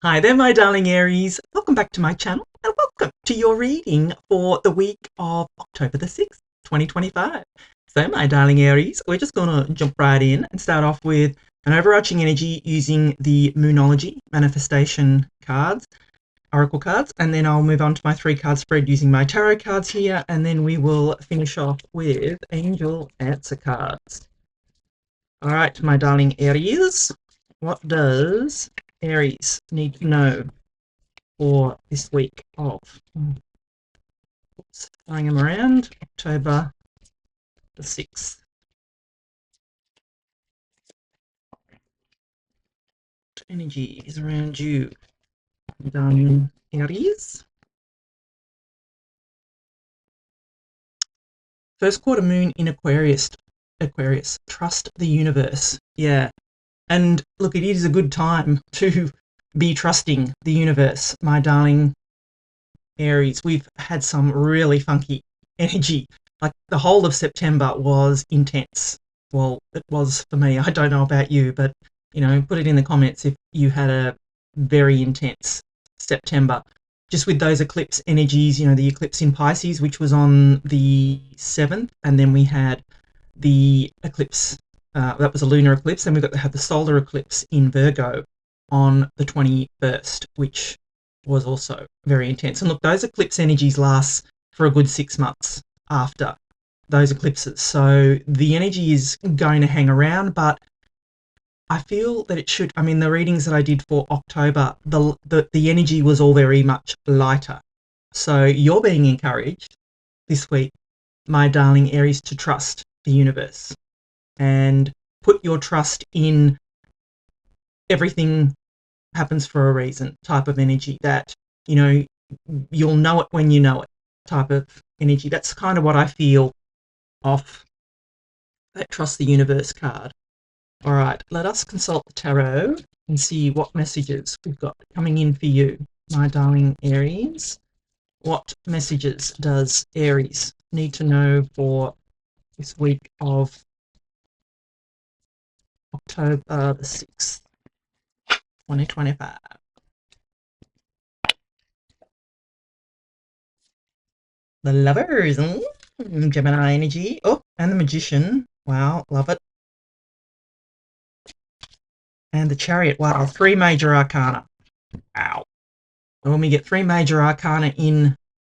Hi there, my darling Aries. Welcome back to my channel and welcome to your reading for the week of October the 6th, 2025. So, my darling Aries, we're just going to jump right in and start off with an overarching energy using the Moonology manifestation cards, oracle cards, and then I'll move on to my 3-card spread using my tarot cards here, and then we will finish off with angel answer cards. All right, my darling Aries, what does Aries need to know for this week of throwing them around October the 6th? What energy is around you, darling Aries? First quarter moon in Aquarius. Trust the universe. Yeah. And look, it is a good time to be trusting the universe, my darling Aries. We've had some really funky energy. Like, the whole of September was intense. Well, it was for me. I don't know about you, but, put it in the comments if you had a very intense September. Just with those eclipse energies, the eclipse in Pisces, which was on the 7th, and then we had the eclipse, that was a lunar eclipse, and we've got to have the solar eclipse in Virgo on the 21st, which was also very intense. And look, those eclipse energies last for a good 6 months after those eclipses. So the energy is going to hang around, but I feel that it should. I mean, the readings that I did for October, the energy was all very much lighter. So you're being encouraged this week, my darling Aries, to trust the universe and put your trust in everything happens for a reason type of energy, that, you'll know it when you know it type of energy. That's kind of what I feel off that trust the universe card. All right, let us consult the tarot and see what messages we've got coming in for you, my darling Aries. What messages does Aries need to know for this week of October the 6th, 2025? The Lovers, Gemini energy. Oh, and the Magician. Wow, love it. And the Chariot. Wow, 3 major arcana. Wow. When we get 3 major arcana in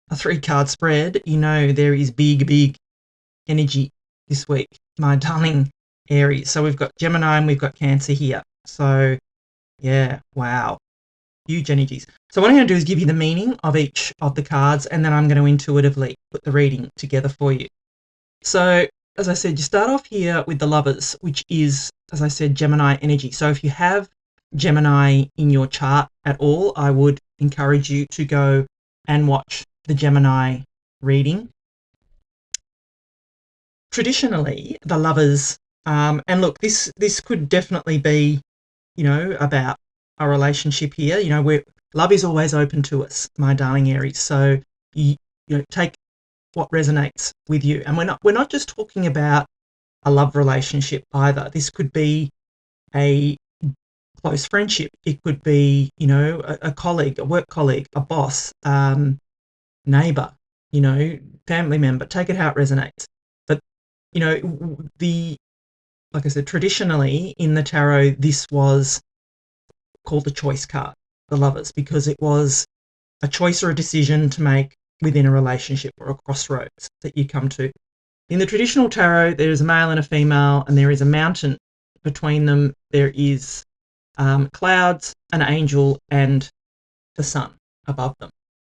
a 3-card spread, there is big energy this week, my darling Aries. So we've got Gemini and we've got Cancer here. So, yeah, wow. Huge energies. So what I'm going to do is give you the meaning of each of the cards, and then I'm going to intuitively put the reading together for you. So, as I said, you start off here with the Lovers, which is, as I said, Gemini energy. So if you have Gemini in your chart at all, I would encourage you to go and watch the Gemini reading. Traditionally, the Lovers, and look, this could definitely be, about a relationship here. Where love is always open to us, my darling Aries. So you take what resonates with you, and we're not just talking about a love relationship either. This could be a close friendship. It could be, a colleague, a work colleague, a boss, neighbor, family member. Take it how it resonates. But like I said, traditionally in the tarot, this was called the choice card, the Lovers, because it was a choice or a decision to make within a relationship or a crossroads that you come to. In the traditional tarot, there is a male and a female, and there is a mountain between them. There is clouds, an angel, and the sun above them.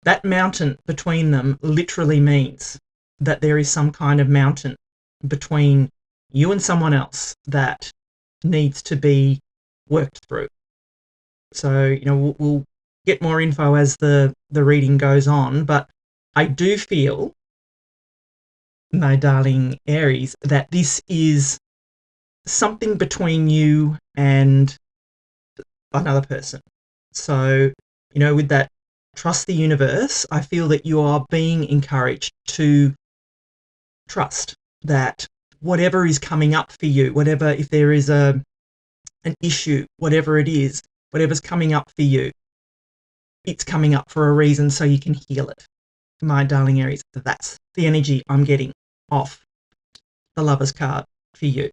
That mountain between them literally means that there is some kind of mountain between you and someone else that needs to be worked through. So, we'll get more info as the reading goes on, but I do feel, my darling Aries, that this is something between you and another person. So, with that trust the universe, I feel that you are being encouraged to trust that whatever is coming up for you, if there is an issue, whatever it is, whatever's coming up for you, it's coming up for a reason so you can heal it. My darling Aries, that's the energy I'm getting off the Lover's card for you.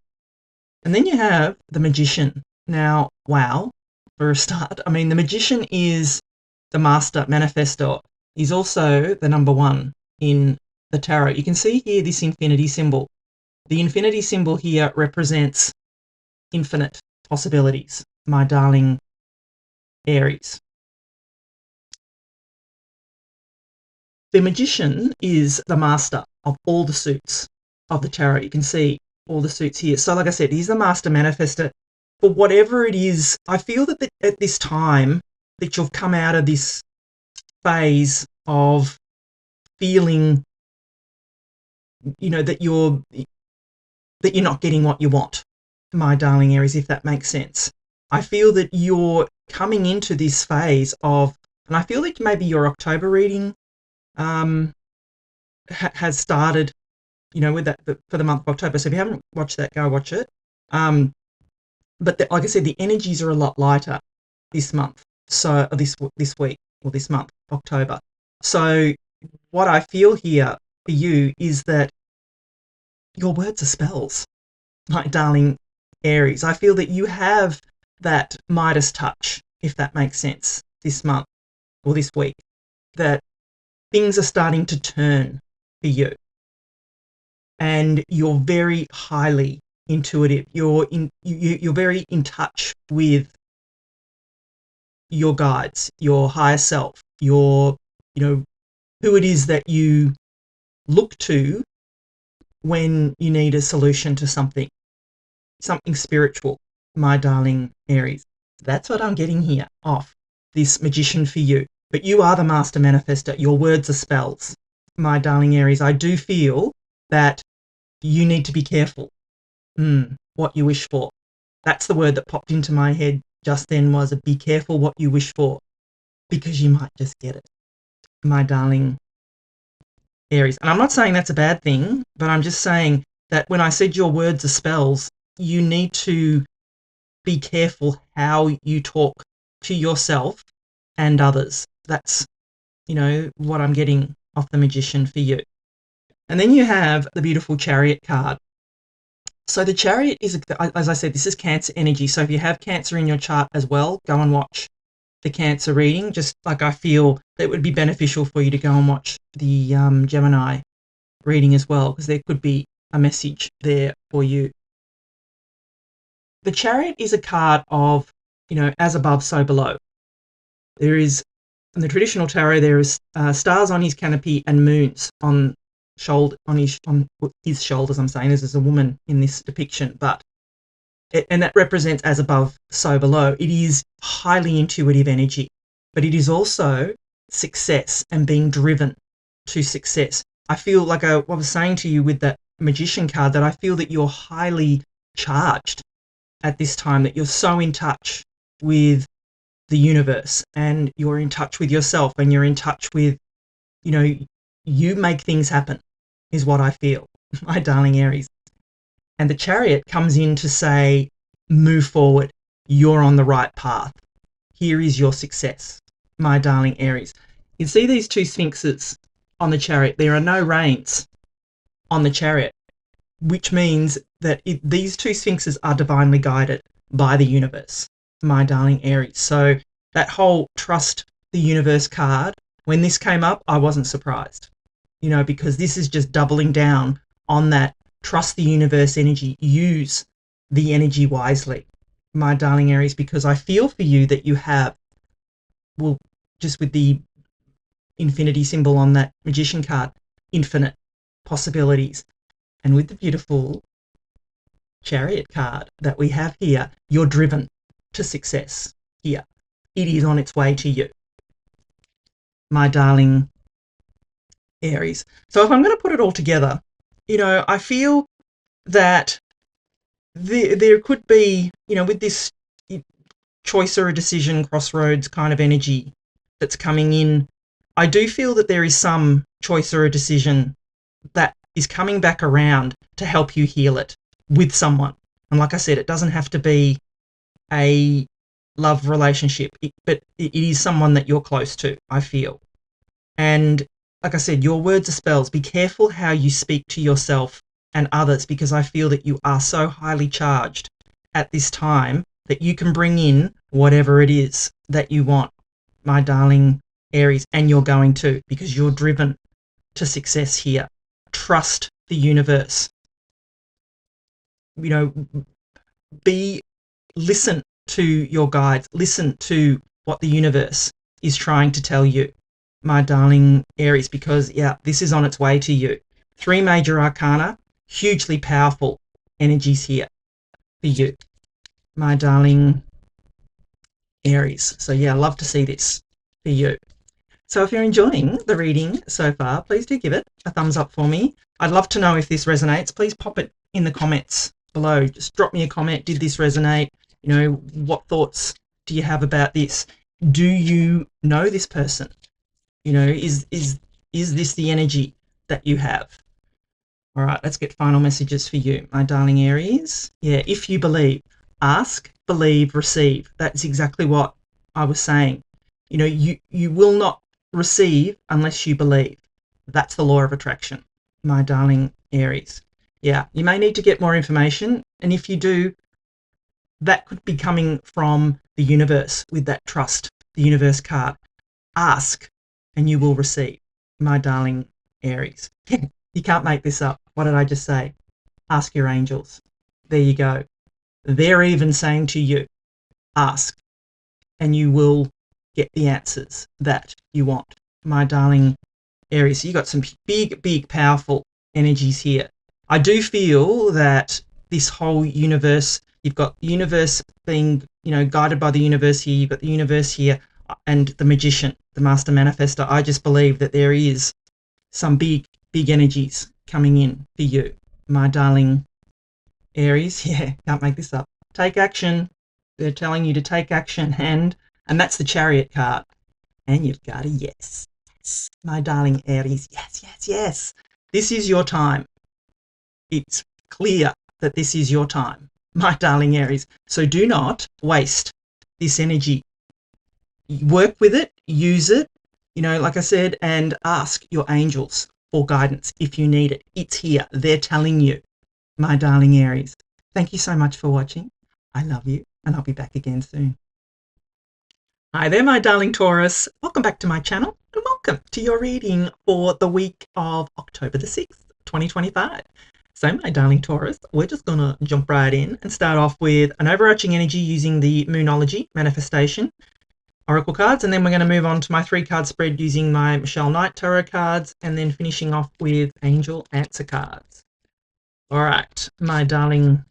And then you have the Magician. Now, wow, for a start. I mean, the Magician is the master manifestor. He's also the number one in the tarot. You can see here this infinity symbol. The infinity symbol here represents infinite possibilities, my darling Aries. The Magician is the master of all the suits of the tarot. You can see all the suits here. So like I said, he's the master manifestor. For whatever it is, I feel that at this time that you've come out of this phase of feeling, that you're not getting what you want, my darling Aries, if that makes sense. I feel that you're coming into this phase of, and I feel that maybe your October reading has started, with that for the month of October. So if you haven't watched that, go watch it. But like I said, the energies are a lot lighter this month. So this week or this month, October. So what I feel here for you is that your words are spells, my darling Aries. I feel that you have that Midas touch, if that makes sense, this month or this week, that things are starting to turn for you. And you're very highly intuitive. You're very in touch with your guides, your higher self, your, who it is that you look to when you need a solution to something spiritual, my darling Aries. That's what I'm getting here off this Magician for you. But you are the master manifestor. Your words are spells, my darling Aries. I do feel that you need to be careful what you wish for. That's the word that popped into my head just then, was be careful what you wish for, because you might just get it, my darling Aries. And I'm not saying that's a bad thing, but I'm just saying that when I said your words are spells, you need to be careful how you talk to yourself and others. That's, what I'm getting off the Magician for you. And then you have the beautiful Chariot card. So the Chariot is, as I said, this is Cancer energy. So if you have Cancer in your chart as well, go and watch the Cancer reading. Just like I feel it would be beneficial for you to go and watch the Gemini reading as well, because there could be a message there for you. The Chariot is a card of, as above, so below. There is, in the traditional tarot, there is stars on his canopy and moons on his shoulders. I'm saying this as a woman in this depiction, and that represents as above, so below. It is highly intuitive energy, but it is also success and being driven to success. I feel like I was saying to you with that Magician card, that I feel that you're highly charged at this time, that you're so in touch with the universe, and you're in touch with yourself, and you're in touch with, you make things happen, is what I feel, my darling Aries. And the Chariot comes in to say, move forward. You're on the right path. Here is your success, my darling Aries. You see these two sphinxes on the Chariot. There are no reins on the Chariot, which means that these two sphinxes are divinely guided by the universe, my darling Aries. So that whole trust the universe card, when this came up, I wasn't surprised, because this is just doubling down on that trust the universe energy. Use the energy wisely, my darling Aries, because I feel for you that you have, well, just with the infinity symbol on that Magician card, infinite possibilities. And with the beautiful Chariot card that we have here, you're driven to success here. It is on its way to you, my darling Aries. So if I'm going to put it all together, I feel that there could be, with this choice or a decision, crossroads kind of energy that's coming in, I do feel that there is some choice or a decision that is coming back around to help you heal it with someone. And like I said, it doesn't have to be a love relationship, but it is someone that you're close to, I feel. And like I said, your words are spells. Be careful how you speak to yourself and others, because I feel that you are so highly charged at this time that you can bring in whatever it is that you want, my darling Aries, and you're going to, because you're driven to success here. Trust the universe. You know, listen to your guides, listen to what the universe is trying to tell you, my darling Aries, because yeah, this is on its way to you. 3 major arcana, hugely powerful energies here for you, my darling Aries. So yeah, I love to see this for you. So if you're enjoying the reading so far, please do give it a thumbs up for me. I'd love to know if this resonates. Please pop it in the comments below. Just drop me a comment. Did this resonate? You know, what thoughts do you have about this? Do you know this person? You know, is this the energy that you have? All right, let's get final messages for you, my darling Aries. Yeah, if you believe, ask, believe, receive. That's exactly what I was saying. You know, you will not receive unless you believe. That's the law of attraction, my darling Aries. Yeah, you may need to get more information, and if you do, that could be coming from the universe with that trust, the universe card. Ask and you will receive, my darling Aries. You can't make this up. What did I just say? Ask your angels. There you go. They're even saying to you, ask and you will get the answers that you want, my darling Aries. You got some big, powerful energies here. I do feel that this whole universe, you've got the universe being, you know, guided by the universe here. You've got the universe here and the magician, the master manifestor. I just believe that there is some big energies coming in for you, my darling Aries. Yeah, can't make this up. Take action. They're telling you to take action, and that's the Chariot card. And you've got a yes. Yes, my darling Aries. Yes. This is your time. It's clear that this is your time, my darling Aries. So do not waste this energy. Work with it, use it, you know, like I said, and ask your angels for guidance if you need it. It's here. They're telling you, my darling Aries. Thank you so much for watching. I love you, and I'll be back again soon. Hi there, my darling Taurus. Welcome back to my channel, and welcome to your reading for the week of October the 6th, 2025. So, my darling Taurus, we're just going to jump right in and start off with an overarching energy using the Moonology manifestation oracle cards, and then we're going to move on to my 3-card spread using my Michelle Knight tarot cards, and then finishing off with angel answer cards. All right, my darling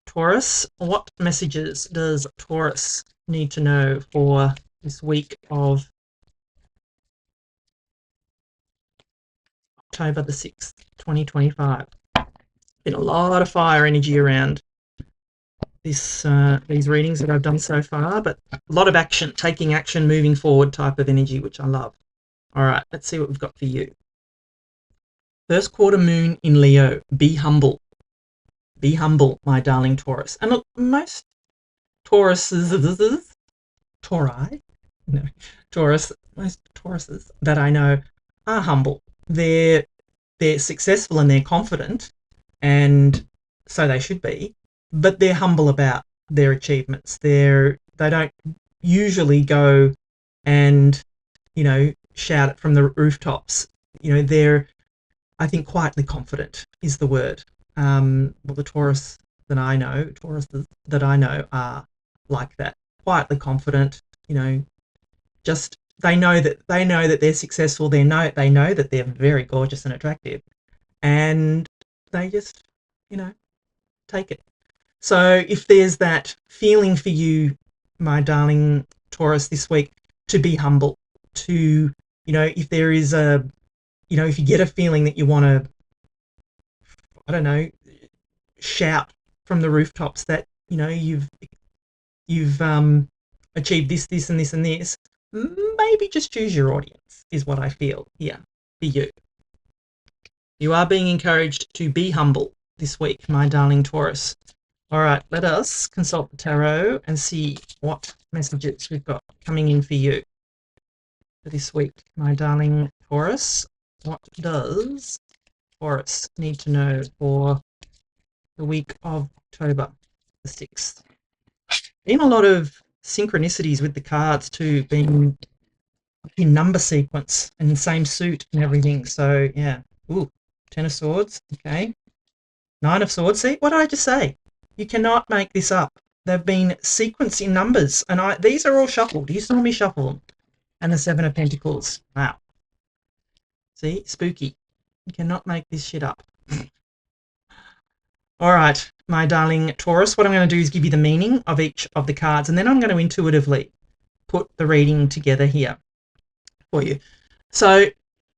Taurus, what messages does Taurus need to know for this week of October the 6th, 2025? Been a lot of fire energy around these readings that I've done so far, but a lot of action, taking action, moving forward type of energy, which I love. All right, let's see what we've got for you. First quarter moon in Leo. Be humble. Be humble, my darling Taurus. And look, most Taurus, most Tauruses that I know are humble. They're successful and they're confident, and so they should be, but they're humble about their achievements. They don't usually go and, you know, shout it from the rooftops. You know, they're, I think, quietly confident is the word. Well, the Tauruses that I know are like that, quietly confident. You know, just they know that they're successful. They know that they're very gorgeous and attractive, and they just, you know, take it. So if there's that feeling for you, my darling Taurus, this week, to be humble, to, you know, if there is a, you know, if you get a feeling that you want to, I don't know, shout from the rooftops that, you know, you've achieved this, and this, maybe just choose your audience, is what I feel here for you. You are being encouraged to be humble this week, my darling Taurus. All right, let us consult the tarot and see what messages we've got coming in for you for this week, my darling Taurus. What does Taurus need to know for the week of October the 6th? Been a lot of synchronicities with the cards too, being in number sequence and the same suit and everything. So yeah. Ooh, 10 of Swords. Okay. 9 of Swords. See, what did I just say? You cannot make this up. They've been sequenced in numbers, and these are all shuffled. You saw me shuffle them. And the 7 of Pentacles. Wow. See, spooky. You cannot make this shit up. All right, my darling Taurus, what I'm going to do is give you the meaning of each of the cards, and then I'm going to intuitively put the reading together here for you. So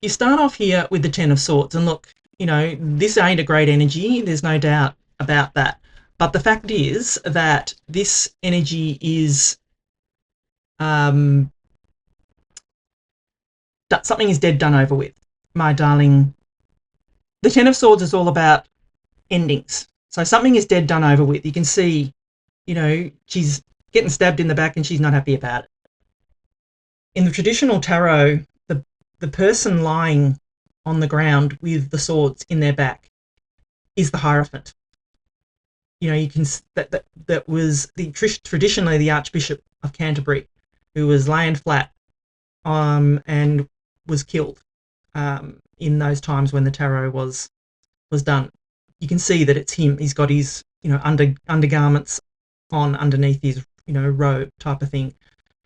you start off here with the 10 of Swords, and look, you know, this ain't a great energy. There's no doubt about that. But the fact is that this energy is something is dead done over with, my darling. The 10 of Swords is all about endings. So something is dead done over with. You can see, you know, she's getting stabbed in the back and she's not happy about it. In the traditional tarot, the person lying on the ground with the swords in their back is the Hierophant. You know, you can that was traditionally the Archbishop of Canterbury, who was laying flat and was killed in those times when the tarot was done. You can see that it's him. He's got his, you know, undergarments on underneath his, you know, robe type of thing.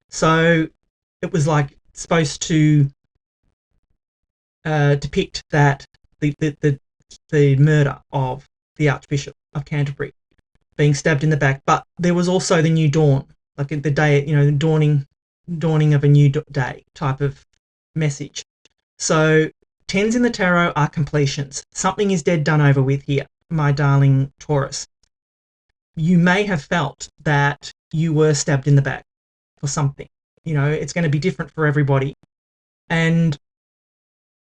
So it was like supposed to depict that the murder of the Archbishop of Canterbury, being stabbed in the back. But there was also the new dawn, like the day, you know, dawning of a new day type of message. So 10s in the tarot are completions. Something is dead done over with here, my darling Taurus. You may have felt that you were stabbed in the back for something. You know, it's going to be different for everybody. And,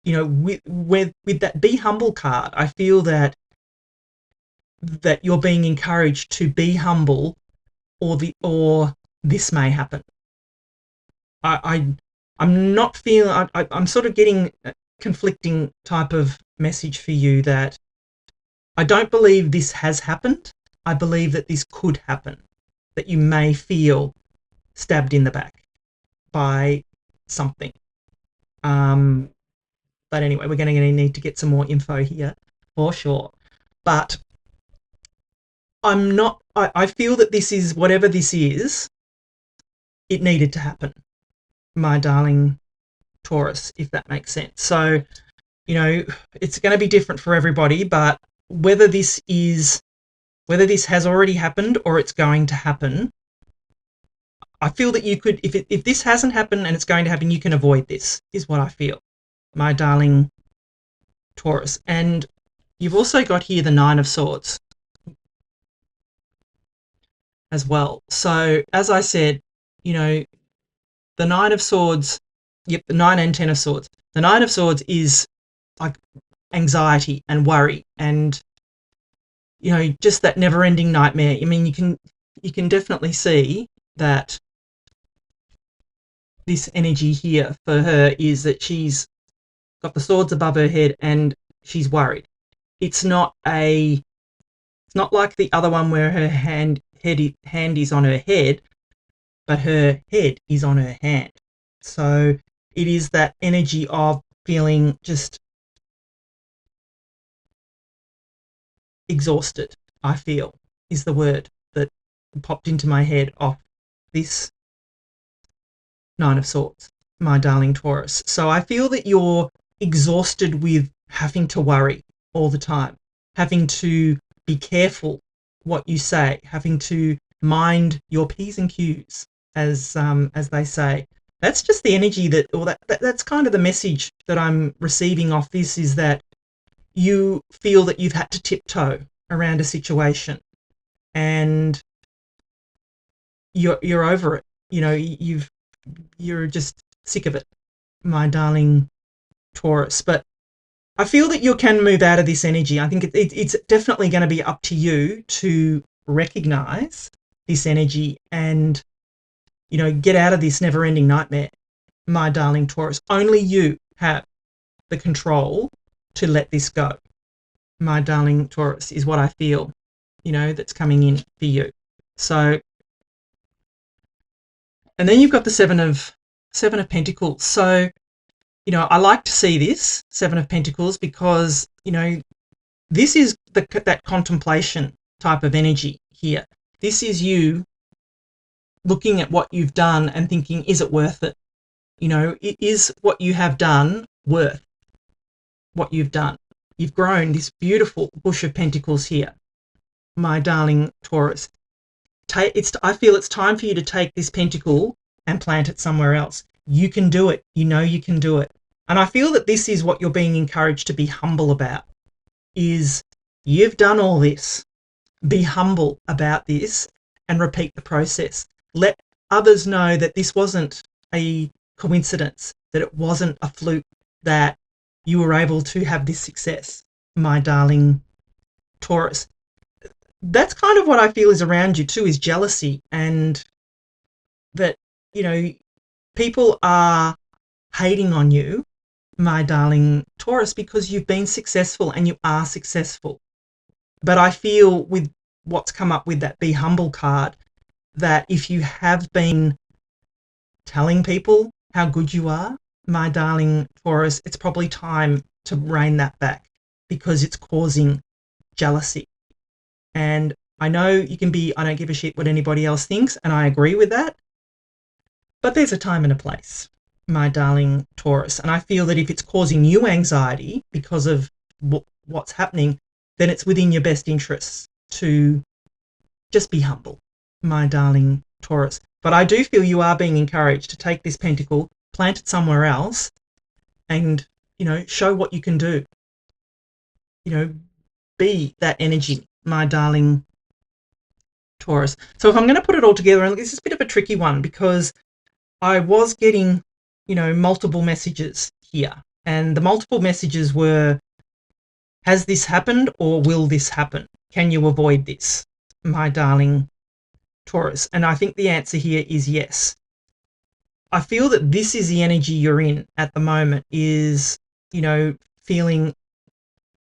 you know, with that Be Humble card, I feel that you're being encouraged to be humble, or this may happen. I'm not feeling. I'm sort of getting a conflicting type of message for you, that I don't believe this has happened. I believe that this could happen, that you may feel stabbed in the back by something. But anyway, we're going to need to get some more info here for sure. But I'm not. I feel that this is, whatever this is, it needed to happen, my darling Taurus, if that makes sense. So, you know, it's going to be different for everybody, but whether this has already happened or it's going to happen, I feel that you could, if this hasn't happened and it's going to happen, you can avoid this, is what I feel, my darling Taurus. And you've also got here the 9 of Swords as well. So as I said, you know, the 9 of Swords, yep, the 9 and 10 of Swords. The 9 of Swords is like anxiety and worry and, you know, just that never-ending nightmare. I mean, you can definitely see that this energy here for her is that she's got the swords above her head and she's worried. It's not like the other one where her hand is on her head, but her head is on her hand. So it is that energy of feeling just exhausted, I feel, is the word that popped into my head off this 9 of Swords, my darling Taurus. So I feel that you're exhausted with having to worry all the time, having to be careful what you say, having to mind your P's and Q's, as they say. That's just the energy that's kind of the message that I'm receiving off this, is that you feel that you've had to tiptoe around a situation and you're over it. You know, you're just sick of it, my darling Taurus. But I feel that you can move out of this energy. I think it's definitely going to be up to you to recognize this energy and, you know, get out of this never-ending nightmare, my darling Taurus. Only you have the control to let this go, my darling Taurus, is what I feel, you know, that's coming in for you. So, and then you've got the Seven of Pentacles. So, you know, I like to see this Seven of Pentacles because, you know, this is that contemplation type of energy here. This is you looking at what you've done and thinking, is it worth it? You know, is what you have done worth what you've done? You've grown this beautiful bush of pentacles here, my darling Taurus. I feel it's time for you to take this pentacle and plant it somewhere else. You can do it. You know you can do it. And I feel that this is what you're being encouraged to be humble about, is you've done all this. Be humble about this and repeat the process. Let others know that this wasn't a coincidence, that it wasn't a fluke, that you were able to have this success, my darling Taurus. That's kind of what I feel is around you too, is jealousy, and that, you know, people are hating on you, my darling Taurus, because you've been successful and you are successful. But I feel with what's come up with that Be Humble card, that if you have been telling people how good you are, my darling Taurus, it's probably time to rein that back because it's causing jealousy. And I know you can be, I don't give a shit what anybody else thinks, and I agree with that. But there's a time and a place, my darling Taurus. And I feel that if it's causing you anxiety because of what's happening, then it's within your best interests to just be humble, my darling Taurus. But I do feel you are being encouraged to take this pentacle, plant it somewhere else, and, you know, show what you can do. You know, be that energy, my darling Taurus. So if I'm going to put it all together, and this is a bit of a tricky one because I was getting, you know, multiple messages here. And the multiple messages were, has this happened or will this happen? Can you avoid this, my darling Taurus? And I think the answer here is yes. I feel that this is the energy you're in at the moment, is, you know, feeling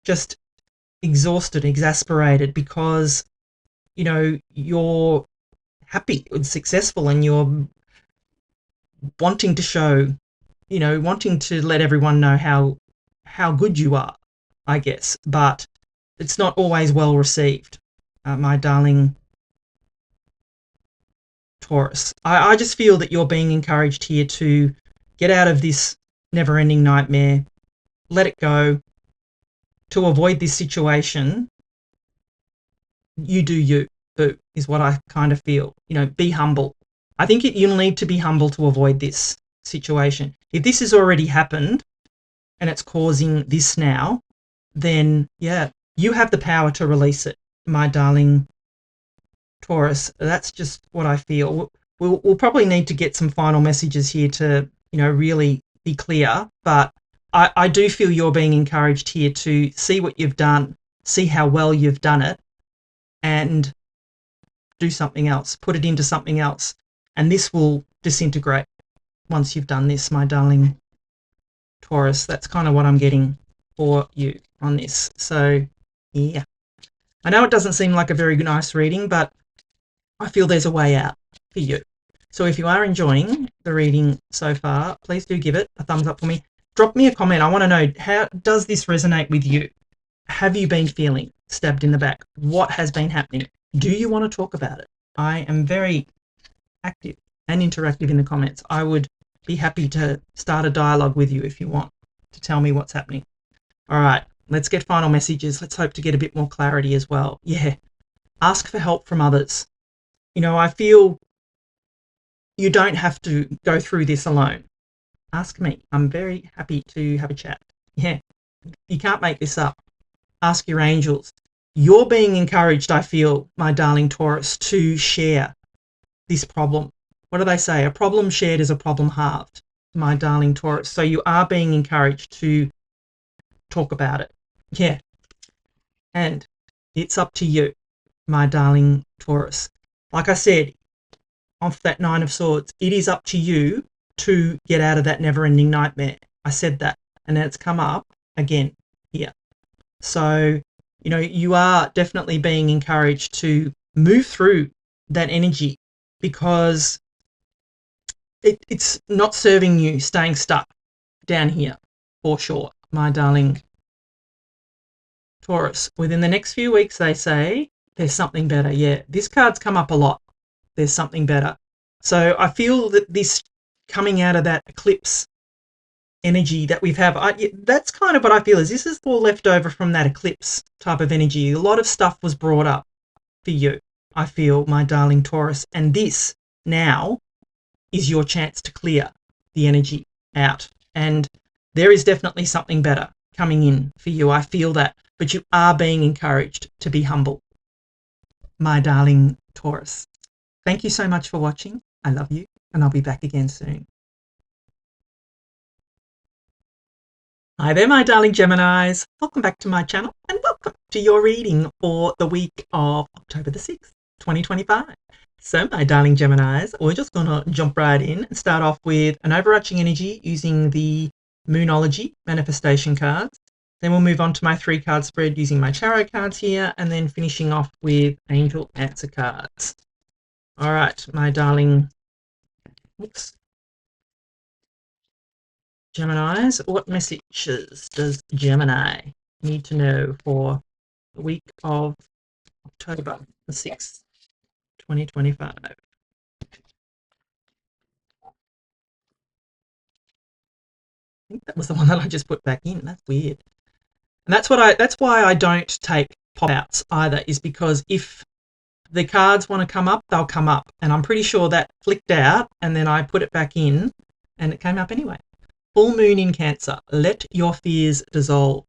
just exhausted, exasperated because, you know, you're happy and successful and you're wanting to show, you know, wanting to let everyone know how good you are, I guess. But it's not always well received, my darling Taurus. I just feel that you're being encouraged here to get out of this never-ending nightmare, let it go, to avoid this situation. You do you, boo, is what I kind of feel. You know, be humble. I think you'll need to be humble to avoid this situation. If this has already happened and it's causing this now, then, yeah, you have the power to release it, my darling Taurus. That's just what I feel. We'll probably need to get some final messages here to, you know, really be clear. But I do feel you're being encouraged here to see what you've done, see how well you've done it, and do something else, put it into something else. And this will disintegrate once you've done this, my darling Taurus. That's kind of what I'm getting for you on this. So, yeah. I know it doesn't seem like a very nice reading, but I feel there's a way out for you. So if you are enjoying the reading so far, please do give it a thumbs up for me. Drop me a comment. I want to know, how does this resonate with you? Have you been feeling stabbed in the back? What has been happening? Do you want to talk about it? I am very active and interactive in the comments. I would be happy to start a dialogue with you if you want to tell me what's happening. All right, let's get final messages. Let's hope to get a bit more clarity as well. Yeah, ask for help from others. You know, I feel you don't have to go through this alone. Ask me. I'm very happy to have a chat. Yeah, you can't make this up. Ask your angels. You're being encouraged, I feel, my darling Taurus, to share this problem. What do they say? A problem shared is a problem halved, my darling Taurus. So you are being encouraged to talk about it. Yeah. And it's up to you. my darling Taurus. Like I said, off that Nine of Swords, it is up to you to get out of that never-ending nightmare. I said that, and then it's come up again here. So, you know, you are definitely being encouraged to move through that energy, because it's not serving you staying stuck down here, for sure, my darling Taurus. Within the next few weeks, they say, there's something better. Yeah, this card's come up a lot. There's something better. So I feel that this coming out of that eclipse energy that we've had, that's kind of what I feel is this is all left over from that eclipse type of energy. A lot of stuff was brought up for you, I feel, my darling Taurus. And this now is your chance to clear the energy out. And there is definitely something better coming in for you. I feel that. But you are being encouraged to be humble, my darling Taurus. Thank you so much for watching. I love you, and I'll be back again soon. Hi there, my darling Geminis. Welcome back to my channel, and welcome to your reading for the week of October the 6th, 2025. So, my darling Geminis, we're just going to jump right in and start off with an overarching energy using the Moonology manifestation cards. Then we'll move on to my 3-card spread using my tarot cards here, and then finishing off with angel answer cards. All right, my darling Geminis, what messages does Gemini need to know for the week of October the 6th, 2025? I think that was the one that I just put back in. That's weird. And that's why I don't take pop-outs either, is because if the cards want to come up, they'll come up. And I'm pretty sure that flicked out, and then I put it back in, and it came up anyway. Full moon in Cancer. Let your fears dissolve.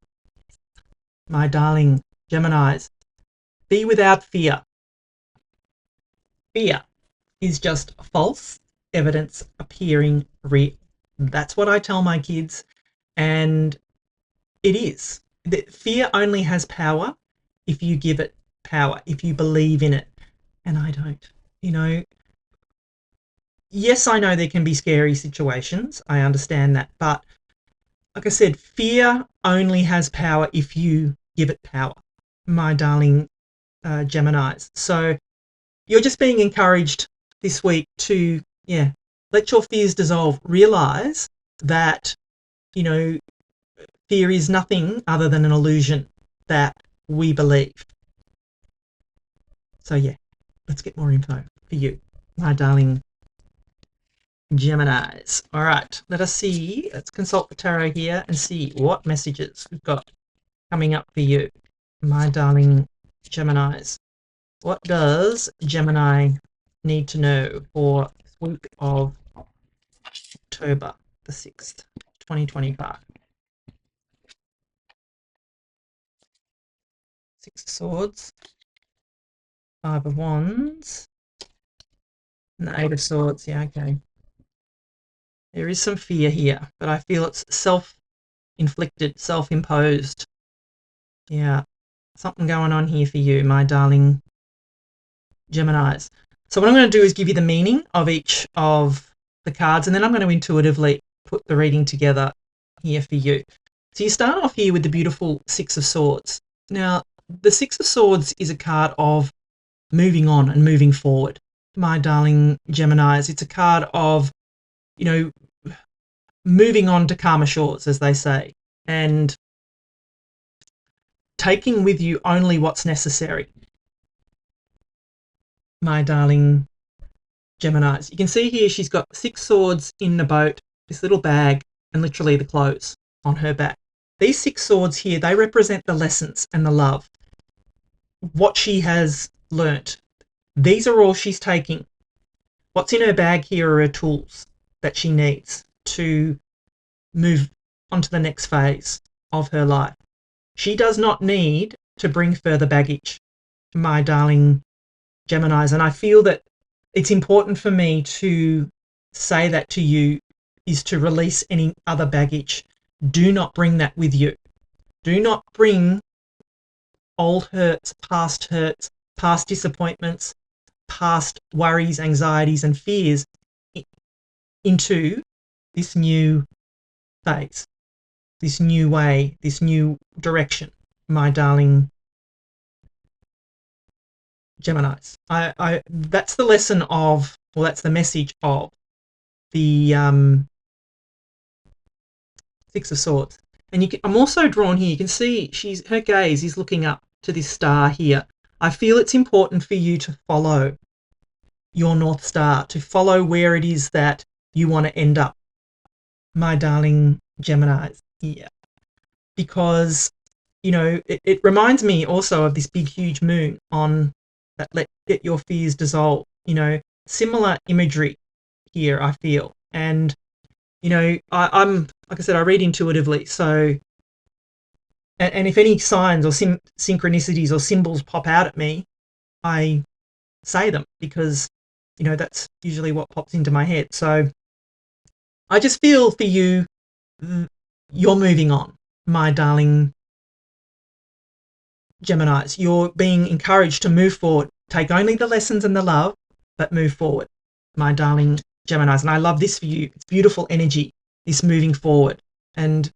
My darling Geminis, be without fear. Fear is just false evidence appearing real. That's what I tell my kids, and it is. Fear only has power if you give it power, if you believe in it. And I don't. You know, yes, I know there can be scary situations. I understand that. But like I said, fear only has power if you give it power, my darling Geminis. So you're just being encouraged this week to, let your fears dissolve. Realize that, you know, fear is nothing other than an illusion that we believe. So yeah, let's get more info for you, my darling Geminis. All right, let us see. Let's consult the tarot here and see what messages we've got coming up for you, my darling Geminis. What does Gemini need to know for this week of October the 6th, 2025? 6 of Swords, 5 of Wands, and the 8 of Swords. Yeah, okay. There is some fear here, but I feel it's self-inflicted, self-imposed. Yeah, something going on here for you, my darling Geminis. So what I'm going to do is give you the meaning of each of the cards, and then I'm going to intuitively put the reading together here for you. So you start off here with the beautiful 6 of Swords. Now, the 6 of Swords is a card of moving on and moving forward, my darling Geminis. It's a card of, you know, moving on to calmer shores, as they say, and taking with you only what's necessary, my darling Geminis. You can see here she's got 6 swords in the boat, this little bag, and literally the clothes on her back. These 6 swords here, they represent the lessons and the love, what she has learnt. These are all she's taking. What's in her bag here are her tools that she needs to move on to the next phase of her life. She does not need to bring further baggage, my darling Geminis. And I feel that it's important for me to say that to you, is to release any other baggage. Do not bring that with you. Do not bring old hurts, past hurts, past disappointments, past worries, anxieties, and fears into this new phase, this new way, this new direction, my darling Geminis. That's the lesson of, well, that's the message of the Six of Swords. And I'm also drawn here, you can see her gaze is looking up to this star here. I feel it's important for you to follow your North Star, to follow where it is that you want to end up, my darling Geminis. Yeah. Because, you know, it reminds me also of this big, huge moon on that let your fears dissolve. You know, similar imagery here, I feel. And, you know, I'm, like I said, I read intuitively. So, and if any signs or synchronicities or symbols pop out at me, I say them because, you know, that's usually what pops into my head. So I just feel for you, you're moving on, my darling Geminis. You're being encouraged to move forward. Take only the lessons and the love, but move forward, my darling Geminis. And I love this for you. It's beautiful energy, this moving forward and,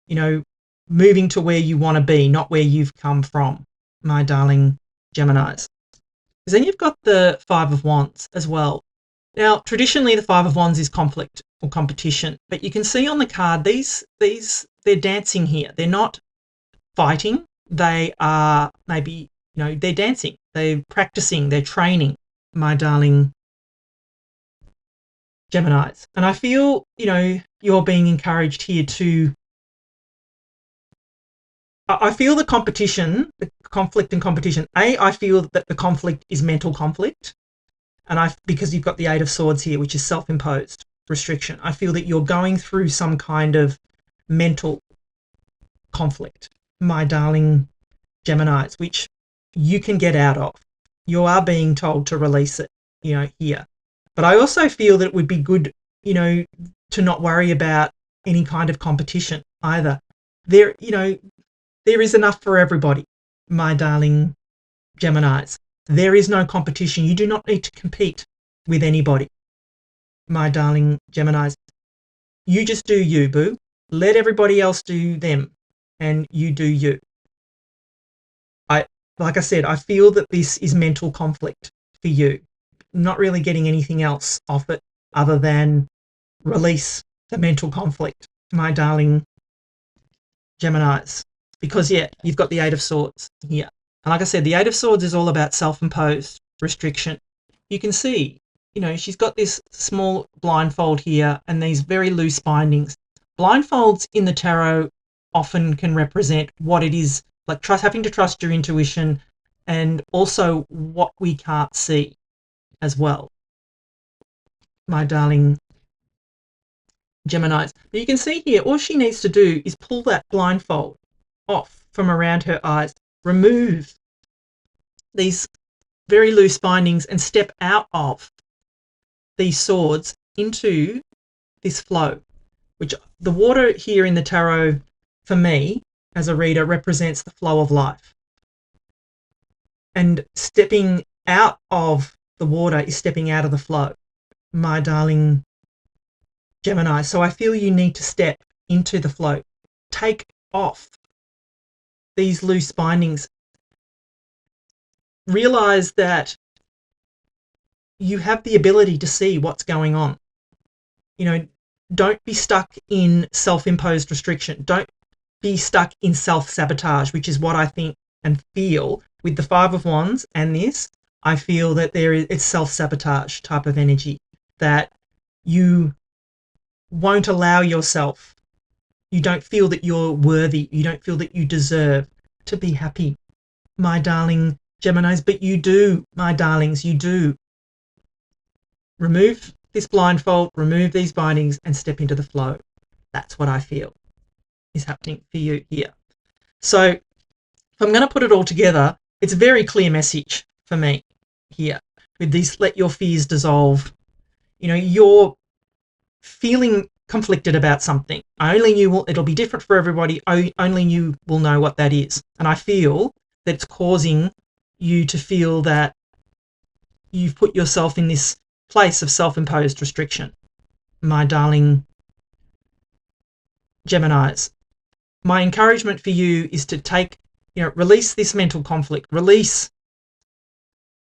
you know, moving to where you want to be, not where you've come from, my darling Geminis. Because then you've got the Five of Wands as well. Now, traditionally, the Five of Wands is conflict or competition, but you can see on the card, they're dancing here. They're not fighting. They are maybe, you know, they're dancing. They're practicing. They're training, my darling Geminis. And I feel, you know, you're being encouraged here to, I feel the competition, the conflict and competition. I feel that the conflict is mental conflict. And because you've got the Eight of Swords here, which is self-imposed restriction, I feel that you're going through some kind of mental conflict, my darling Geminis, which you can get out of. You are being told to release it, you know, here. But I also feel that it would be good, you know, to not worry about any kind of competition either. There, you know, there is enough for everybody, my darling Geminis. There is no competition. You do not need to compete with anybody, my darling Geminis. You just do you, boo. Let everybody else do them, and you do you. Like I said, I feel that this is mental conflict for you. Not really getting anything else off it other than release the mental conflict, my darling Geminis. Because, yeah, you've got the Eight of Swords here. And like I said, the Eight of Swords is all about self-imposed restriction. You can see, you know, she's got this small blindfold here and these very loose bindings. Blindfolds in the tarot often can represent what it is, like having to trust your intuition and also what we can't see as well, my darling Geminis. But you can see here, all she needs to do is pull that blindfold off from around her eyes, remove these very loose bindings and step out of these swords into this flow, which the water here in the tarot, for me, as a reader, represents the flow of life. And stepping out of the water is stepping out of the flow, my darling Gemini. So I feel you need to step into the flow. Take off these loose bindings. Realize that you have the ability to see what's going on. You know, don't be stuck in self-imposed restriction. Don't be stuck in self-sabotage, which is what I think and feel with the Five of Wands and this. I feel that it's self-sabotage type of energy, that you won't allow yourself, you don't feel that you're worthy, you don't feel that you deserve to be happy, my darling Geminis, but you do, my darlings, you do. Remove this blindfold, remove these bindings and step into the flow. That's what I feel is happening for you here. So if I'm going to put it all together, it's a very clear message for me here with this: let your fears dissolve. You know, you're feeling conflicted about something. It'll be different for everybody. Only you will know what that is. And I feel that it's causing you to feel that you've put yourself in this place of self-imposed restriction, my darling Geminis. My encouragement for you is to release this mental conflict, release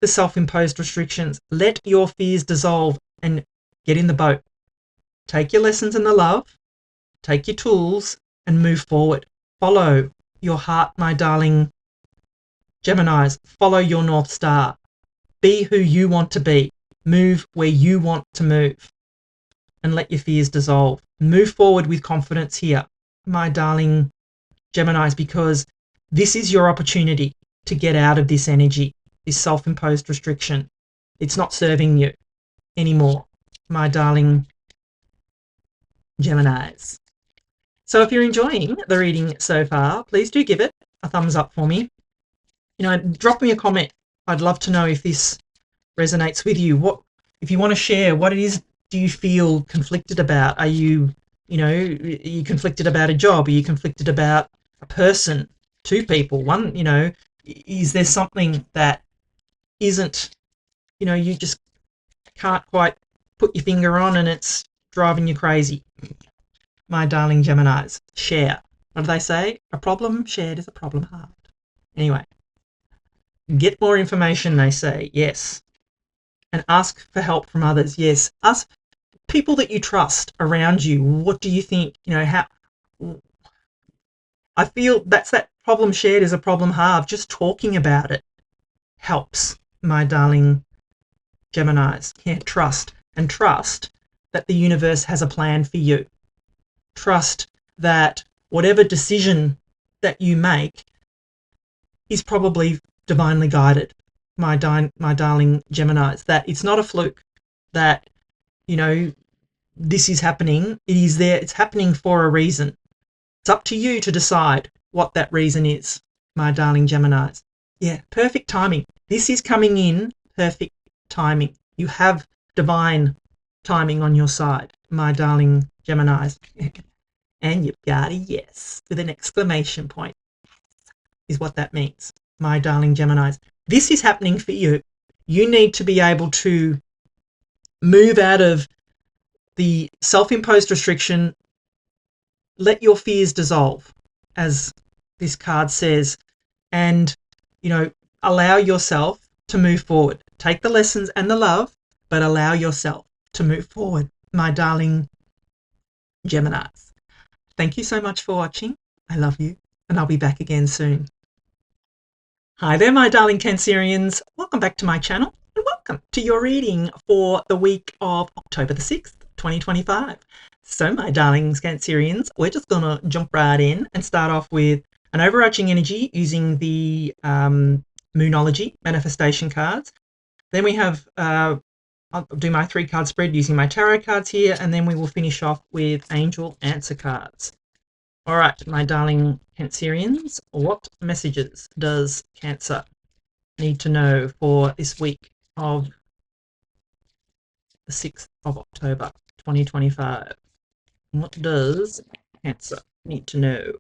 the self-imposed restrictions, let your fears dissolve and get in the boat. Take your lessons in the love, take your tools and move forward. Follow your heart, my darling Geminis. Follow your North Star. Be who you want to be. Move where you want to move and let your fears dissolve. Move forward with confidence here, my darling Geminis, because this is your opportunity to get out of this energy, this self-imposed restriction. It's not serving you anymore, my darling Geminis. So if you're enjoying the reading so far, please do give it a thumbs up for me. Drop me a comment. I'd love to know if this resonates with you. If you want to share, what it is do you feel conflicted about? Are you conflicted about a job? Are you conflicted about a person, two people, one? Is there something that isn't, you just can't quite put your finger on and it's driving you crazy? My darling Geminis, share. What do they say? A problem shared is a problem halved. Anyway, get more information, they say, yes. And ask for help from others, yes. Ask people that you trust around you. What do you think? I feel that's that problem shared is a problem halved. Just talking about it helps, my darling Geminis. Yeah, trust. And trust that the universe has a plan for you. Trust that whatever decision that you make is probably divinely guided, my darling Geminis. That it's not a fluke, that, this is happening. It is there. It's happening for a reason. It's up to you to decide what that reason is, my darling Geminis. Yeah, perfect timing. This is coming in perfect timing. You have divine timing on your side, my darling Geminis. And you've got a yes with an exclamation point, is what that means, my darling Geminis. This is happening for you. You need to be able to move out of the self-imposed restriction, let your fears dissolve, as this card says, and, allow yourself to move forward. Take the lessons and the love, but allow yourself to move forward, my darling Geminis. Thank you so much for watching. I love you, and I'll be back again soon. Hi there, my darling Cancerians. Welcome back to my channel, and welcome to your reading for the week of October the 6th, 2025. So, my darlings Cancerians, we're just going to jump right in and start off with an overarching energy using the Moonology manifestation cards. Then we have I'll do my 3-card spread using my tarot cards here, and then we will finish off with angel answer cards. All right, my darling Cancerians, what messages does Cancer need to know for this week of the 6th of October, 2025? What does Cancer need to know?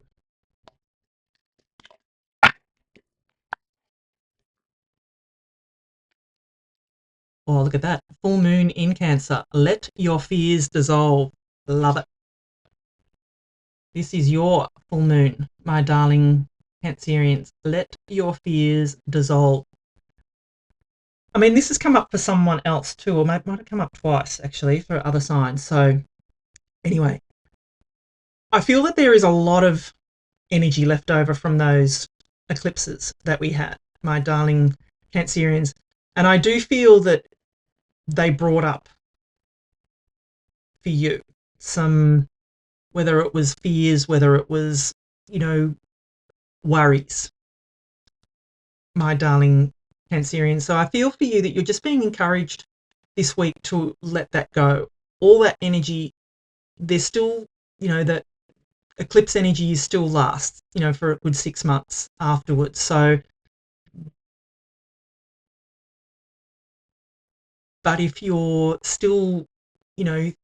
Oh, look at that. Full moon in Cancer. Let your fears dissolve. Love it. This is your full moon, my darling Cancerians. Let your fears dissolve. I mean, this has come up for someone else too, or might have come up twice, actually, for other signs. So, anyway, I feel that there is a lot of energy left over from those eclipses that we had, my darling Cancerians. And I do feel that they brought up for you some, whether it was fears, whether it was, worries, my darling Cancerian. So I feel for you that you're just being encouraged this week to let that go. All that energy, there's still, that eclipse energy is still lasts, for a good 6 months afterwards. So, but if you're still,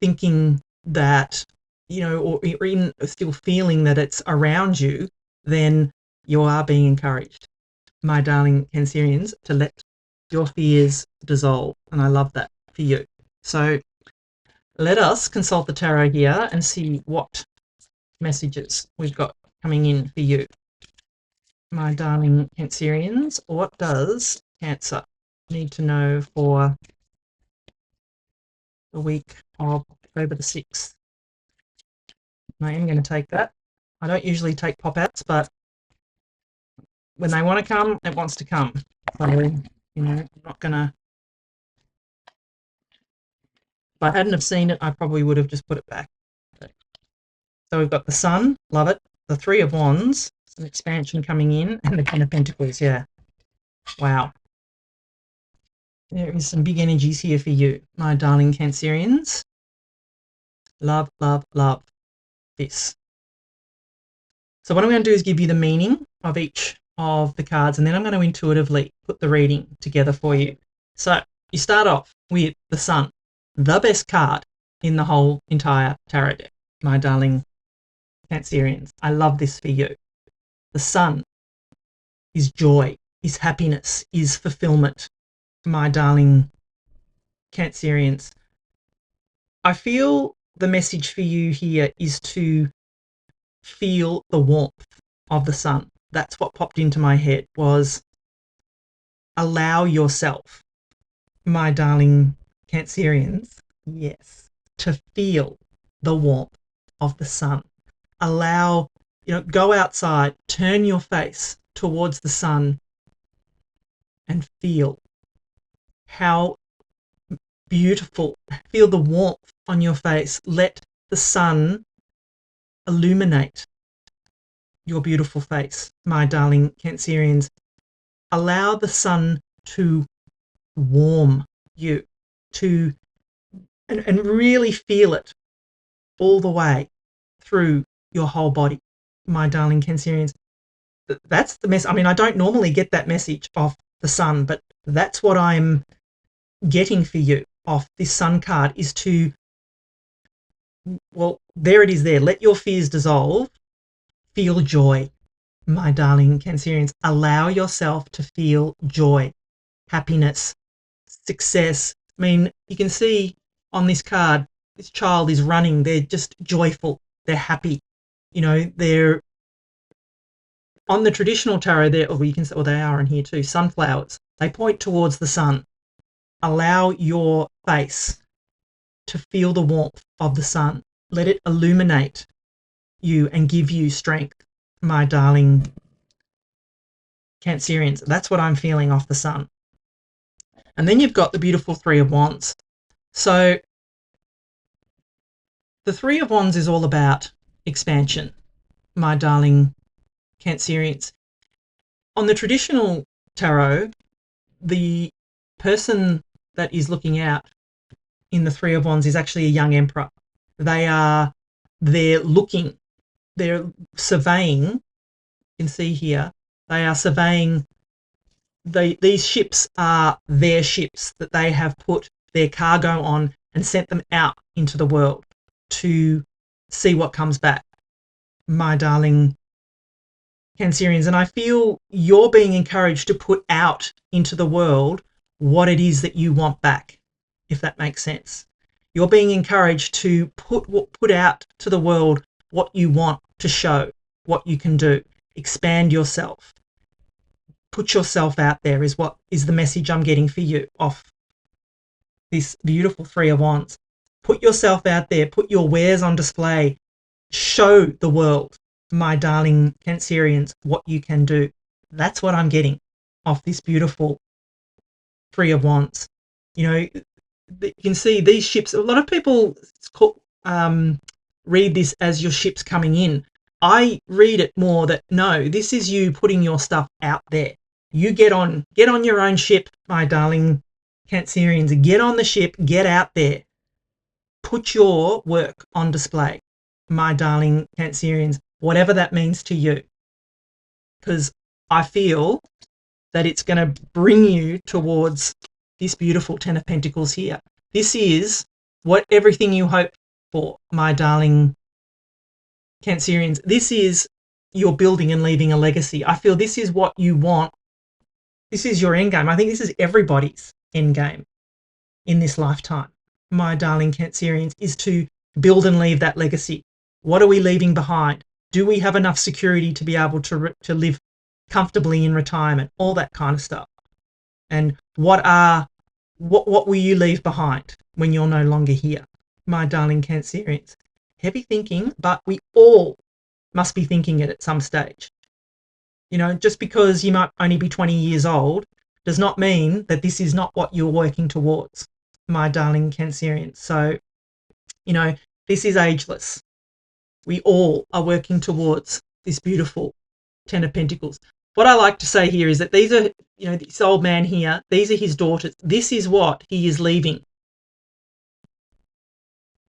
thinking that, or even still feeling that it's around you, then you are being encouraged my darling Cancerians, to let your fears dissolve. And I love that for you. So let us consult the tarot here and see what messages we've got coming in for you. My darling Cancerians, what does Cancer need to know for the week of October the 6th? I am going to take that. I don't usually take pop-outs, but when they want to come, it wants to come. So, you know, I'm not going to... If I hadn't have seen it, I probably would have just put it back. So we've got the Sun, love it. The Three of Wands, some expansion coming in, and the Ten of Pentacles, yeah. Wow. There is some big energies here for you, my darling Cancerians. Love, love, love this. So what I'm going to do is give you the meaning of each of the cards, and then I'm going to intuitively put the reading together for you. So you start off with the Sun, the best card in the whole entire tarot deck, my darling Cancerians. I love this for you. The Sun is joy, is happiness, is fulfillment, my darling Cancerians. I feel the message for you here is to feel the warmth of the Sun. That's what popped into my head, was allow yourself, my darling Cancerians, yes, to feel the warmth of the Sun. Allow, go outside, turn your face towards the Sun and feel how beautiful, feel the warmth on your face. Let the Sun illuminate your beautiful face, my darling Cancerians. Allow the Sun to warm you, and really feel it all the way through your whole body, my darling Cancerians. That's the message. I mean, I don't normally get that message off the Sun, but that's what I'm getting for you off this Sun card, is to, well, there it is there. Let your fears dissolve. Feel joy, my darling Cancerians. Allow yourself to feel joy, happiness, success. I mean, you can see on this card, this child is running. They're just joyful. They're happy. They're on the traditional tarot there, or you can say, well, they are in here too, sunflowers. They point towards the Sun. Allow your face to feel the warmth of the Sun. Let it illuminate you and give you strength, my darling Cancerians. That's what I'm feeling off the Sun. And then you've got the beautiful Three of Wands. So the Three of Wands is all about expansion, my darling Cancerians. On the traditional tarot, the person that is looking out in the Three of Wands is actually a young emperor. They're looking, they're surveying. You can see here, they are surveying. These ships are their ships that they have put their cargo on and sent them out into the world to see what comes back, my darling Cancerians. And I feel you're being encouraged to put out into the world what it is that you want back, if that makes sense. You're being encouraged to put out to the world what you want to show, what you can do. Expand yourself. Put yourself out there is what is the message I'm getting for you off this beautiful Three of Wands. Put yourself out there. Put your wares on display. Show the world, my darling Cancerians, what you can do. That's what I'm getting off this beautiful Three of Wands. You can see these ships. A lot of people read this as your ships coming in. I read it more that, no, this is you putting your stuff out there. You get on your own ship, my darling Cancerians. Get on the ship, get out there. Put your work on display, my darling Cancerians, whatever that means to you. Because I feel that it's going to bring you towards this beautiful Ten of Pentacles here. This is everything you hope for, my darling Cancerians. This is you're building and leaving a legacy. I feel this is what you want This is your end game. I think this is everybody's end game in this lifetime, my darling Cancerians, is to build and leave that legacy. What are we leaving behind? Do we have enough security to be able to live comfortably in retirement? All that kind of stuff. And what will you leave behind when you're no longer here, my darling Cancerians? Heavy thinking, but we all must be thinking it at some stage. You know, just because you might only be 20 years old does not mean that this is not what you're working towards, my darling Cancerians. So, you know, this is ageless. We all are working towards this beautiful Ten of Pentacles. What I like to say here is that these are, you know, this old man here, these are his daughters. This is what he is leaving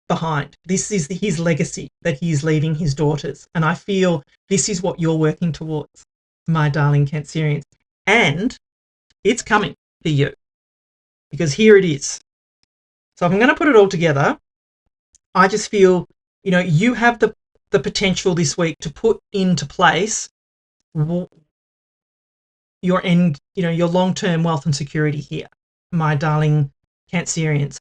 behind. This is his legacy that he is leaving his daughters. And I feel this is what you're working towards, my darling Cancerians. And it's coming for you, because here it is. So if I'm going to put it all together, I just feel, you know, you have the potential this week to put into place your end, you know, your long-term wealth and security here, my darling Cancerians.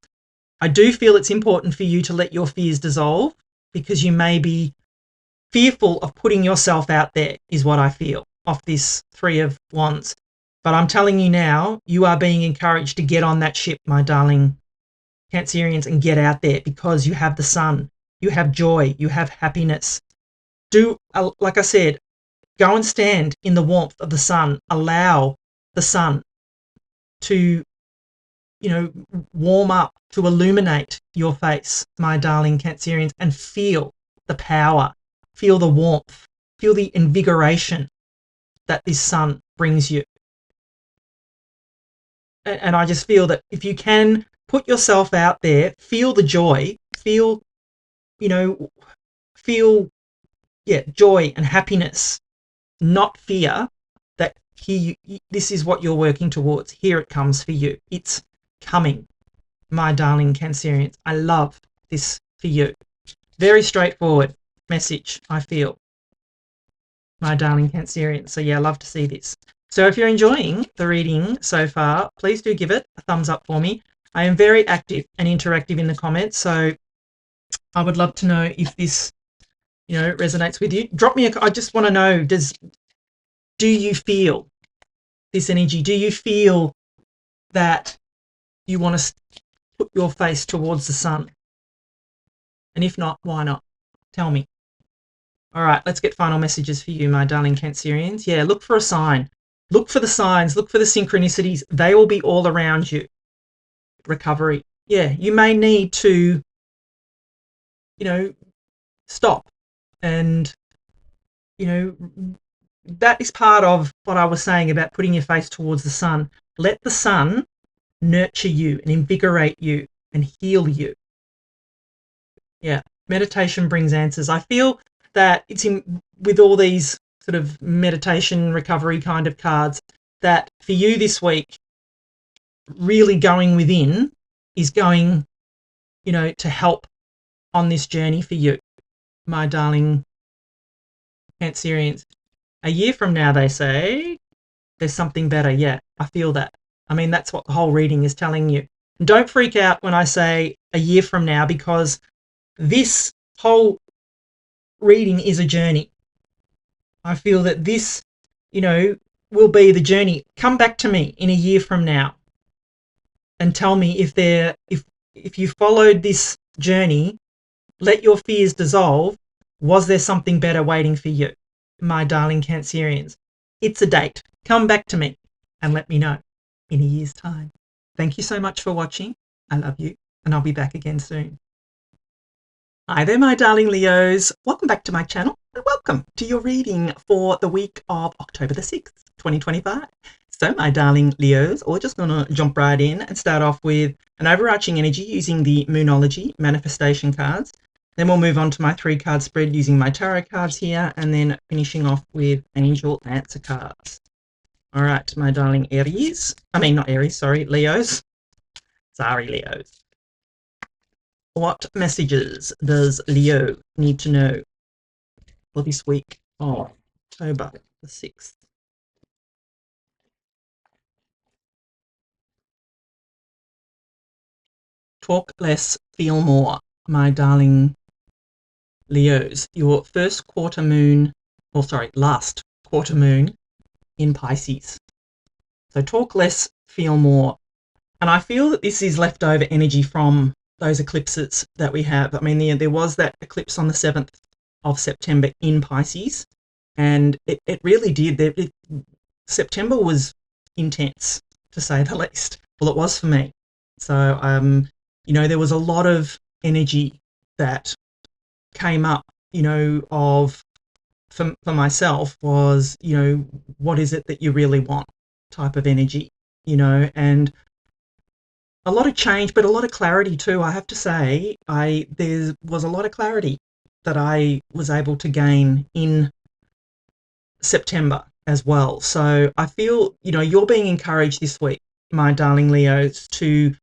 I do feel it's important for you to let your fears dissolve, because you may be fearful of putting yourself out there, is what I feel off this Three of Wands. But I'm telling you now, you are being encouraged to get on that ship, my darling Cancerians, and get out there, because you have the sun, you have joy, you have happiness. Do, like I said, go and stand in the warmth of the sun. Allow the sun to, you know, warm up, to illuminate your face, my darling Cancerians, and feel the power, feel the warmth, feel the invigoration that this sun brings you. And I just feel that if you can put yourself out there, feel the joy, feel, you know, joy and happiness, not fear, that this is what you're working towards. Here it comes for you. It's coming, my darling Cancerians. I love this for you. Very straightforward message, I feel, my darling Cancerians. So yeah, I love to see this. So if you're enjoying the reading so far, please do give it a thumbs up for me. I am very active and interactive in the comments, so I would love to know if this, you know, resonates with you. Drop me I just want to know, do you feel this energy? Do you feel that you want to put your face towards the sun? And if not, why not? Tell me. All right, let's get final messages for you, my darling Cancerians. Yeah, look for a sign. Look for the signs. Look for the synchronicities. They will be all around you. Recovery. Yeah, you may need to, you know, stop. And, you know, that is part of what I was saying about putting your face towards the sun. Let the sun nurture you and invigorate you and heal you. Yeah, meditation brings answers. I feel that it's with all these sort of meditation recovery kind of cards, that for you this week, really going within is going, you know, to help on this journey for you, my darling Cancerians. A year from now, they say, there's something better. Yeah, I feel that. I mean, that's what the whole reading is telling you. And don't freak out when I say a year from now, because this whole reading is a journey. I feel that this, you know, will be the journey. Come back to me in a year from now and tell me if you followed this journey, let your fears dissolve. Was there something better waiting for you, my darling Cancerians? It's a date. Come back to me and let me know in a year's time. Thank you so much for watching. I love you, and I'll be back again soon. Hi there, my darling Leos. Welcome back to my channel, and welcome to your reading for the week of October the 6th, 2025. So, my darling Leos, we're just going to jump right in and start off with an overarching energy using the Moonology manifestation cards. Then we'll move on to my 3-card spread using my tarot cards here, and then finishing off with angel answer cards. All right, my darling Aries. I mean, not Aries, sorry, Leos. Sorry, Leos. What messages does Leo need to know for this week of October the 6th? talk less, feel more, my darling Leos. Your last quarter moon in Pisces. So talk less, feel more. And I feel that this is leftover energy from those eclipses that we have. I mean, there was that eclipse on the 7th of September in Pisces, and it really did. September was intense, to say the least. Well, it was for me. So, there was a lot of energy that came up, for myself was, what is it that you really want type of energy, and a lot of change, but a lot of clarity too. I have to say, there was a lot of clarity that I was able to gain in September as well. So I feel, you're being encouraged this week, my darling Leos, to,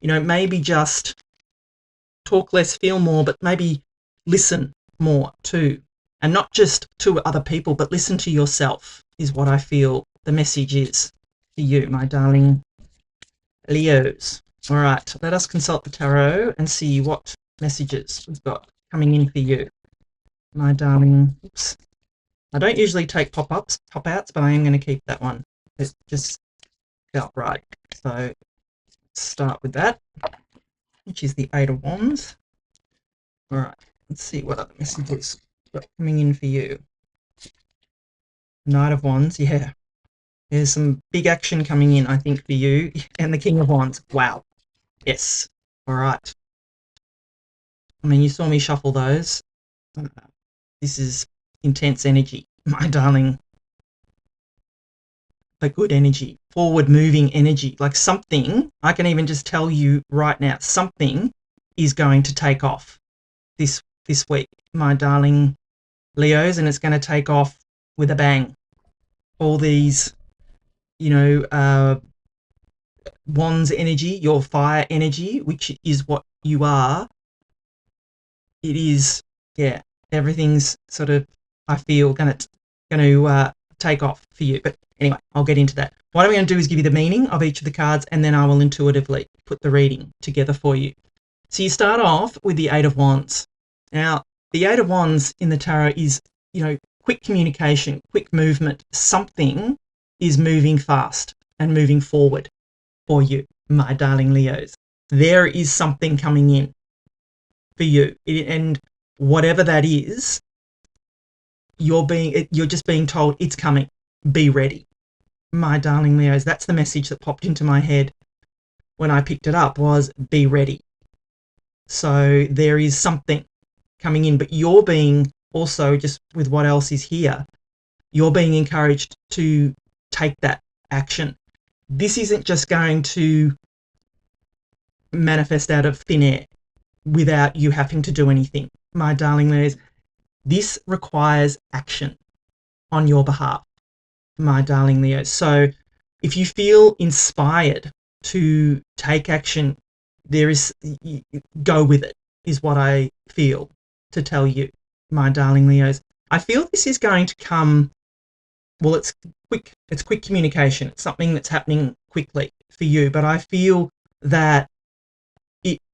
maybe just talk less, feel more, but maybe listen more too. And not just to other people, but listen to yourself is what I feel the message is for you, my darling Leos. All right, let us consult the tarot and see what messages we've got coming in for you, my darling. Oops. I don't usually take pop-outs, but I am going to keep that one. It just felt right. So let's start with that, which is the Eight of Wands. All right, let's see what other messages we've got coming in for you. Knight of Wands, yeah. There's some big action coming in, I think, for you. And the King of Wands, wow. Yes. All right. I mean, you saw me shuffle those. This is intense energy, my darling. But good energy, forward-moving energy. Like something, I can even just tell you right now, something is going to take off this week, my darling Leos, and it's going to take off with a bang. All these, Wands energy, your fire energy, which is what you are. It is, yeah, everything's sort of, I feel, going to take off for you. But anyway, I'll get into that. What I'm going to do is give you the meaning of each of the cards, and then I will intuitively put the reading together for you. So you start off with the Eight of Wands. Now, the Eight of Wands in the tarot is, quick communication, quick movement. Something is moving fast and moving forward for you, my darling Leos. There is something coming in for you, and whatever that is, you're just being told it's coming. Be ready, my darling Leos. That's the message that popped into my head when I picked it up, was be ready. So there is something coming in, but you're being also, just with what else is here, you're being encouraged to take that action. This isn't just going to manifest out of thin air without you having to do anything, my darling Leos. This requires action on your behalf, my darling Leos. So if you feel inspired to take action, go with it, is what I feel to tell you, my darling Leos. I feel this is going to come, well, it's quick communication. It's something that's happening quickly for you, but I feel that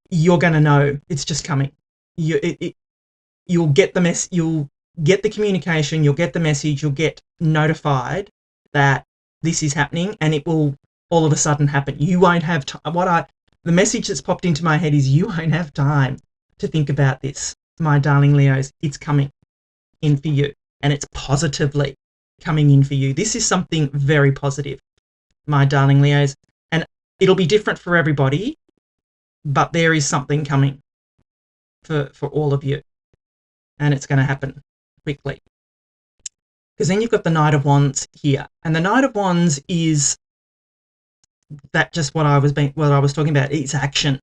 you're going to know it's just coming. You'll get the you'll get the communication, you'll get the message, you'll get notified that this is happening, and it will all of a sudden happen. You won't have time. The message that's popped into my head is you won't have time to think about this, my darling Leos. It's coming in for you, and it's positively coming in for you. This is something very positive, my darling Leos, and it'll be different for everybody, but there is something coming for all of you, and it's going to happen quickly. Because then you've got the Knight of Wands here, and the Knight of Wands is that, just what I was talking about. It's action.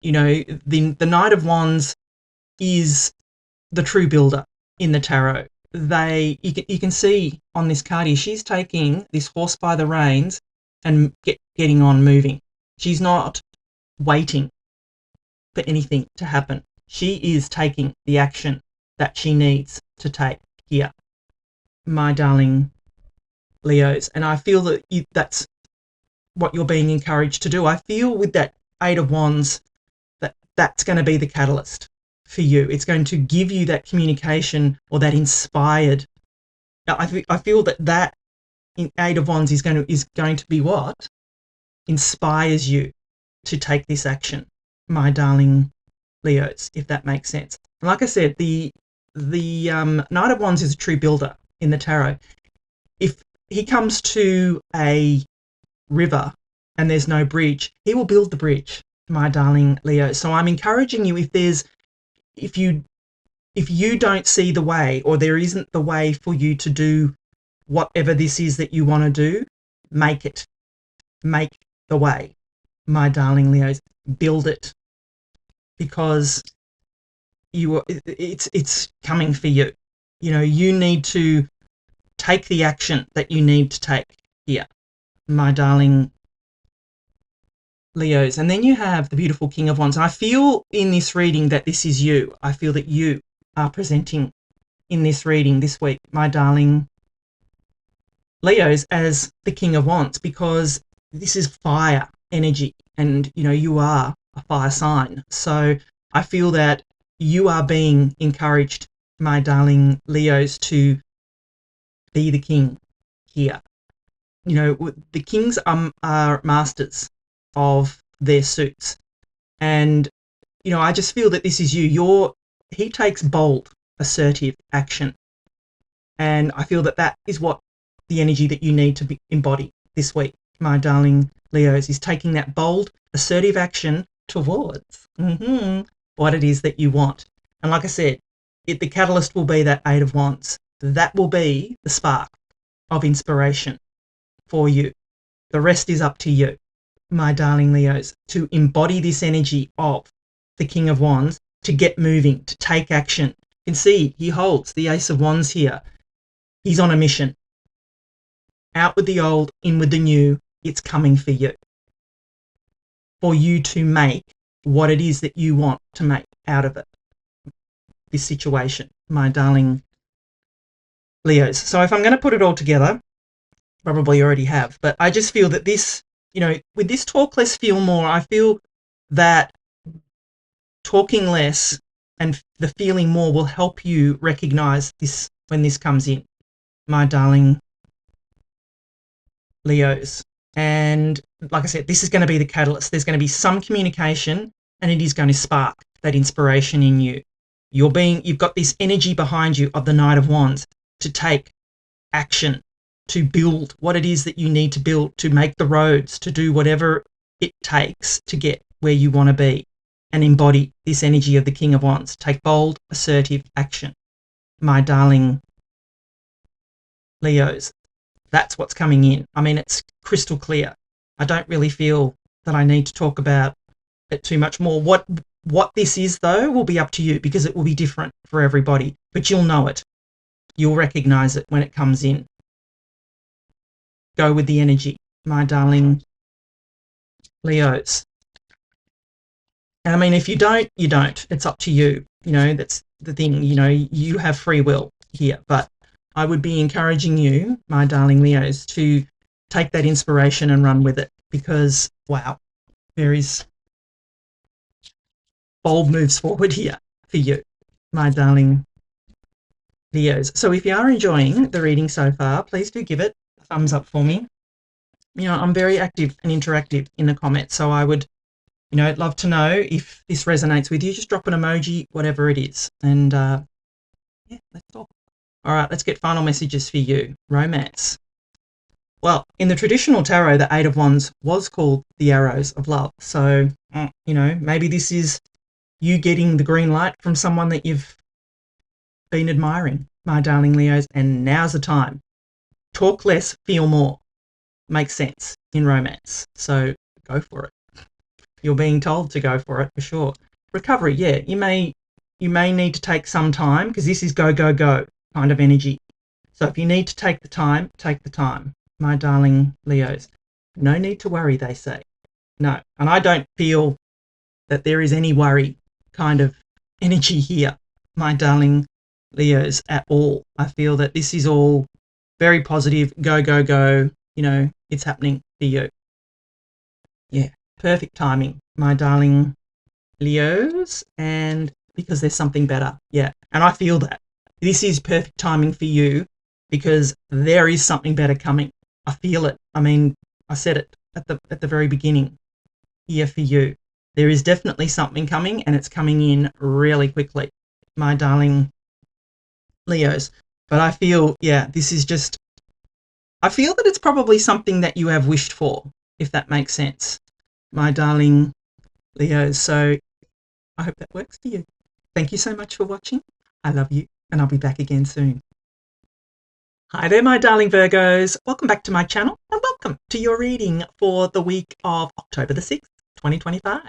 The Knight of Wands is the true builder in the tarot. You can see on this card here, she's taking this horse by the reins and getting on moving. She's not waiting for anything to happen. She is taking the action that she needs to take here, my darling Leos. And I feel that that's what you're being encouraged to do. I feel with that Eight of Wands that's going to be the catalyst for you. It's going to give you that communication or that inspired. I feel that in Eight of Wands is going to be what inspires you to take this action, my darling Leos, if that makes sense. And like I said, the Knight of Wands is a true builder in the tarot. If he comes to a river and there's no bridge, he will build the bridge, my darling Leo. So I'm encouraging you, if you don't see the way, or there isn't the way for you to do whatever this is that you want to do, make the way, my darling Leos. Build it, because it's coming for you. You need to take the action that you need to take here, my darling Leos. And then you have the beautiful King of Wands. And I feel in this reading that this is you. I feel that you are presenting in this reading this week, my darling Leos, as the King of Wands, because this is fire energy, and you are a fire sign. So I feel that you are being encouraged, my darling Leos, to be the king here. The kings are masters of their suits, and I just feel that this is you. He takes bold, assertive action, and I feel that is what the energy that you need to embody this week, my darling Leos, is taking that bold, assertive action towards what it is that you want. And like I said, the catalyst will be that Eight of Wands. That will be the spark of inspiration for you. The rest is up to you, my darling Leos, to embody this energy of the King of Wands, to get moving, to take action. You can see he holds the Ace of Wands here. He's on a mission. Out with the old, in with the new. It's coming for you. For you to make what it is that you want to make out of it, this situation, my darling Leos. So if I'm going to put it all together, probably already have, but I just feel that this, with this talk less, feel more, I feel that talking less and the feeling more will help you recognize this when this comes in, my darling Leos. And like I said, this is going to be the catalyst. There's going to be some communication, and it is going to spark that inspiration in you. You've got this energy behind you of the Knight of Wands to take action, to build what it is that you need to build, to make the roads, to do whatever it takes to get where you want to be, and embody this energy of the King of Wands. Take bold, assertive action, my darling Leos. That's what's coming in. I mean, it's crystal clear. I don't really feel that I need to talk about it too much more. What this is, though, will be up to you, because it will be different for everybody, but you'll know it. You'll recognize it when it comes in. Go with the energy, my darling Leos. And I mean, if you don't, you don't. It's up to you. That's the thing. You have free will here, but I would be encouraging you, my darling Leos, to take that inspiration and run with it, because, wow, there is bold moves forward here for you, my darling Leos. So if you are enjoying the reading so far, please do give it a thumbs up for me. I'm very active and interactive in the comments, so I would, love to know if this resonates with you. Just drop an emoji, whatever it is, and yeah, let's talk. All right, let's get final messages for you. Romance. Well, in the traditional tarot, the Eight of Wands was called the Arrows of Love. So, maybe this is you getting the green light from someone that you've been admiring, my darling Leos, and now's the time. Talk less, feel more. Makes sense in romance. So go for it. You're being told to go for it, for sure. Recovery, yeah. You may need to take some time, because this is go, go, go kind of energy. So if you need to take the time, my darling Leos. No need to worry, they say. No. And I don't feel that there is any worry kind of energy here, my darling Leos, at all. I feel that this is all very positive. Go, go, go. It's happening for you. Yeah. Perfect timing, my darling Leos, and because there's something better. Yeah, and I feel that. This is perfect timing for you because there is something better coming. I feel it. I mean, I said it at the very beginning here for you. There is definitely something coming, and it's coming in really quickly, my darling Leos. But I feel, yeah, this is just, I feel that it's probably something that you have wished for, if that makes sense, my darling Leos. So I hope that works for you. Thank you so much for watching. I love you, and I'll be back again soon. Hi there, my darling Virgos. Welcome back to my channel, and welcome to your reading for the week of October the 6th, 2025.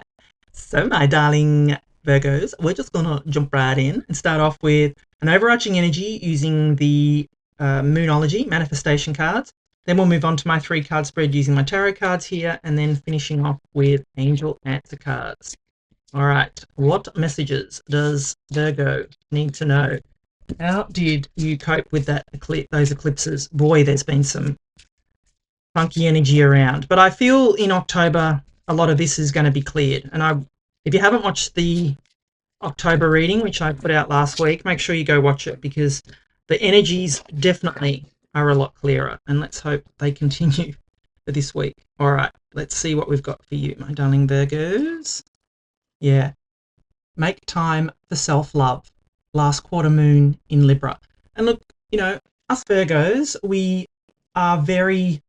So, my darling Virgos, we're just going to jump right in and start off with an overarching energy using the Moonology manifestation cards. Then we'll move on to my 3-card spread using my tarot cards here, and then finishing off with angel answer cards. All right, what messages does Virgo need to know? How did you cope with those eclipses? Boy, there's been some funky energy around. But I feel in October, a lot of this is going to be cleared. And if you haven't watched the October reading, which I put out last week, make sure you go watch it because the energies definitely are a lot clearer. And let's hope they continue for this week. All right, let's see what we've got for you, my darling Virgos. Yeah, make time for self-love. Last quarter moon in Libra. And look, you know, us Virgos, we are very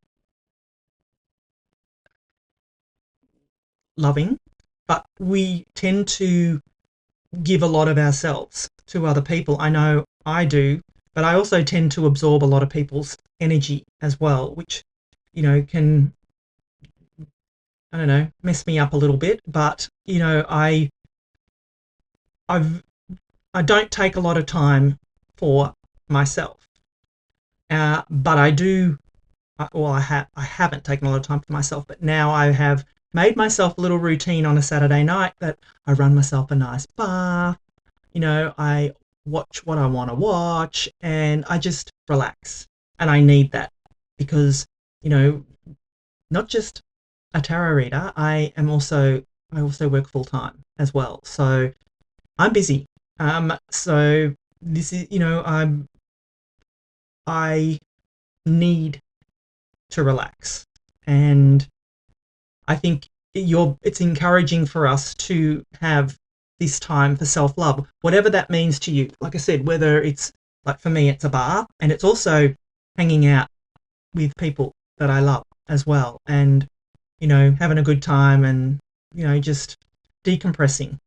loving, but we tend to give a lot of ourselves to other people. I know I do, but I also tend to absorb a lot of people's energy as well, which, you know, can, I don't know, mess me up a little bit. But, you know, I don't take a lot of time for myself, but I do. Well, I haven't taken a lot of time for myself, but now I have made myself a little routine on a Saturday night that I run myself a nice bath. You know, I watch what I want to watch, and I just relax. And I need that because, you know, not just a tarot reader. I also work full time as well, so I'm busy. So this is, you know, I need to relax, and I think it's encouraging for us to have this time for self-love, whatever that means to you. Like I said, whether it's, like for me, it's a bath, and it's also hanging out with people that I love as well, and, you know, having a good time, and, you know, just decompressing.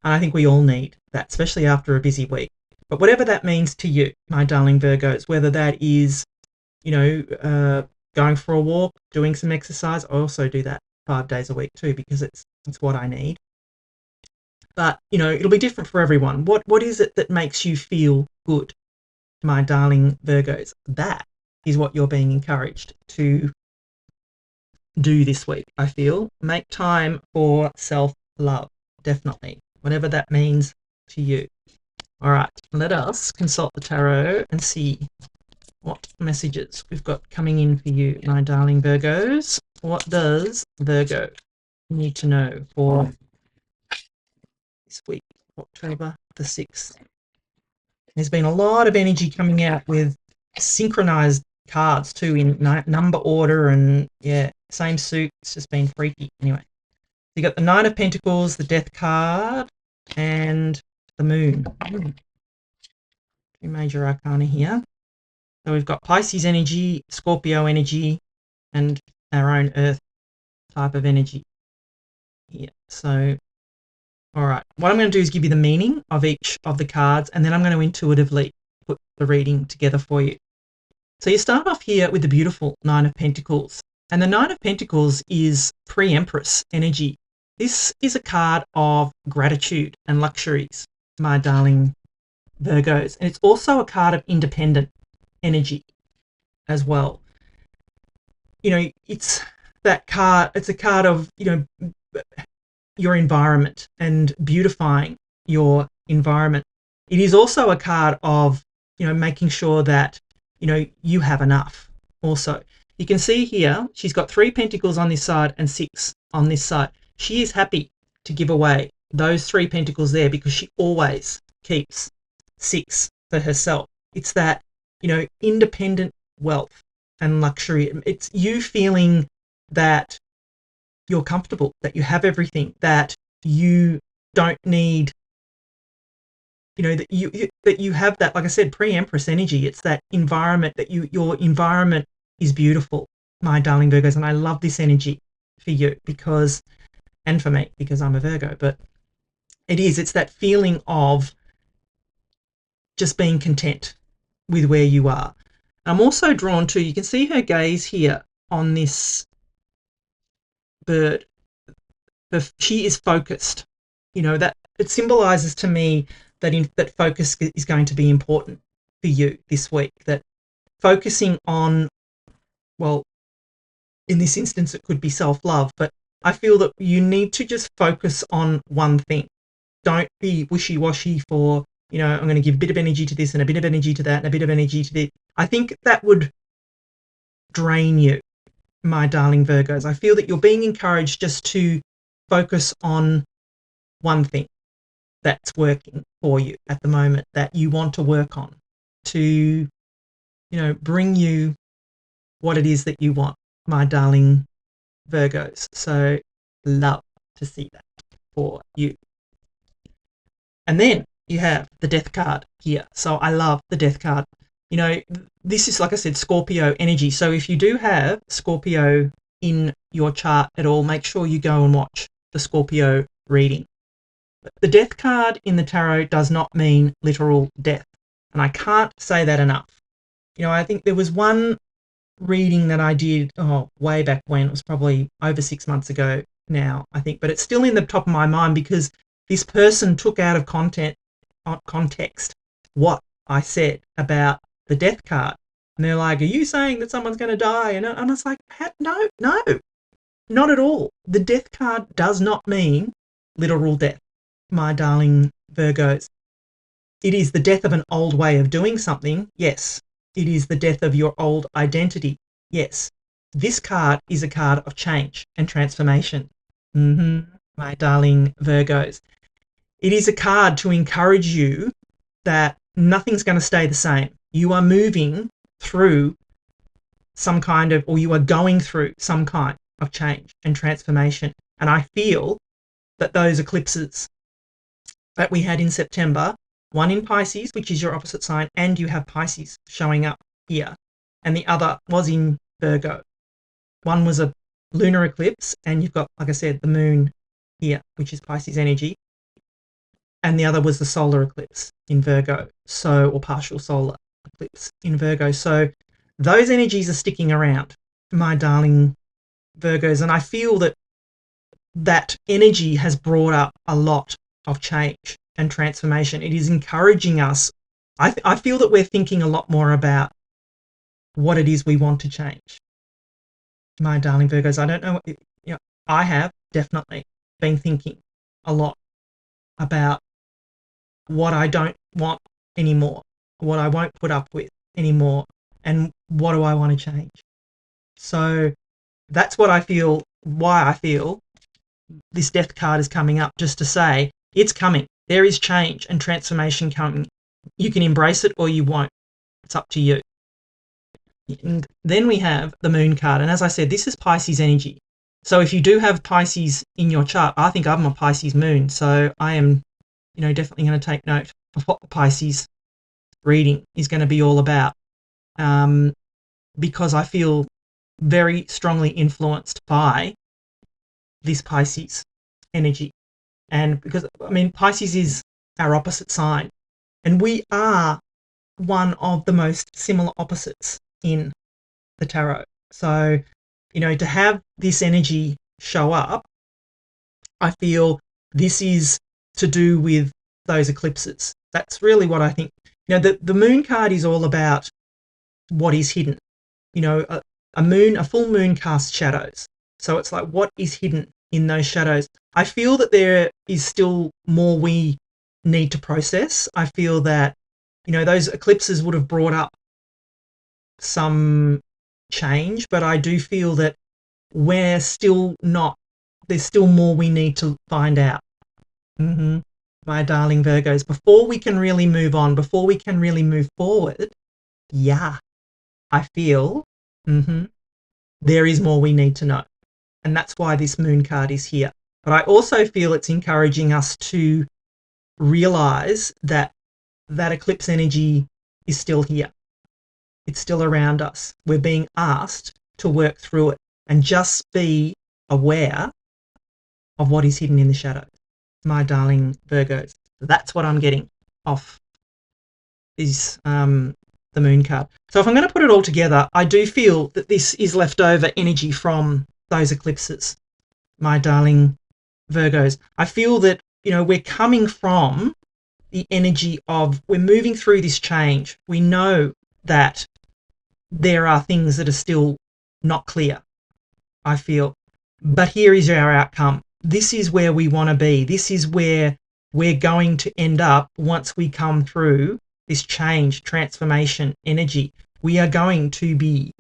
And I think we all need that, especially after a busy week. But whatever that means to you, my darling Virgos, whether that is, you know, going for a walk, doing some exercise. I also do that 5 days a week too, because it's what I need. But, you know, it'll be different for everyone. What is it that makes you feel good, my darling Virgos? That is what you're being encouraged to do this week, I feel. Make time for self-love, definitely, whatever that means to you. All right, let us consult the tarot and see what messages we've got coming in for you, my darling Virgos. What does Virgo need to know for this week, October the 6th? There's been a lot of energy coming out with synchronized cards too, in number order, and yeah, same suit. It's just been freaky. Anyway, you got the 9 of Pentacles, the Death card, and the Moon. Two major arcana here. So we've got Pisces energy, Scorpio energy, and our own Earth type of energy here. So, all right, what I'm going to do is give you the meaning of each of the cards, and then I'm going to intuitively put the reading together for you. So you start off here with the beautiful 9 of Pentacles, and the 9 of Pentacles is pre-Empress energy. This is a card of gratitude and luxuries, my darling Virgos, and it's also a card of independent energy as well. You know, it's that card, it's a card of, you know, your environment and beautifying your environment. It is also a card of, you know, making sure that, you know, you have enough also. You can see here, she's got 3 pentacles on this side and 6 on this side. She is happy to give away those 3 pentacles there, because she always keeps 6 for herself. It's that, independent wealth and luxury. It's you feeling that you're comfortable, that you have everything, that you don't need, that you have that, like I said, pre-Empress energy. It's that environment that your environment is beautiful, my darling Virgos, and I love this energy for you and for me, because I'm a Virgo, but it's that feeling of just being content with where you are. I'm also drawn to, you can see her gaze here on this bird. She is focused. That it symbolizes to me that focus is going to be important for you this week. That focusing on, well, in this instance, it could be self-love, but I feel that you need to just focus on one thing. Don't be wishy-washy for, I'm going to give a bit of energy to this and a bit of energy to that and a bit of energy to this. I think that would drain you, my darling Virgos. I feel that you're being encouraged just to focus on one thing that's working for you at the moment, that you want to work on, to, bring you what it is that you want, my darling Virgos. So love to see that for you. And then you have the Death card here. So I love the Death card. This is, like I said, Scorpio energy. So if you do have Scorpio in your chart at all, make sure you go and watch the Scorpio reading. The Death card in the tarot does not mean literal death. And I can't say that enough. I think there was one reading that I did way back when. It was probably over 6 months ago now, I think. But it's still in the top of my mind because this person took out of context what I said about the Death card. And they're like, are you saying that someone's going to die? And I was like, no, not at all. The Death card does not mean literal death, my darling Virgos. It is the death of an old way of doing something, yes. It is the death of your old identity, yes. This card is a card of change and transformation, my darling Virgos. It is a card to encourage you that nothing's going to stay the same. You are moving through some kind of, or you are going through some kind of change and transformation. And I feel that those eclipses that we had in September, one in Pisces, which is your opposite sign, and you have Pisces showing up here, and the other was in Virgo. One was a lunar eclipse, and you've got, like I said, the moon here, which is Pisces energy, and the other was the solar eclipse in Virgo, or partial solar eclipse in Virgo. So those energies are sticking around, my darling Virgos, and I feel that energy has brought up a lot of change and transformation. It is encouraging us. I feel that we're thinking a lot more about what it is we want to change, my darling Virgos. I don't know, I have definitely been thinking a lot about what I don't want anymore, what I won't put up with anymore, and what do I want to change. So that's what I feel, why I feel this Death card is coming up, just to say it's coming. There is change and transformation coming. You can embrace it or you won't. It's up to you. And then we have the Moon card. And as I said, this is Pisces energy. So if you do have Pisces in your chart, I think I'm a Pisces moon. So I am, definitely going to take note of what the Pisces reading is going to be all about. Because I feel very strongly influenced by this Pisces energy. And because, Pisces is our opposite sign. And we are one of the most similar opposites in the tarot. So, to have this energy show up, I feel this is to do with those eclipses. That's really what I think. The Moon card is all about what is hidden. A full moon casts shadows. So it's like, what is hidden in those shadows? I feel that there is still more we need to process. I feel that, those eclipses would have brought up some change, but I do feel that there's still more we need to find out My darling Virgos, before we can really move on, before we can really move forward, yeah, I feel there is more we need to know. And that's why this moon card is here. But I also feel it's encouraging us to realize that that eclipse energy is still here. It's still around us. We're being asked to work through it and just be aware of what is hidden in the shadows, my darling Virgos. That's what I'm getting off is the moon card. So if I'm going to put it all together, I do feel that this is leftover energy from those eclipses, my darling Virgos. I feel that, you know, we're coming from the energy of, we're moving through this change. We know that there are things that are still not clear, I feel. But here is our outcome. This is where we want to be. This is where we're going to end up once we come through this change, transformation energy. We are going to be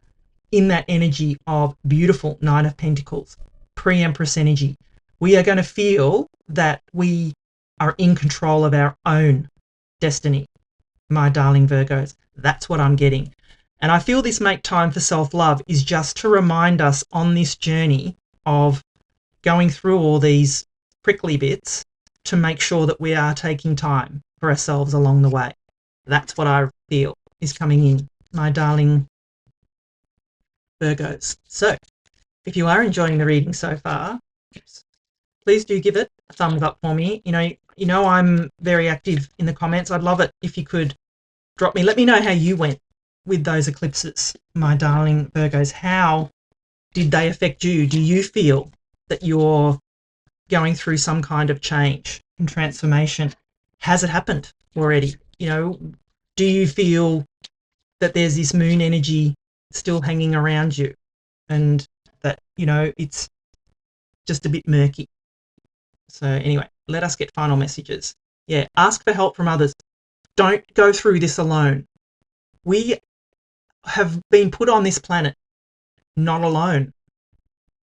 in that energy of beautiful Nine of Pentacles, pre-Empress energy. We are going to feel that we are in control of our own destiny, my darling Virgos. That's what I'm getting. And I feel this make time for self-love is just to remind us on this journey of going through all these prickly bits to make sure that we are taking time for ourselves along the way. That's what I feel is coming in, my darling Virgos. So if you are enjoying the reading so far, please do give it a thumbs up for me. You know I'm very active in the comments. I'd love it if you could drop me. Let me know how you went with those eclipses, my darling Virgos. How did they affect you? Do you feel that you're going through some kind of change and transformation? Has it happened already? You know, do you feel that there's this moon energy still hanging around you and that, you know, it's just a bit murky? So anyway, let us get final messages. Yeah, ask for help from others. Don't go through this alone. We have been put on this planet not alone.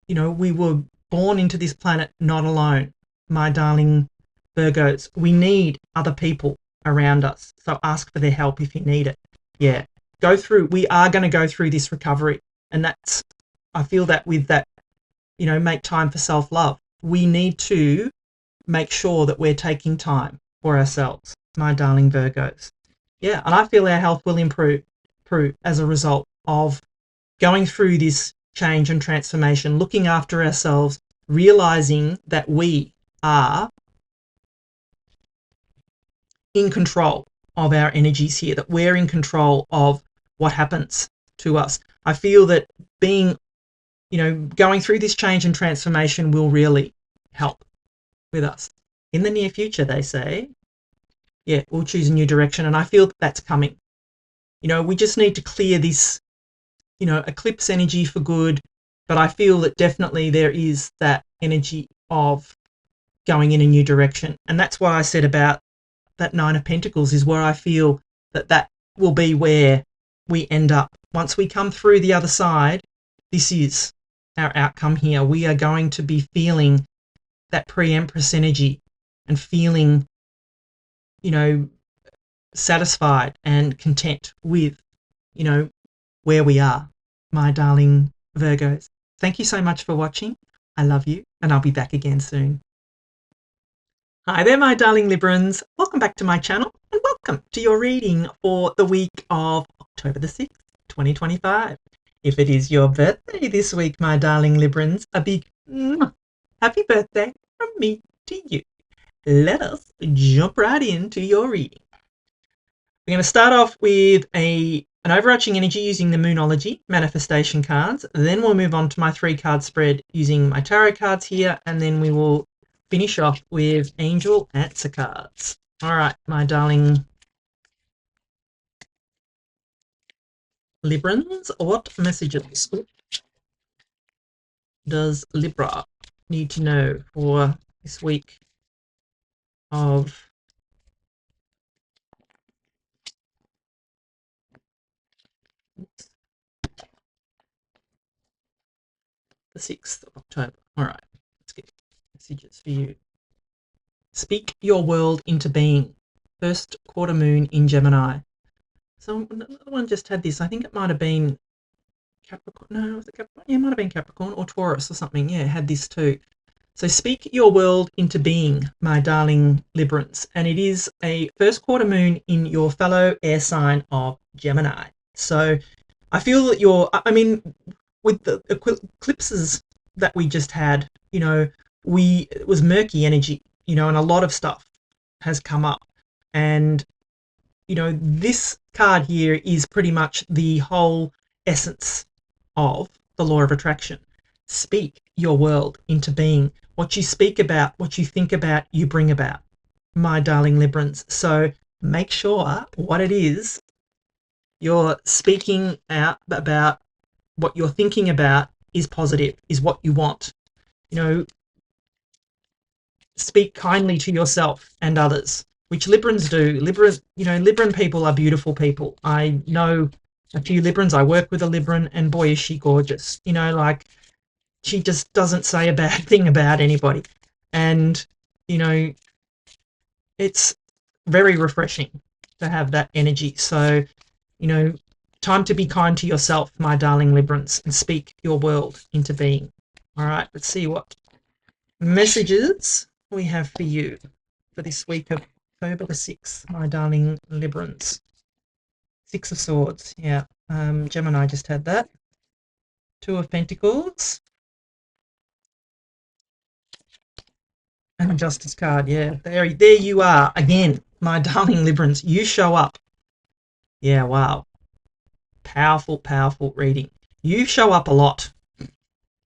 You know, we were born into this planet not alone, my darling Virgos. We need other people around us. So ask for their help if you need it. Yeah, go through. We are going to go through this recovery. And that's, I feel that with that, you know, make time for self-love. We need to make sure that we're taking time for ourselves, my darling Virgos. Yeah, and I feel our health will improve as a result of going through this change and transformation, looking after ourselves, realizing that we are in control of our energies here, that we're in control of what happens to us. I feel that being, you know, going through this change and transformation will really help with us. In the near future, they say, yeah, we'll choose a new direction. And I feel that that's coming. You know, we just need to clear this, you know, eclipse energy for good. But I feel that definitely there is that energy of going in a new direction. And that's what I said about that Nine of Pentacles, is where I feel that that will be where we end up. Once we come through the other side, this is our outcome here. We are going to be feeling that pre-Empress energy and feeling, you know, satisfied and content with, you know, where we are, my darling Virgos. Thank you so much for watching. I love you, and I'll be back again soon. Hi there, my darling Librans. Welcome back to my channel, and welcome to your reading for the week of October the 6th, 2025. If it is your birthday this week, my darling Librans, a big happy birthday from me to you. Let us jump right into your reading. We're going to start off with an overarching energy using the Moonology manifestation cards. Then we'll move on to my 3-card spread using my tarot cards here, and then we will finish off with angel answer cards. All right, my darling Librans, what messages does Libra need to know for this week of the 6th of October? All right, let's get messages for you. Speak your world into being. First quarter moon in Gemini. So another one just had this. I think it might have been Capricorn. No, was it Capricorn? Yeah, it might have been Capricorn or Taurus or something. Yeah, had this too. So speak your world into being, my darling Librans. And it is a first quarter moon in your fellow air sign of Gemini. So I feel that with the eclipses that we just had, it was murky energy, and a lot of stuff has come up. And, this card here is pretty much the whole essence of the law of attraction. Speak your world into being. What you speak about, what you think about, you bring about, my darling Librans. So make sure what it is you're speaking out about, what you're thinking about is positive, is what you want. Speak kindly to yourself and others, which Librans do. Libran people are beautiful people. I know a few Librans. I work with a Libran, and boy, is she gorgeous. She just doesn't say a bad thing about anybody. And, it's very refreshing to have that energy. So, time to be kind to yourself, my darling Librans, and speak your world into being. All right, let's see what messages we have for you for this week of October the 6th, my darling Librans. Six of Swords, yeah. Gemini just had that. Two of Pentacles. And a Justice card, yeah. There you are again, my darling Librans. You show up. Yeah, wow. Powerful, powerful reading. You show up a lot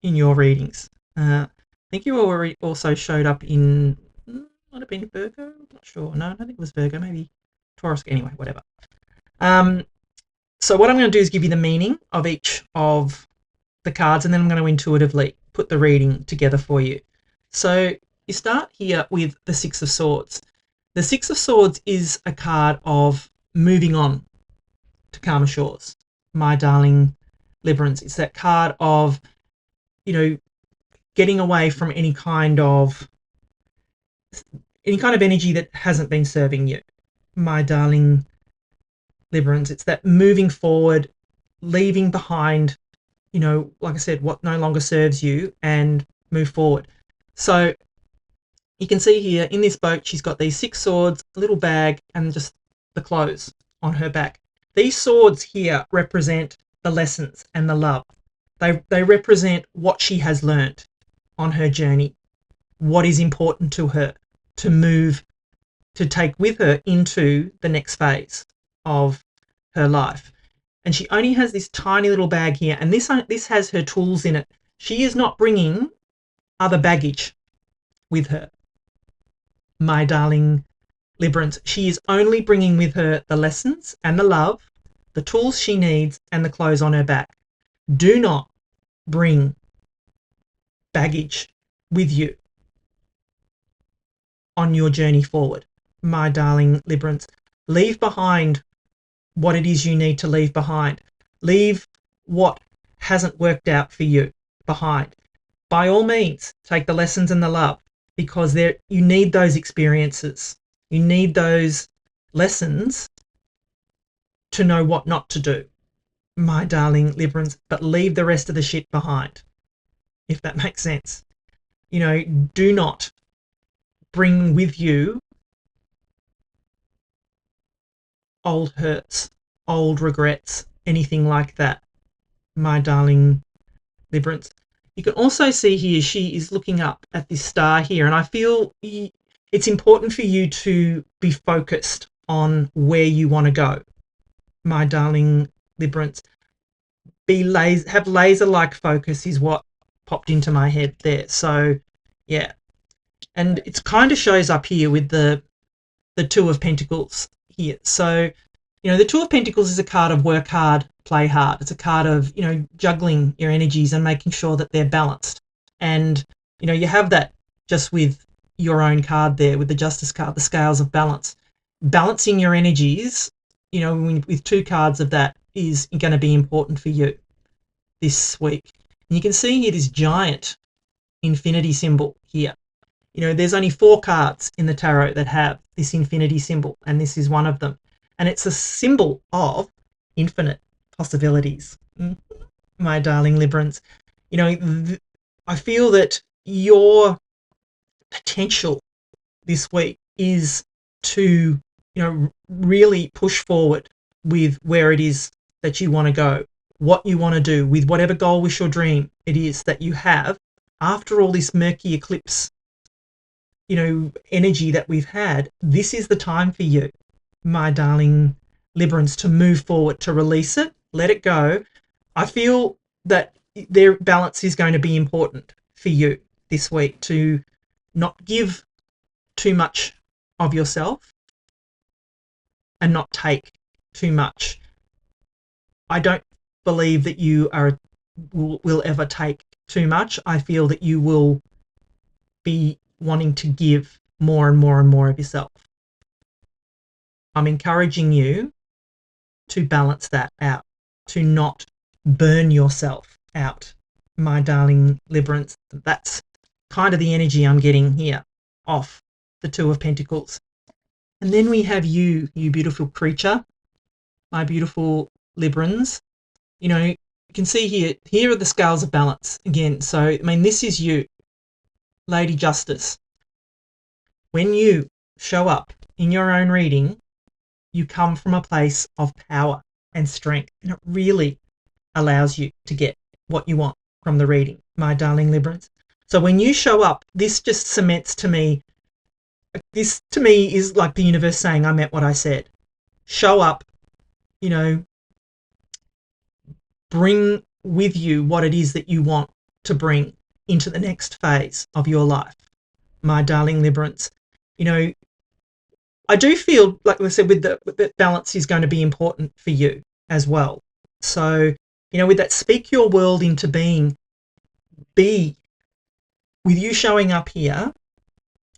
in your readings. I think you already also showed up in, might have been Virgo? I'm not sure. No, I don't think it was Virgo. Maybe Taurus. Anyway, whatever. So what I'm going to do is give you the meaning of each of the cards, and then I'm going to intuitively put the reading together for you. So you start here with the Six of Swords. The Six of Swords is a card of moving on to calmer shores, my darling Librans. It's that card of, getting away from any kind of energy that hasn't been serving you, my darling Librans. It's that moving forward, leaving behind, like I said, what no longer serves you, and move forward. So you can see here in this boat, she's got these 6 swords, a little bag, and just the clothes on her back. These swords here represent the lessons and the love. They represent what she has learned on her journey, what is important to her to move, to take with her into the next phase of her life. And she only has this tiny little bag here, and this has her tools in it. She is not bringing other baggage with her, my darling Librans. She is only bringing with her the lessons and the love, the tools she needs, and the clothes on her back. Do not bring baggage with you on your journey forward, my darling Librans. Leave behind what it is you need to leave behind. Leave what hasn't worked out for you behind. By all means, take the lessons and the love, because you need those experiences. You need those lessons to know what not to do, my darling Librans, but leave the rest of the shit behind, if that makes sense. Do not bring with you old hurts, old regrets, anything like that, my darling Librans. You can also see here she is looking up at this star here, and I feel it's important for you to be focused on where you want to go, my darling Librans. Have laser-like focus is what popped into my head there. So, yeah. And it kind of shows up here with the Two of Pentacles here. So, the Two of Pentacles is a card of work hard, play hard. It's a card of, juggling your energies and making sure that they're balanced. And, you have that just with your own card there, with the Justice card, the scales of balance. Balancing your energies, with 2 cards of that is going to be important for you this week. And you can see here this giant infinity symbol here. You know, there's only 4 cards in the tarot that have this infinity symbol, and this is one of them. And it's a symbol of infinite possibilities. My darling Librans, you know, I feel that your potential this week is to, you know, really push forward with where it is that you want to go, what you want to do with whatever goal, wish or dream it is that you have after all this murky eclipse, you know, energy that we've had. This is the time for you, my darling Librans, to move forward, to release it, let it go. I feel that their balance is going to be important for you this week, to not give too much of yourself and not take too much. I don't believe that you will ever take too much. I feel that you will be wanting to give more and more and more of yourself. I'm encouraging you to balance that out, to not burn yourself out, my darling Librans. That's kind of the energy I'm getting here off the Two of Pentacles. And then we have you beautiful creature, my beautiful Librans. You know, you can see here are the scales of balance again. So, I mean, this is you, Lady Justice. When you show up in your own reading, you come from a place of power and strength, and it really allows you to get what you want from the reading, my darling Librans. So when you show up, this just cements to me, this to me is like the universe saying, I meant what I said. Show up, you know, bring with you what it is that you want to bring into the next phase of your life, my darling Librans. You know, I do feel, like I said, with the balance is going to be important for you as well. So, you know, with that, speak your world into being. Be, with you showing up here,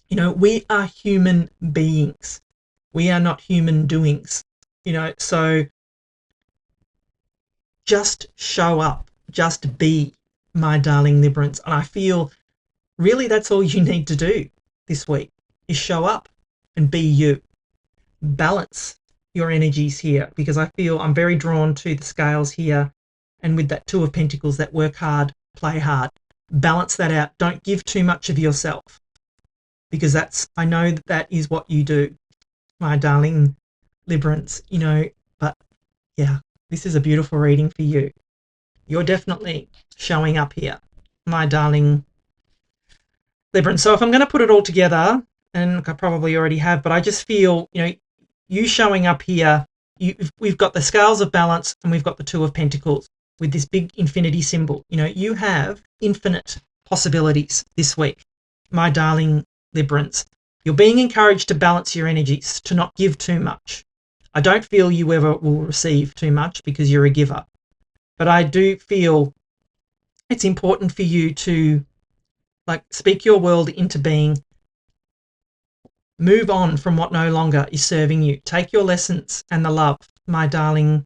you know, we are human beings. We are not human doings, you know, so just show up, just be, my darling Librans. And I feel really that's all you need to do this week, is show up and be you. Balance your energies here, because I feel I'm very drawn to the scales here, and with that Two of Pentacles, that work hard, play hard. Balance that out. Don't give too much of yourself, because I know that is what you do, my darling Librans, you know. But yeah, this is a beautiful reading for you. You're definitely showing up here, my darling Librans. So if I'm going to put it all together, and I probably already have, but I just feel, you know, you showing up here, we've got the scales of balance and we've got the Two of Pentacles with this big infinity symbol. You know, you have infinite possibilities this week, my darling Librans. You're being encouraged to balance your energies, to not give too much. I don't feel you ever will receive too much, because you're a giver. But I do feel it's important for you to, like, speak your world into being. Move on from what no longer is serving you. Take your lessons and the love, my darling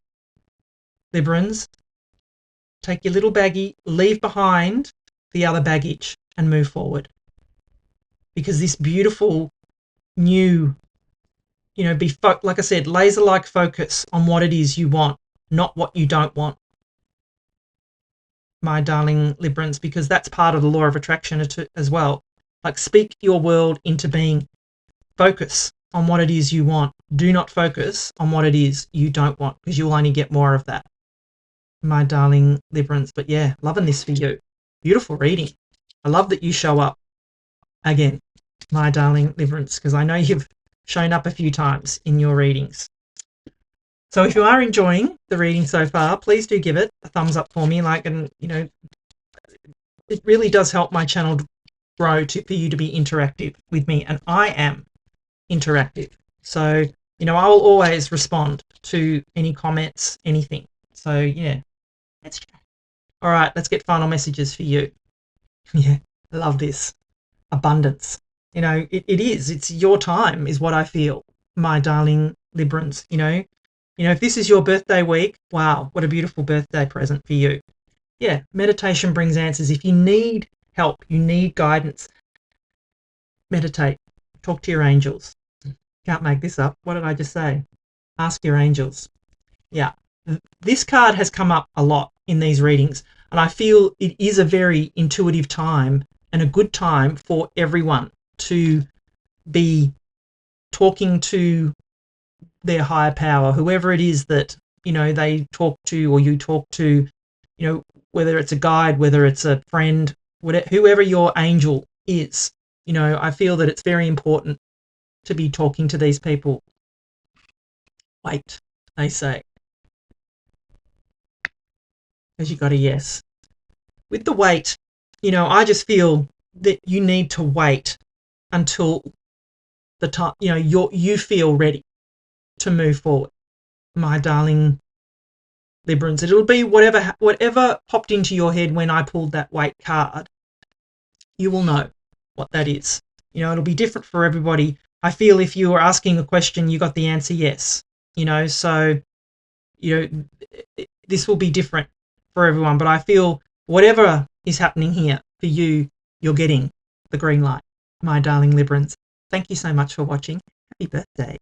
Librans. Take your little baggie, leave behind the other baggage, and move forward. Because this beautiful new, you know, like I said, laser-like focus on what it is you want, not what you don't want, my darling Librans, because that's part of the law of attraction as well. Like, speak your world into being. Focus on what it is you want. Do not focus on what it is you don't want, because you'll only get more of that, my darling Librans. But yeah, loving this for you. Beautiful reading. I love that you show up again, my darling Librans, because I know you've shown up a few times in your readings. So if you are enjoying the reading so far, please do give it a thumbs up for me. And you know, it really does help my channel grow for you to be interactive with me, and I am interactive. So, you know, I will always respond to any comments, anything. So yeah, let's chat. All right, let's get final messages for you. Yeah, I love this. Abundance. You know, it's your time is what I feel, my darling Librans. You know, if this is your birthday week, wow, what a beautiful birthday present for you. Yeah, meditation brings answers. If you need help, you need guidance, meditate, talk to your angels. Can't make this up. What did I just say? Ask your angels. Yeah, this card has come up a lot in these readings, and I feel it is a very intuitive time and a good time for everyone to be talking to their higher power, whoever it is that, you know, they talk to or you talk to, you know, whether it's a guide, whether it's a friend, whatever, whoever your angel is. You know, I feel that it's very important to be talking to these people. Wait, they say. Because you got a yes. With the wait, you know, I just feel that you need to wait until the time, you know, you feel ready to move forward, my darling Librans. It'll be whatever popped into your head when I pulled that wait card. You will know what that is. You know, it'll be different for everybody. I feel if you were asking a question, you got the answer yes. You know, so, you know, this will be different for everyone, but I feel whatever is happening here for you, you're getting the green light, my darling Librans. Thank you so much for watching. Happy birthday.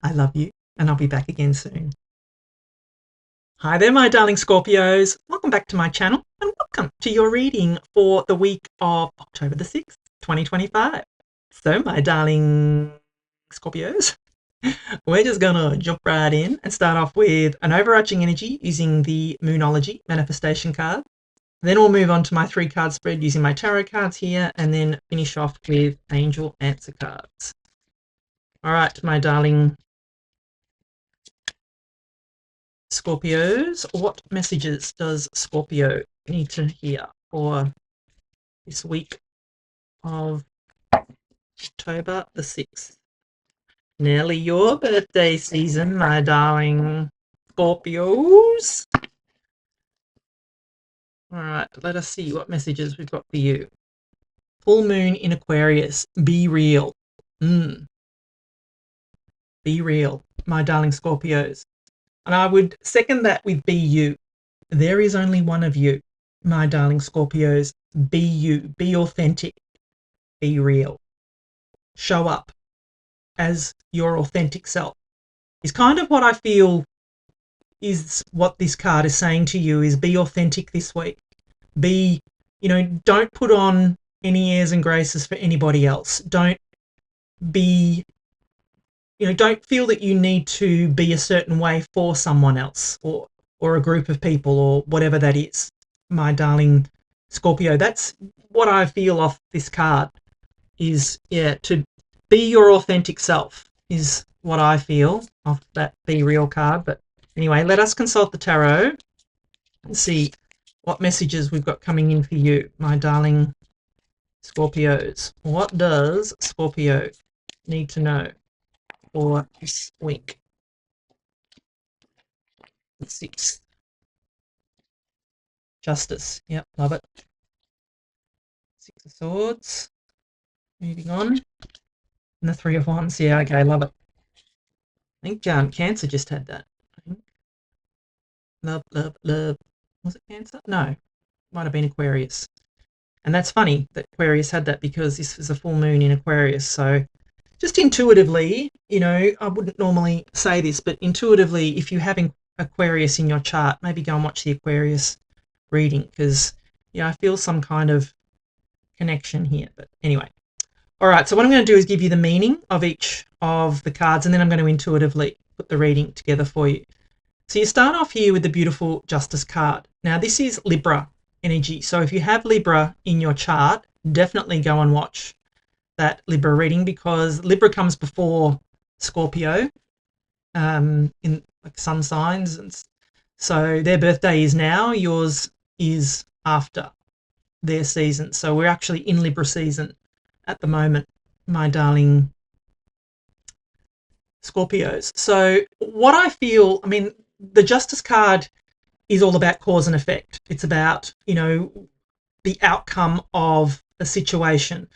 I love you, and I'll be back again soon. Hi there, my darling Scorpios. Welcome back to my channel, and welcome to your reading for the week of October the 6th, 2025. So, my darling Scorpios, we're just gonna jump right in and start off with an overarching energy using the Moonology manifestation card. Then we'll move on to my 3-card spread using my tarot cards here, and then finish off with angel answer cards. All right, my darling Scorpios, what messages does Scorpio need to hear for this week of October the 6th? Nearly your birthday season, my darling Scorpios. All right, let us see what messages we've got for you. Full moon in Aquarius. Be real. Be real, my darling Scorpios. And I would second that with be you. There is only one of you, my darling Scorpios. Be you. Be authentic. Be real. Show up as your authentic self. Is kind of what I feel is what this card is saying to you, is be authentic this week. Be, you know, don't put on any airs and graces for anybody else. Don't be, you know, don't feel that you need to be a certain way for someone else or a group of people or whatever that is, my darling Scorpio. That's what I feel off this card is, yeah, to be your authentic self is what I feel off that Be Real card. But anyway, let us consult the tarot and see what messages we've got coming in for you, my darling Scorpios. What does Scorpio need to know for this week? The 6th. Justice. Yep, love it. 6 of Swords. Moving on. And the 3 of Wands. Yeah, okay, love it. I think Cancer just had that. I think. Love, love, love. Was it Cancer? No. Might have been Aquarius. And that's funny that Aquarius had that because this was a full moon in Aquarius. So just intuitively, you know, I wouldn't normally say this, but intuitively, if you have Aquarius in your chart, maybe go and watch the Aquarius reading because, yeah, I feel some kind of connection here. But anyway. All right, so what I'm going to do is give you the meaning of each of the cards, and then I'm going to intuitively put the reading together for you. So you start off here with the beautiful Justice card. Now, this is Libra energy. So if you have Libra in your chart, definitely go and watch that Libra reading because Libra comes before Scorpio in like sun signs. And so their birthday is now, yours is after their season. So we're actually in Libra season at the moment, my darling Scorpios. So what I feel, I mean, the Justice card is all about cause and effect. It's about, you know, the outcome of a situation.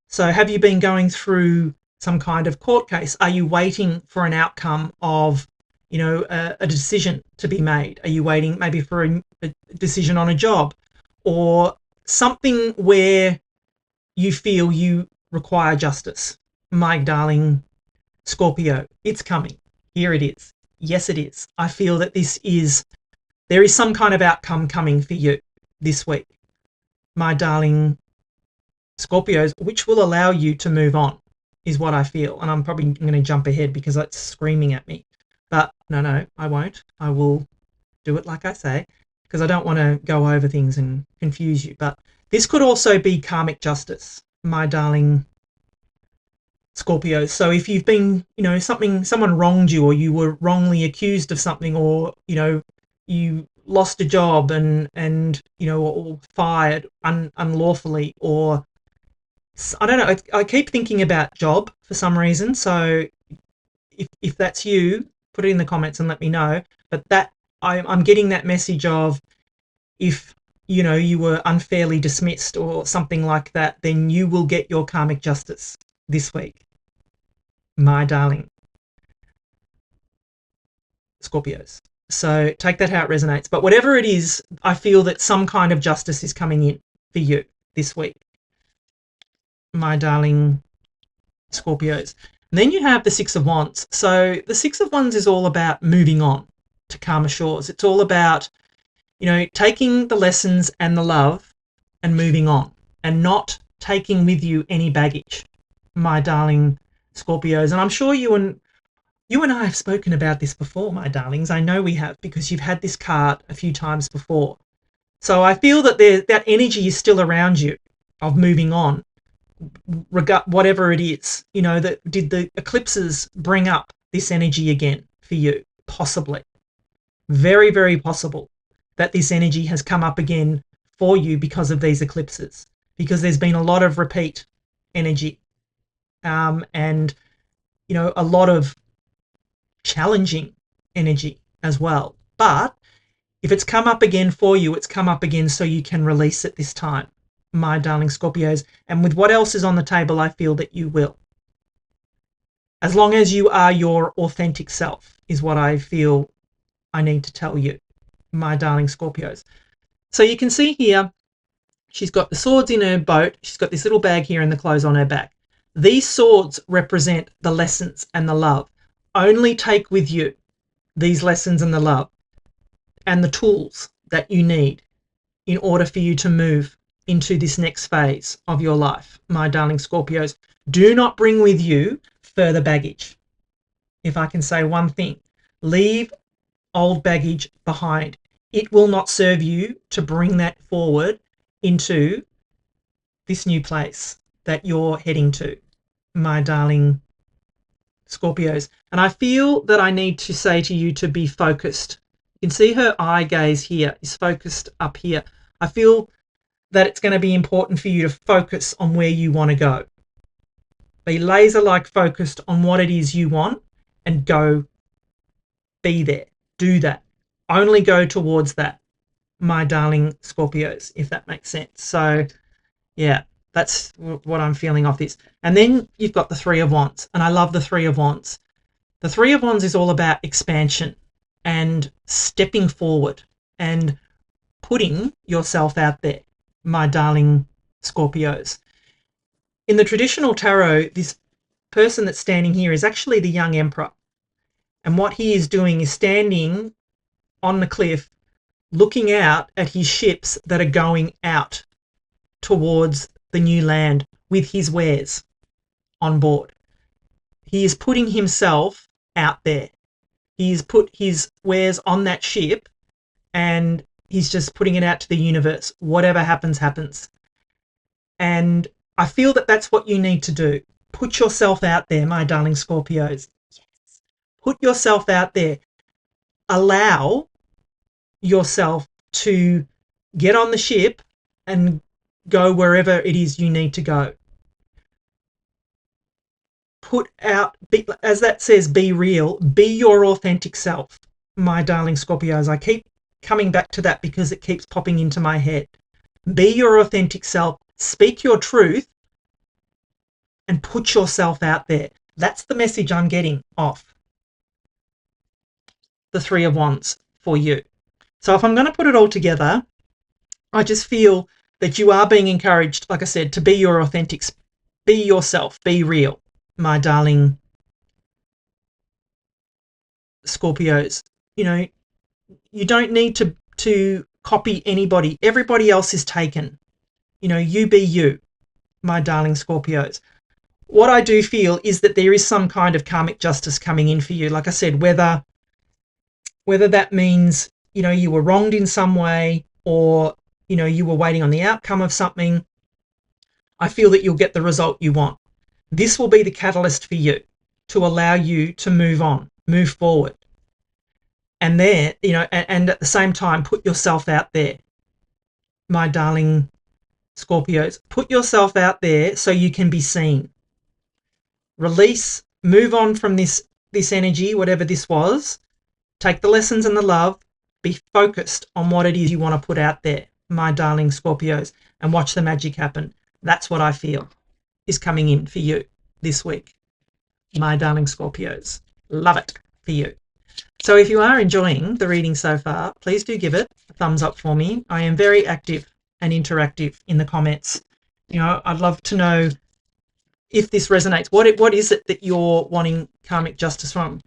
So have you been going through some kind of court case? Are you waiting for an outcome of, you know, a decision to be made? Are you waiting maybe for a decision on a job or something where you feel you require justice. My darling Scorpio, it's coming. Here it is. Yes, it is. I feel that there is some kind of outcome coming for you this week, my darling Scorpios, which will allow you to move on, is what I feel. And I'm probably going to jump ahead because that's screaming at me. But no, I won't. I will do it like I say, because I don't want to go over things and confuse you. But this could also be karmic justice, my darling Scorpios. So if you've been, someone wronged you, or you were wrongly accused of something, or, you lost a job and or fired unlawfully, or I don't know. I keep thinking about job for some reason. So if that's you, put it in the comments and let me know. But that I'm getting that message of, if you were unfairly dismissed or something like that, then you will get your karmic justice this week, my darling Scorpios. So take that how it resonates. But whatever it is, I feel that some kind of justice is coming in for you this week, my darling Scorpios. And then you have the Six of Wands. So the Six of Wands is all about moving on to calmer shores. It's all about, taking the lessons and the love and moving on, and not taking with you any baggage, my darling Scorpios. And I'm sure you and I have spoken about this before, my darlings. I know we have, because you've had this card a few times before. So I feel that that energy is still around you of moving on, whatever it is. Did the eclipses bring up this energy again for you? Possibly. Very, very possible that this energy has come up again for you because of these eclipses, because there's been a lot of repeat energy, and a lot of challenging energy as well. But if it's come up again for you, it's come up again so you can release it this time, my darling Scorpios. And with what else is on the table, I feel that you will. As long as you are your authentic self, is what I feel I need to tell you, my darling Scorpios. So you can see here, she's got the swords in her boat. She's got this little bag here and the clothes on her back. These swords represent the lessons and the love. Only take with you these lessons and the love and the tools that you need in order for you to move into this next phase of your life, my darling Scorpios. Do not bring with you further baggage. If I can say one thing, leave old baggage behind. It will not serve you to bring that forward into this new place that you're heading to, my darling Scorpios. And I feel that I need to say to you to be focused. You can see her eye gaze here is focused up here. I feel that it's going to be important for you to focus on where you want to go. Be laser-like focused on what it is you want and go be there. Do that. Only go towards that, my darling Scorpios, if that makes sense. So, yeah, that's what I'm feeling off this. And then you've got the Three of Wands, and I love the Three of Wands. The Three of Wands is all about expansion and stepping forward and putting yourself out there, my darling Scorpios. In the traditional tarot, this person that's standing here is actually the young emperor. And what he is doing is standing on the cliff, looking out at his ships that are going out towards the new land with his wares on board. He is putting himself out there. He's put his wares on that ship and he's just putting it out to the universe. Whatever happens, happens. And I feel that that's what you need to do. Put yourself out there, my darling Scorpios. Yes. Put yourself out there. Allow yourself to get on the ship and go wherever it is you need to go. Put out, as that says, be real, be your authentic self, my darling Scorpios. I keep coming back to that because it keeps popping into my head. Be your authentic self, speak your truth, and put yourself out there. That's the message I'm getting off the Three of Wands for you. So if I'm going to put it all together, I just feel that you are being encouraged, like I said, to be your authentic be yourself, be real, my darling Scorpios. You know, you don't need to copy anybody. Everybody else is taken. You know, you be you, my darling Scorpios. What I do feel is that there is some kind of karmic justice coming in for you. Like I said, whether that means, you know, you were wronged in some way, or, you know, you were waiting on the outcome of something, I feel that you'll get the result you want. This will be the catalyst for you to allow you to move on, move forward. And there, you know, and at the same time, put yourself out there, my darling Scorpios. Put yourself out there so you can be seen. Release, move on from this energy, whatever this was. Take the lessons and the love. Be focused on what it is you want to put out there, my darling Scorpios, and watch the magic happen. That's what I feel is coming in for you this week, my darling Scorpios. Love it for you. So if you are enjoying the reading so far, please do give it a thumbs up for me. I am very active and interactive in the comments. You know, I'd love to know if this resonates. What is it that you're wanting karmic justice from?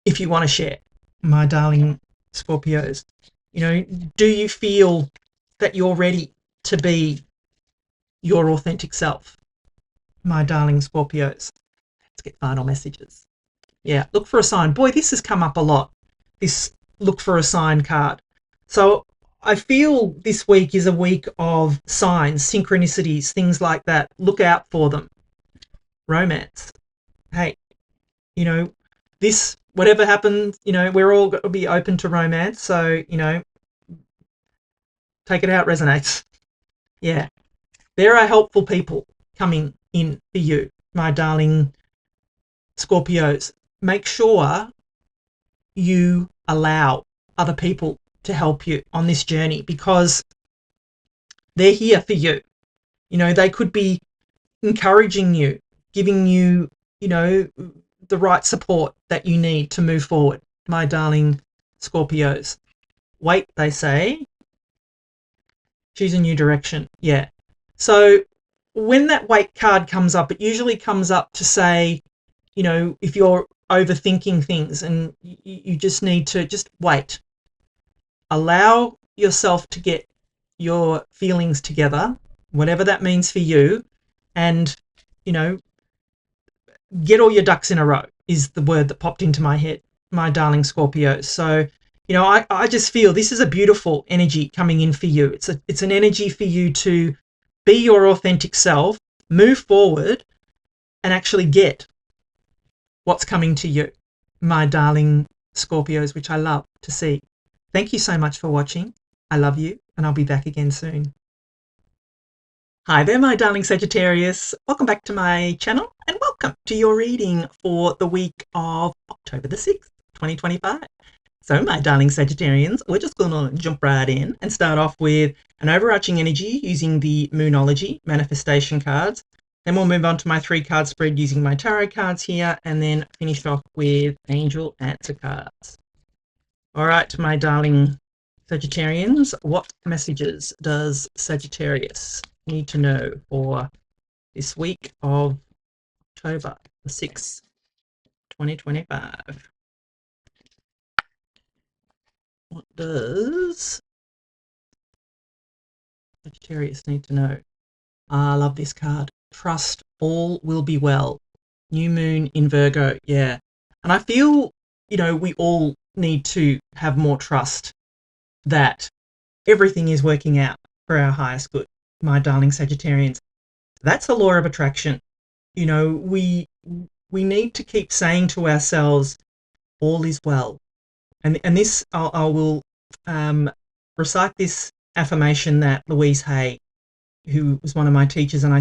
If you want to share, my darling Scorpios, you know, do you feel that you're ready to be your authentic self, my darling Scorpios? Let's get final messages. Yeah, look for a sign. Boy, this has come up a lot, this look for a sign card. So I feel this week is a week of signs, synchronicities, things like that. Look out for them. Romance. Hey, you know, this, whatever happens, you know, we're all going to be open to romance. So, you know, take it how it resonates. Yeah. There are helpful people coming in for you, my darling Scorpios. Make sure you allow other people to help you on this journey, because they're here for you. You know, they could be encouraging you, giving you, you know, the right support that you need to move forward, my darling Scorpios. Wait, they say. Choose a new direction. Yeah. So when that wait card comes up, it usually comes up to say, you know, if you're overthinking things and you just need to just wait. Allow yourself to get your feelings together, whatever that means for you, and, you know, get all your ducks in a row is the word that popped into my head, my darling Scorpios. So, you know, I just feel this is a beautiful energy coming in for you. It's an energy for you to be your authentic self, move forward, and actually get what's coming to you, my darling Scorpios, which I love to see. Thank you so much for watching. I love you, and I'll be back again soon. Hi there, my darling Sagittarius. Welcome back to my channel, and welcome to your reading for the week of October the 6th, 2025. So, my darling Sagittarians, we're just going to jump right in and start off with an overarching energy using the Moonology manifestation cards. Then we'll move on to my 3-card spread using my tarot cards here, and then finish off with angel answer cards. All right, my darling Sagittarians, what messages does Sagittarius need to know for this week of October the 6th, 2025? What does Sagittarius need to know? I love this card. Trust, all will be well. New moon in Virgo, yeah. And I feel, you know, we all need to have more trust that everything is working out for our highest good, my darling Sagittarians. That's the law of attraction. You know, we need to keep saying to ourselves, all is well. And this, I will recite this affirmation that Louise Hay, who was one of my teachers, and I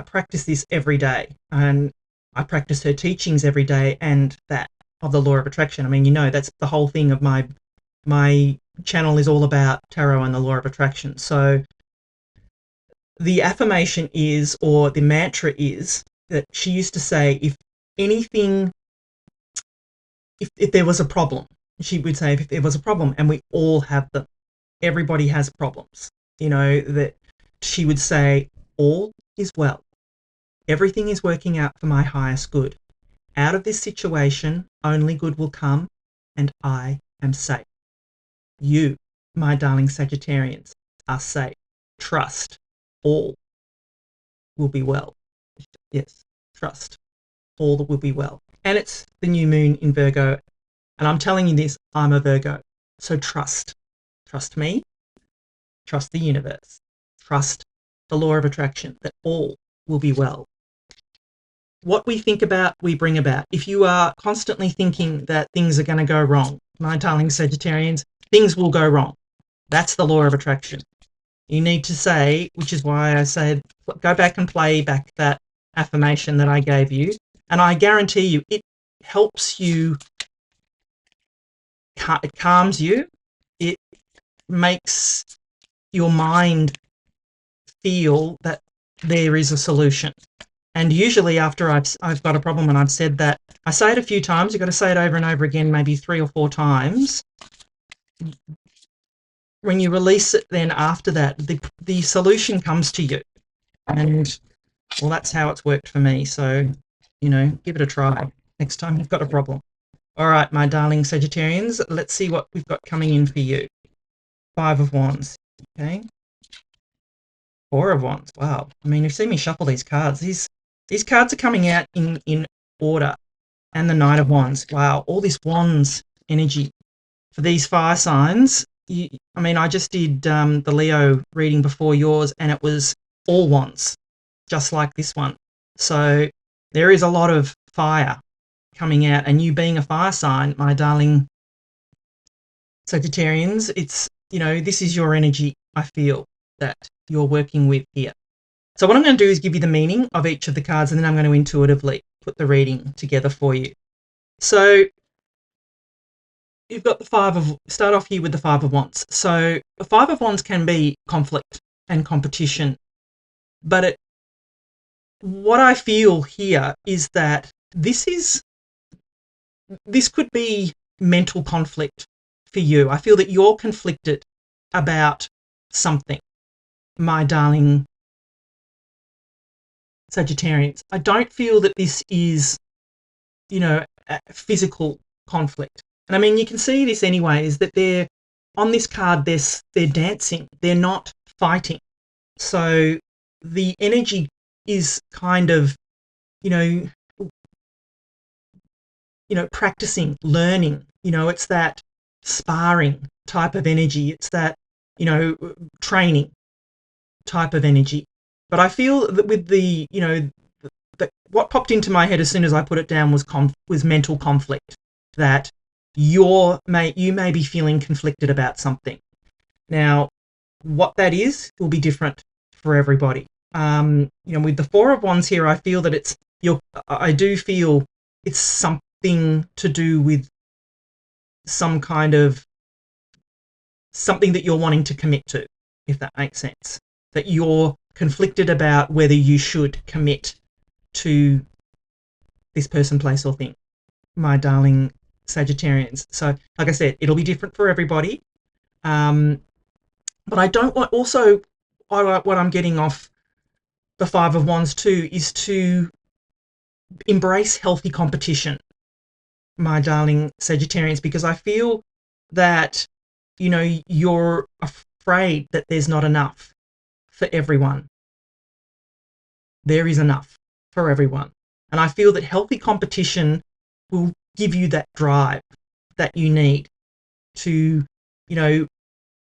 practice this every day, and I practice her teachings every day, and that of the law of attraction. I mean, you know, that's the whole thing of my channel is all about tarot and the law of attraction. So the affirmation is, or the mantra is, that she used to say, if there was a problem, she would say, if there was a problem, and we all have them, everybody has problems, you know, that she would say, all is well. Everything is working out for my highest good. Out of this situation, only good will come, and I am safe. You, my darling Sagittarians, are safe. Trust. All will be well. Yes, trust. All will be well. And it's the new moon in Virgo. And I'm telling you this, I'm a Virgo. So trust. Trust me. Trust the universe. Trust the law of attraction that all will be well. What we think about, we bring about. If you are constantly thinking that things are going to go wrong, my darling Sagittarians, things will go wrong. That's the law of attraction. You need to say, which is why I said, go back and play back that affirmation that I gave you. And I guarantee you, it helps you, it calms you. It makes your mind feel that there is a solution. And usually after I've got a problem and I've said that, I say it a few times. You've got to say it over and over again, maybe 3 or 4 times. When you release it, then after that, the solution comes to you. And, well, that's how it's worked for me. So, you know, give it a try next time you've got a problem. All right, my darling Sagittarians, let's see what we've got coming in for you. 5 of Wands, okay? 4 of Wands, wow. I mean, you've seen me shuffle these cards. These cards are coming out in order. And the Knight of Wands, wow, all this Wands energy. For these fire signs, I mean, I just did the Leo reading before yours, and it was all Wands, just like this one. So there is a lot of fire coming out, and you being a fire sign, my darling Sagittarians, it's, you know, this is your energy, I feel, that you're working with here. So what I'm going to do is give you the meaning of each of the cards, and then I'm going to intuitively put the reading together for you. So you've got start off here with the 5 of Wands. So the 5 of Wands can be conflict and competition, but what I feel here is that this could be mental conflict for you. I feel that you're conflicted about something, my darling Sagittarians. I don't feel that this is, you know, a physical conflict. And I mean, you can see this anyway, is that they're on this card, they're dancing, they're not fighting. So the energy is kind of, you know, practicing, learning, you know, it's that sparring type of energy. It's that, you know, training type of energy. But I feel that with the, you know, what popped into my head as soon as I put it down was mental conflict, that you may be feeling conflicted about something. Now, what that is will be different for everybody. You know, with the 4 of Wands here, I feel that I do feel it's something to do with some kind of something that you're wanting to commit to, if that makes sense. That you're conflicted about whether you should commit to this person, place, or thing, my darling Sagittarians. So, like I said, it'll be different for everybody. But I don't want, also, what I'm getting off the 5 of Wands too is to embrace healthy competition, my darling Sagittarians, because I feel that, you know, you're afraid that there's not enough for everyone. There is enough for everyone. And I feel that healthy competition will give you that drive that you need to, you know,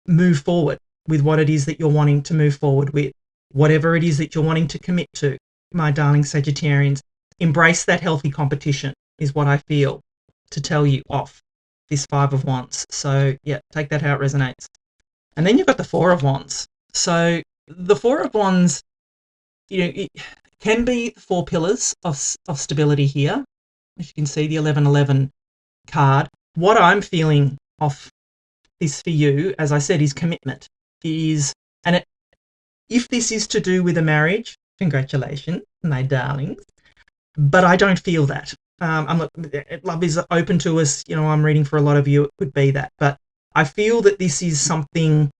move forward with what it is that you're wanting to move forward with. Whatever it is that you're wanting to commit to, my darling Sagittarians, embrace that healthy competition is what I feel to tell you off this 5 of Wands. So, yeah, take that how it resonates. And then you've got the 4 of Wands. So the 4 of Wands, you know, it can be the 4 pillars of stability here. As you can see, the 1111 card. What I'm feeling off this for you, as I said, is commitment. If this is to do with a marriage, congratulations, my darlings. But I don't feel that. Love is open to us. You know, I'm reading for a lot of you. It could be that. But I feel that this is something,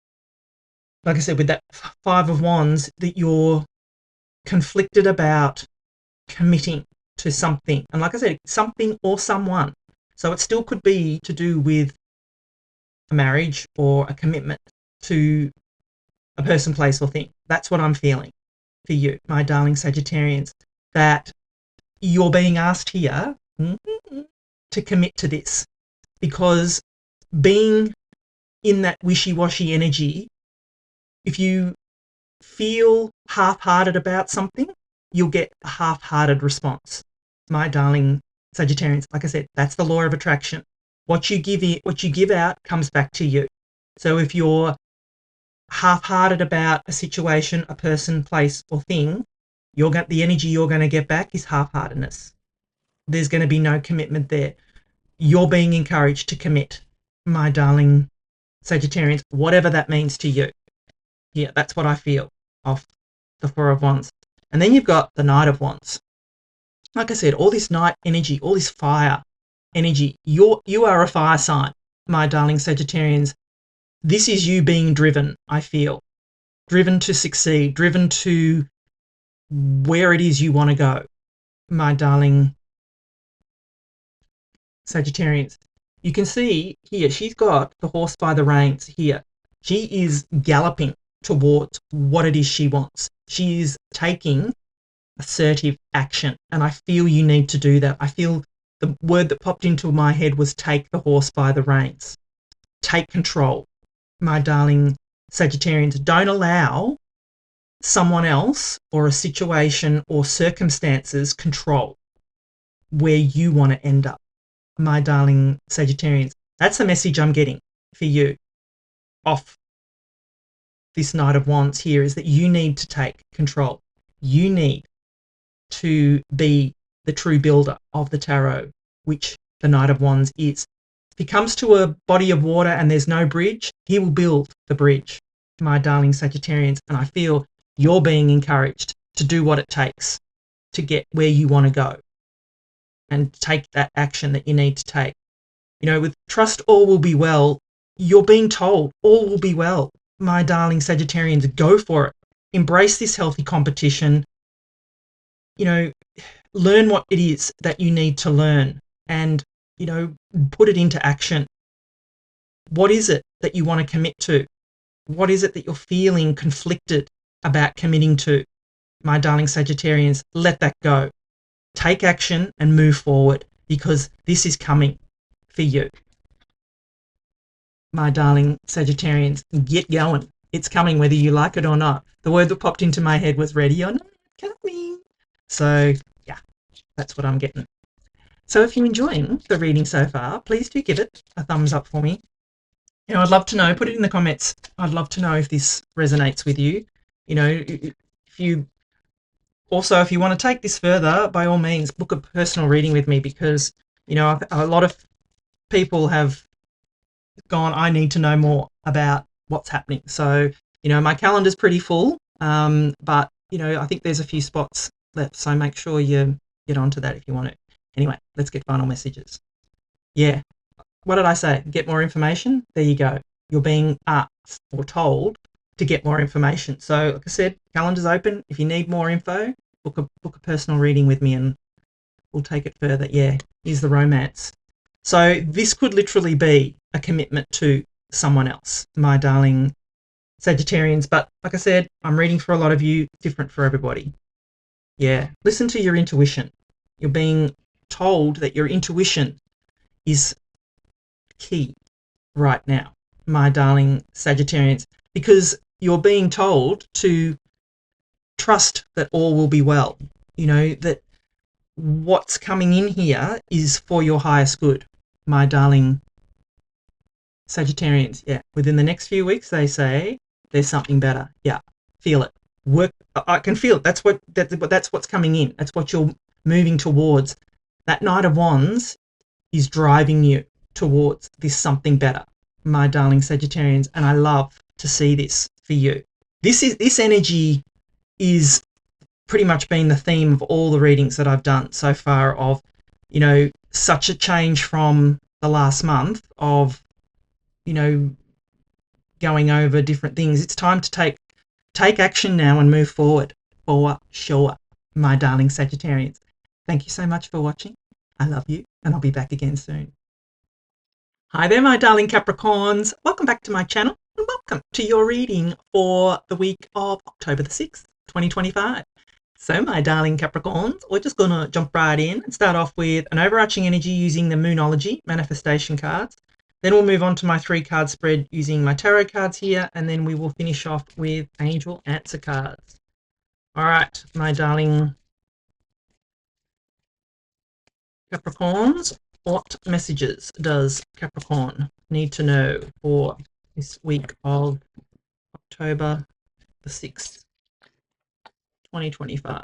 like I said, with that 5 of Wands, that you're conflicted about committing to something. And like I said, something or someone. So it still could be to do with a marriage or a commitment to a person, place, or thing. That's what I'm feeling for you, my darling Sagittarians, that you're being asked here to commit to this, because being in that wishy-washy energy, if you feel half-hearted about something, you'll get a half-hearted response. My darling Sagittarians, like I said, that's the law of attraction. What you give out comes back to you. So if you're half-hearted about a situation, a person, place, or thing, the energy you're going to get back is half-heartedness. There's going to be no commitment there. You're being encouraged to commit, my darling Sagittarians, whatever that means to you. Yeah, that's what I feel of the Four of Wands. And then you've got the Knight of Wands. Like I said, all this night energy, all this fire energy. You are a fire sign, my darling Sagittarians. This is you being driven, I feel. Driven to succeed, driven to where it is you want to go, my darling Sagittarians. You can see here, she's got the horse by the reins here. She is galloping towards what it is she wants. She is taking assertive action, and I feel you need to do that. I feel the word that popped into my head was take the horse by the reins. Take control, my darling Sagittarians. Don't allow someone else or a situation or circumstances control where you want to end up, my darling Sagittarians. That's the message I'm getting for you off this Knight of Wands here, is that you need to take control. You need to be the true builder of the tarot, which the Knight of Wands is. If he comes to a body of water and there's no bridge, he will build the bridge, my darling Sagittarians. And I feel you're being encouraged to do what it takes to get where you want to go and take that action that you need to take. You know, with trust all will be well, you're being told all will be well, my darling Sagittarians. Go for it. Embrace this healthy competition. You know, learn what it is that you need to learn and, you know, put it into action. What is it that you want to commit to? What is it that you're feeling conflicted about committing to, my darling Sagittarians? Let that go. Take action and move forward, because this is coming for you, my darling Sagittarians. Get going. It's coming whether you like it or not. The word that popped into my head was ready or not coming. So, yeah, that's what I'm getting. So if you're enjoying the reading so far, please do give it a thumbs up for me. You know, I'd love to know. Put it in the comments. I'd love to know if this resonates with you. You know, if you want to take this further, by all means, book a personal reading with me, because, you know, a lot of people have gone, I need to know more about what's happening. So, you know, my calendar's pretty full, but, you know, I think there's a few spots left. So make sure you get onto that if you want to. Anyway, let's get final messages. Yeah. What did I say? Get more information? There you go. You're being asked or told to get more information. So, like I said, calendar's open. If you need more info, book a personal reading with me and we'll take it further. Yeah, here's the romance. So this could literally be a commitment to someone else, my darling Sagittarians. But like I said, I'm reading for a lot of you, different for everybody. Yeah, listen to your intuition. You're being told that your intuition is key right now, my darling Sagittarians, because you're being told to trust that all will be well. You know, that what's coming in here is for your highest good, my darling Sagittarians. Yeah, within the next few weeks, they say there's something better. Yeah, feel it. Work. I can feel it. That's what's coming in. That's what you're moving towards. That Knight of Wands is driving you towards this something better, my darling Sagittarians, and I love to see this for you. This energy is pretty much been the theme of all the readings that I've done so far, of, you know, such a change from the last month of, you know, going over different things. It's time to take action now and move forward, for sure. my darling Sagittarians. Thank you so much for watching. I love you, and I'll be back again soon. Hi there, my darling Capricorns. Welcome back to my channel, and welcome to your reading for the week of October the 6th, 2025. So, my darling Capricorns, we're just going to jump right in and start off with an overarching energy using the Moonology manifestation cards. Then we'll move on to my 3-card spread using my tarot cards here, and then we will finish off with angel answer cards. All right, my darling Capricorns, what messages does Capricorn need to know for this week of October the 6th, 2025?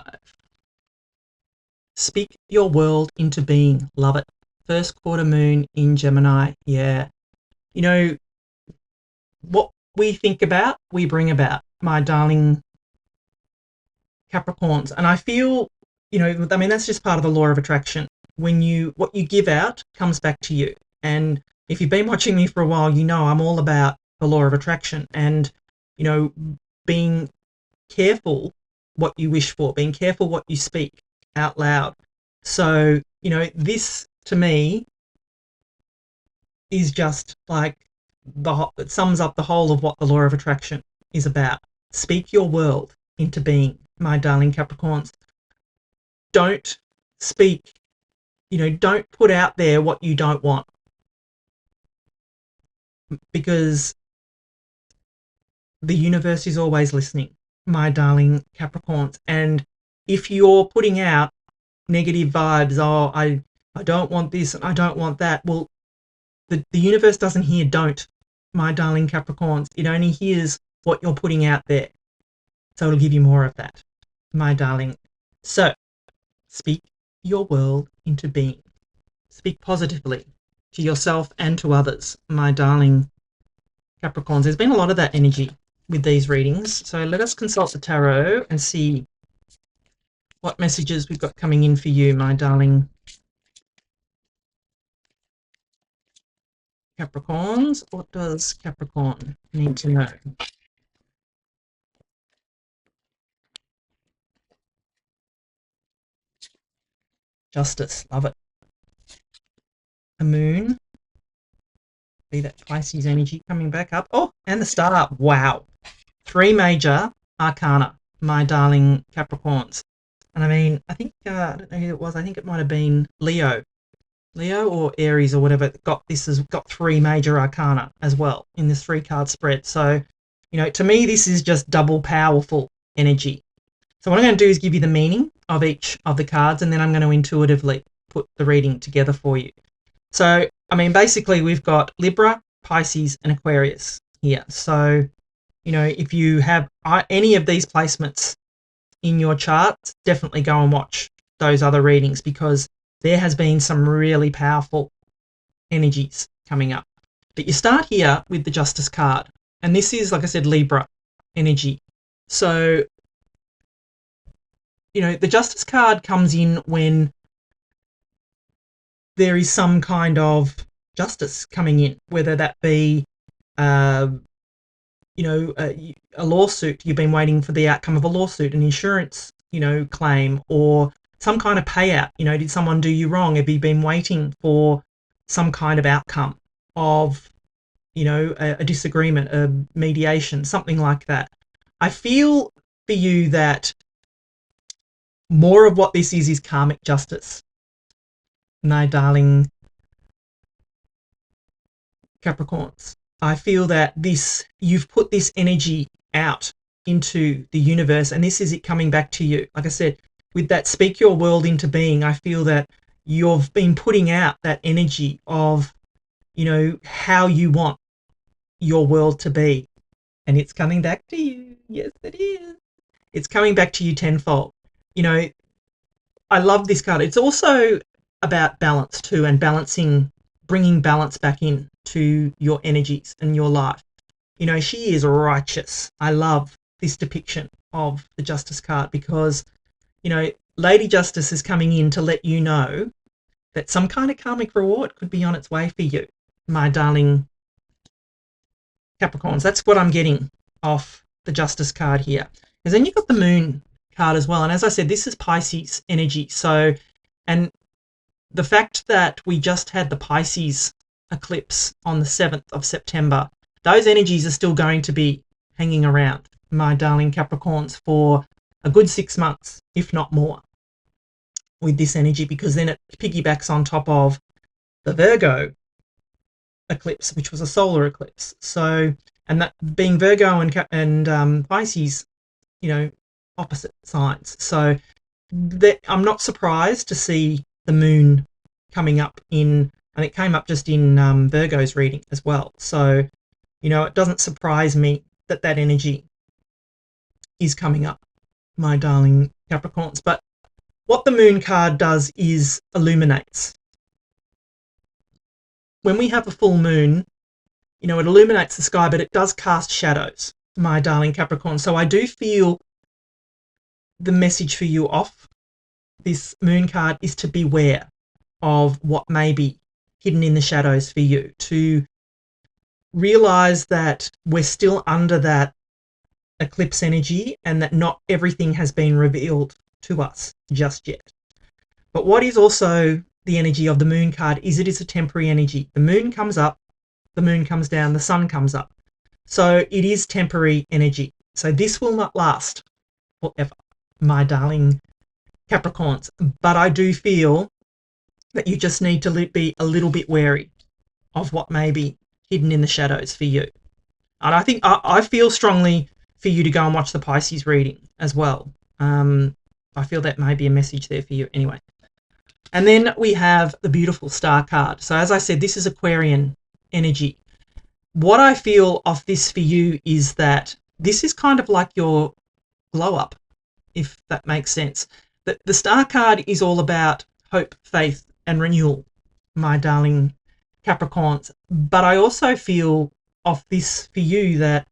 Speak your world into being. Love it. First quarter moon in Gemini. Yeah. You know, what we think about, we bring about, my darling Capricorns. And I feel, you know, I mean, that's just part of the law of attraction. When what you give out comes back to you. And if you've been watching me for a while, you know I'm all about the law of attraction and, you know, being careful what you wish for, being careful what you speak out loud. So, you know, this to me is just like it sums up the whole of what the law of attraction is about. Speak your world into being, my darling Capricorns. Don't speak, you know, don't put out there what you don't want, because the universe is always listening, my darling Capricorns. And if you're putting out negative vibes, oh, I don't want this and I don't want that, well, the universe doesn't hear don't, my darling Capricorns. It only hears what you're putting out there. So it'll give you more of that, my darling. So speak your world into being. Speak positively to yourself and to others, my darling Capricorns. There's been a lot of that energy with these readings. So let us consult the tarot and see what messages we've got coming in for you, my darling Capricorns. What does Capricorn need to know? Justice, love it. The moon, be that Pisces energy coming back up. Oh, and the star. Wow. 3 major arcana, my darling Capricorns. And I mean, I think, I don't know who it was. I think it might have been Leo or Aries or whatever. Has got 3 major arcana as well in this 3-card spread. So, you know, to me, this is just double powerful energy. So what I'm going to do is give you the meaning of each of the cards, and then I'm going to intuitively put the reading together for you. So, I mean, basically we've got Libra, Pisces, and Aquarius here. So, you know, if you have any of these placements in your chart, definitely go and watch those other readings, because there has been some really powerful energies coming up. But you start here with the Justice card, and this is, like I said, Libra energy. So, you know, the Justice card comes in when there is some kind of justice coming in, whether that be, you know, a lawsuit. You've been waiting for the outcome of a lawsuit, an insurance, you know, claim, or some kind of payout. You know, did someone do you wrong? Have you been waiting for some kind of outcome of, you know, a disagreement, a mediation, something like that? I feel for you that more of what this is karmic justice, my darling Capricorns. I feel that you've put this energy out into the universe, and this is it coming back to you. Like I said, with that speak your world into being, I feel that you've been putting out that energy of, you know, how you want your world to be, and it's coming back to you. Yes, it is. It's coming back to you tenfold. You know, I love this card. It's also about balance too, and bringing balance back in to your energies and your life. You know, she is righteous. I love this depiction of the Justice card, because, you know, Lady Justice is coming in to let you know that some kind of karmic reward could be on its way for you, my darling Capricorns. That's what I'm getting off the Justice card here. Because then you've got the Moon card as well. And as I said, this is Pisces energy. So, and the fact that we just had the Pisces eclipse on the 7th of September, those energies are still going to be hanging around, my darling Capricorns, for a good 6 months, if not more, with this energy, because then it piggybacks on top of the Virgo eclipse, which was a solar eclipse. So, and that being Virgo and Pisces, you know, opposite signs. So I'm not surprised to see the moon coming up in, and it came up just in Virgo's reading as well. So, you know, it doesn't surprise me that that energy is coming up, my darling Capricorns. But what the moon card does is illuminates. When we have a full moon, you know, it illuminates the sky, but it does cast shadows, my darling Capricorn. So I do feel the message for you off this moon card is to beware of what may be hidden in the shadows for you, to realize that we're still under that eclipse energy and that not everything has been revealed to us just yet. But what is also the energy of the moon card is it is a temporary energy. The moon comes up, the moon comes down, the sun comes up. So it is temporary energy. So this will not last forever, my darling Capricorns. But I do feel that you just need to be a little bit wary of what may be hidden in the shadows for you. And I think I feel strongly for you to go and watch the Pisces reading as well. I feel that may be a message there for you anyway. And then we have the beautiful star card. So as I said, this is Aquarian energy. What I feel of this for you is that this is kind of like your glow up, if that makes sense. The star card is all about hope, faith, and renewal, my darling Capricorns. But I also feel of this for you that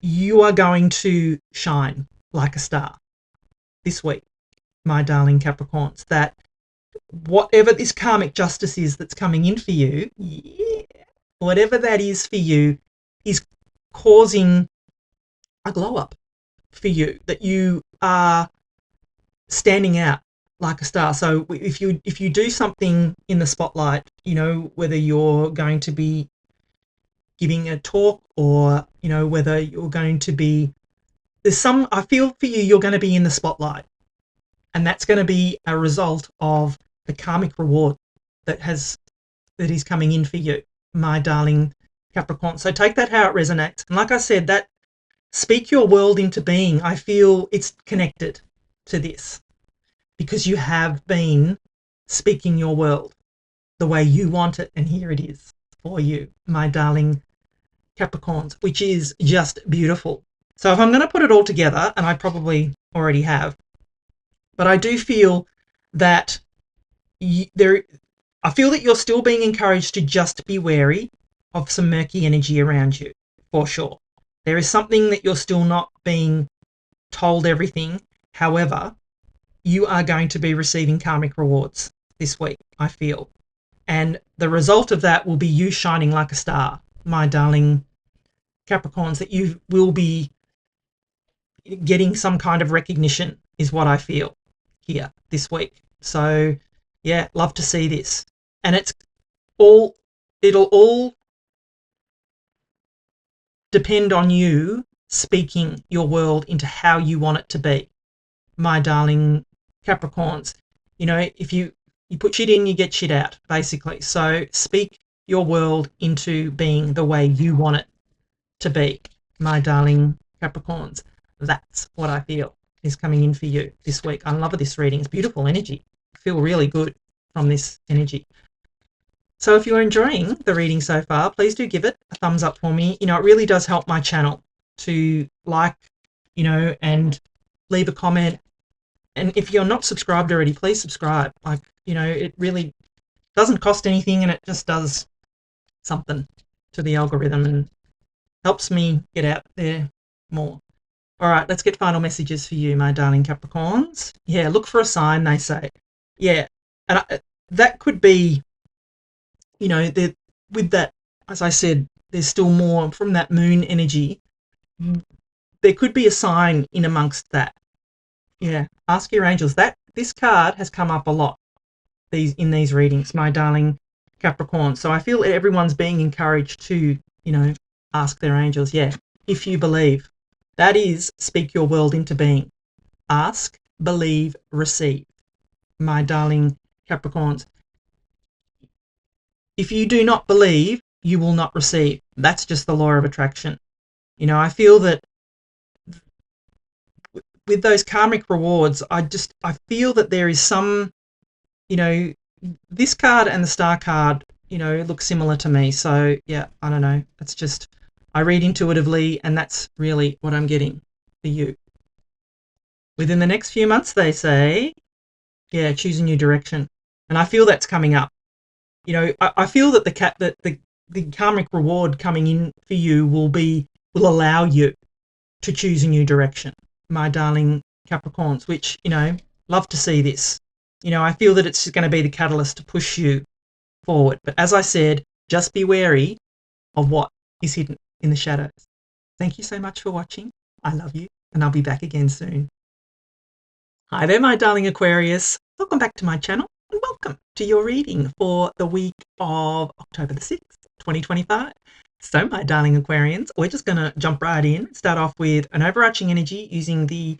you are going to shine like a star this week, my darling Capricorns, that whatever this karmic justice is that's coming in for you, whatever that is for you, is causing a glow up for you, that you are standing out like a star. So if you do something in the spotlight, you know, whether you're going to be giving a talk or, you know, whether you're going to be, I feel for you, you're going to be in the spotlight, and that's going to be a result of the karmic reward that is coming in for you, my darling Capricorn. So take that how it resonates. And like I said, that speak your world into being, I feel it's connected to this, because you have been speaking your world the way you want it, and here it is for you, my darling Capricorns, which is just beautiful. So if I'm going to put it all together, and I probably already have, but I do feel that I feel that you're still being encouraged to just be wary of some murky energy around you, for sure. There is something that you're still not being told everything. However, you are going to be receiving karmic rewards this week, I feel. And the result of that will be you shining like a star, my darling Capricorns, that you will be getting some kind of recognition is what I feel here this week. So yeah, love to see this. And it'll all depend on you speaking your world into how you want it to be, my darling Capricorns. You know, if you put shit in, you get shit out, basically. So speak your world into being the way you want it to be, my darling Capricorns. That's what I feel is coming in for you this week. I love this reading. It's beautiful energy. I feel really good from this energy. So if you're enjoying the reading so far, please do give it a thumbs up for me. You know, it really does help my channel to like, you know, and leave a comment. And if you're not subscribed already, please subscribe. Like, you know, it really doesn't cost anything, and it just does something to the algorithm and helps me get out there more. All right, let's get final messages for you, my darling Capricorns. Yeah, look for a sign, they say. Yeah, and that could be, you know, with that, as I said, there's still more from that moon energy. There could be a sign in amongst that Yeah, ask your angels. This card has come up a lot in these readings, my darling Capricorn. So I feel everyone's being encouraged to, ask their angels. Yeah, if you believe. That is, speak your world into being. Ask, believe, receive. My darling Capricorns. If you do not believe, you will not receive. That's just the law of attraction. I feel that with those karmic rewards, I feel that there is some, this card and the star card, look similar to me. So yeah, I don't know. It's just, I read intuitively, and that's really what I'm getting for you. Within the next few months, they say, yeah, choose a new direction. And I feel that's coming up. I feel that the karmic reward coming in for you will allow you to choose a new direction, my darling Capricorns, which, love to see this. I feel that it's going to be the catalyst to push you forward. But as I said, just be wary of what is hidden in the shadows. Thank you so much for watching. I love you, and I'll be back again soon. Hi there, my darling Aquarius. Welcome back to my channel, and welcome to your reading for the week of October the 6th, 2025. So, my darling Aquarians, we're just going to jump right in, start off with an overarching energy using the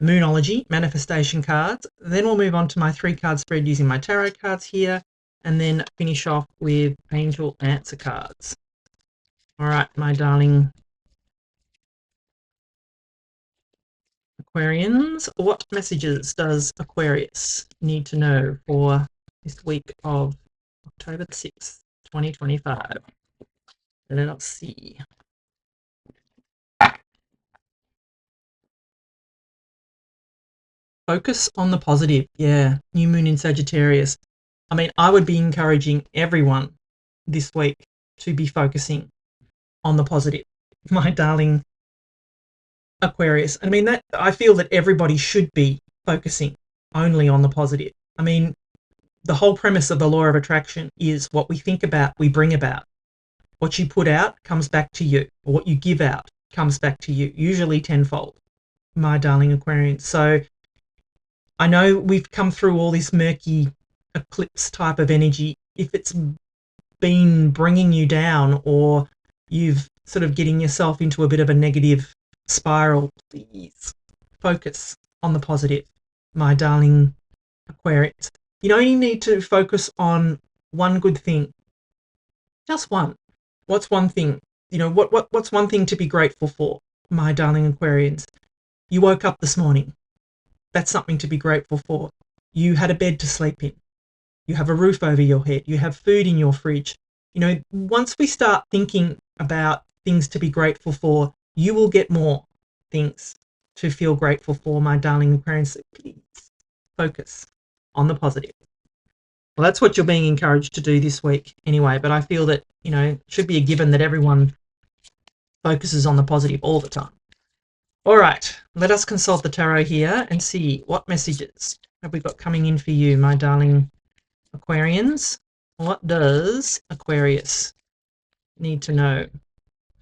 Moonology manifestation cards. Then we'll move on to my 3-card spread using my tarot cards here, and then finish off with angel answer cards. All right, my darling Aquarians, what messages does Aquarius need to know for this week of October the 6th, 2025? Let us see. Focus on the positive. Yeah, new moon in Sagittarius. I mean, I would be encouraging everyone this week to be focusing on the positive, my darling Aquarius. I mean, I feel that everybody should be focusing only on the positive. I mean, the whole premise of the law of attraction is what we think about, we bring about. What you put out comes back to you, or what you give out comes back to you, usually tenfold, my darling Aquarians. So I know we've come through all this murky eclipse type of energy. If it's been bringing you down, or you've sort of getting yourself into a bit of a negative spiral, please focus on the positive, my darling Aquarius. You only need to focus on one good thing, just one. What's one thing? What's one thing to be grateful for, my darling Aquarians? You woke up this morning. That's something to be grateful for. You had a bed to sleep in. You have a roof over your head. You have food in your fridge. Once we start thinking about things to be grateful for, you will get more things to feel grateful for, my darling Aquarians. So please focus on the positive. Well, that's what you're being encouraged to do this week anyway, but I feel that, it should be a given that everyone focuses on the positive all the time. All right, let us consult the tarot here and see what messages have we got coming in for you, my darling Aquarians. What does Aquarius need to know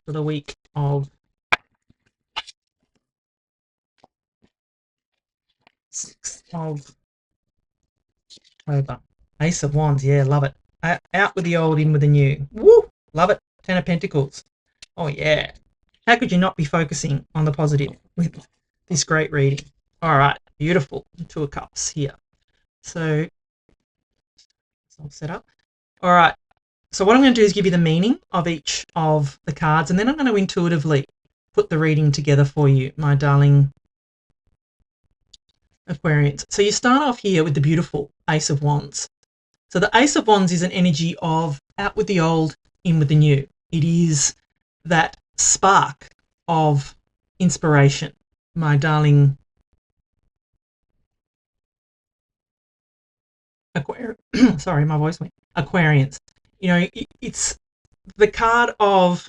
for the week of 6th of October? Ace of Wands, yeah, love it. Out with the old, in with the new. Woo, love it. 10 of Pentacles. Oh, yeah. How could you not be focusing on the positive with this great reading? All right, beautiful. 2 of Cups here. So, it's all set up. All right. So what I'm going to do is give you the meaning of each of the cards, and then I'm going to intuitively put the reading together for you, my darling Aquarians. So you start off here with the beautiful Ace of Wands. So the Ace of Wands is an energy of out with the old, in with the new. It is that spark of inspiration, my darling sorry, my voice went. Aquarians. It's the card of,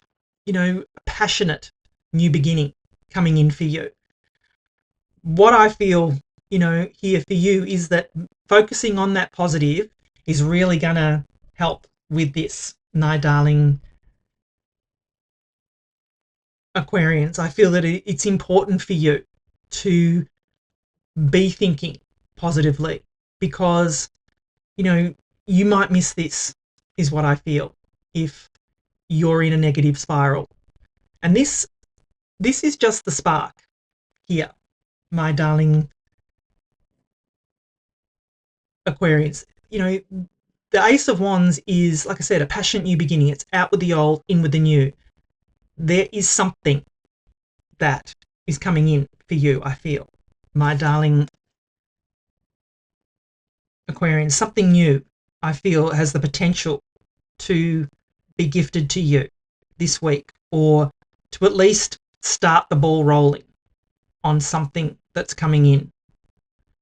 passionate new beginning coming in for you. What I feel, here for you is that focusing on that positive is really going to help with this, my darling Aquarians. I feel that it's important for you to be thinking positively, because, you know, you might miss this, is what I feel, if you're in a negative spiral. And this is just the spark here, my darling Aquarius. You know, the Ace of Wands is, like I said, a passionate new beginning. It's out with the old, in with the new. There is something that is coming in for you, I feel, my darling Aquarian. Something new, I feel, has the potential to be gifted to you this week, or to at least start the ball rolling on something that's coming in.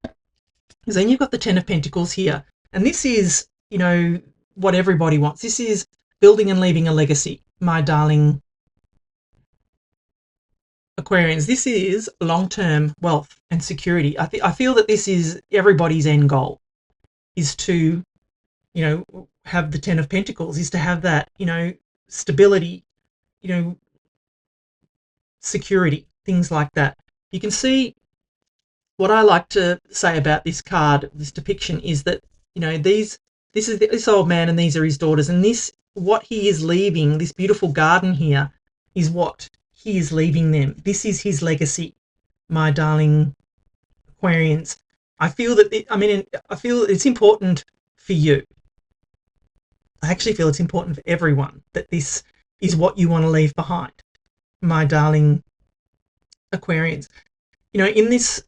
Because then you've got the Ten of Pentacles here, and this is, you know, what everybody wants. This is building and leaving a legacy, my darling Aquarians. This is long-term wealth and security. I feel that this is everybody's end goal, is to, you know, have the Ten of Pentacles, is to have that, you know, stability, you know, security, things like that. You can see, what I like to say about this card, this depiction, is that, you know, this is this old man, and these are his daughters, and this, what he is leaving, this beautiful garden here, is what he is leaving them. This is his legacy, my darling Aquarians. I feel that I feel it's important for you. I actually feel it's important for everyone that this is what you want to leave behind, my darling Aquarians. You know, in this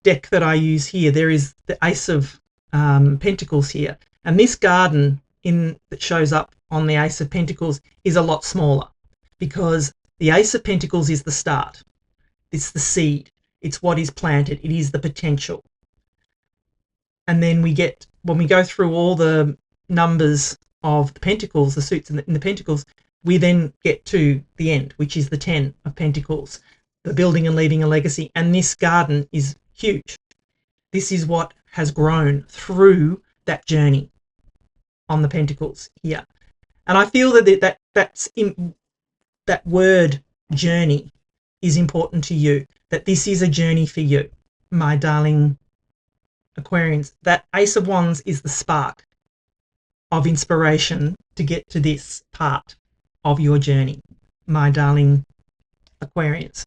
deck that I use here, there is the Ace of Pentacles here, and this garden that shows up on the Ace of Pentacles is a lot smaller, because the Ace of Pentacles is the start. It's the seed. It's what is planted. It is the potential. And then when we go through all the numbers of the Pentacles, the suits in the Pentacles, we then get to the end, which is the Ten of Pentacles, the building and leaving a legacy. And this garden is huge. This is what has grown through that journey on the Pentacles here. And I feel that that word journey is important to you, that this is a journey for you, my darling Aquarians. That Ace of Wands is the spark of inspiration to get to this part of your journey, my darling Aquarians.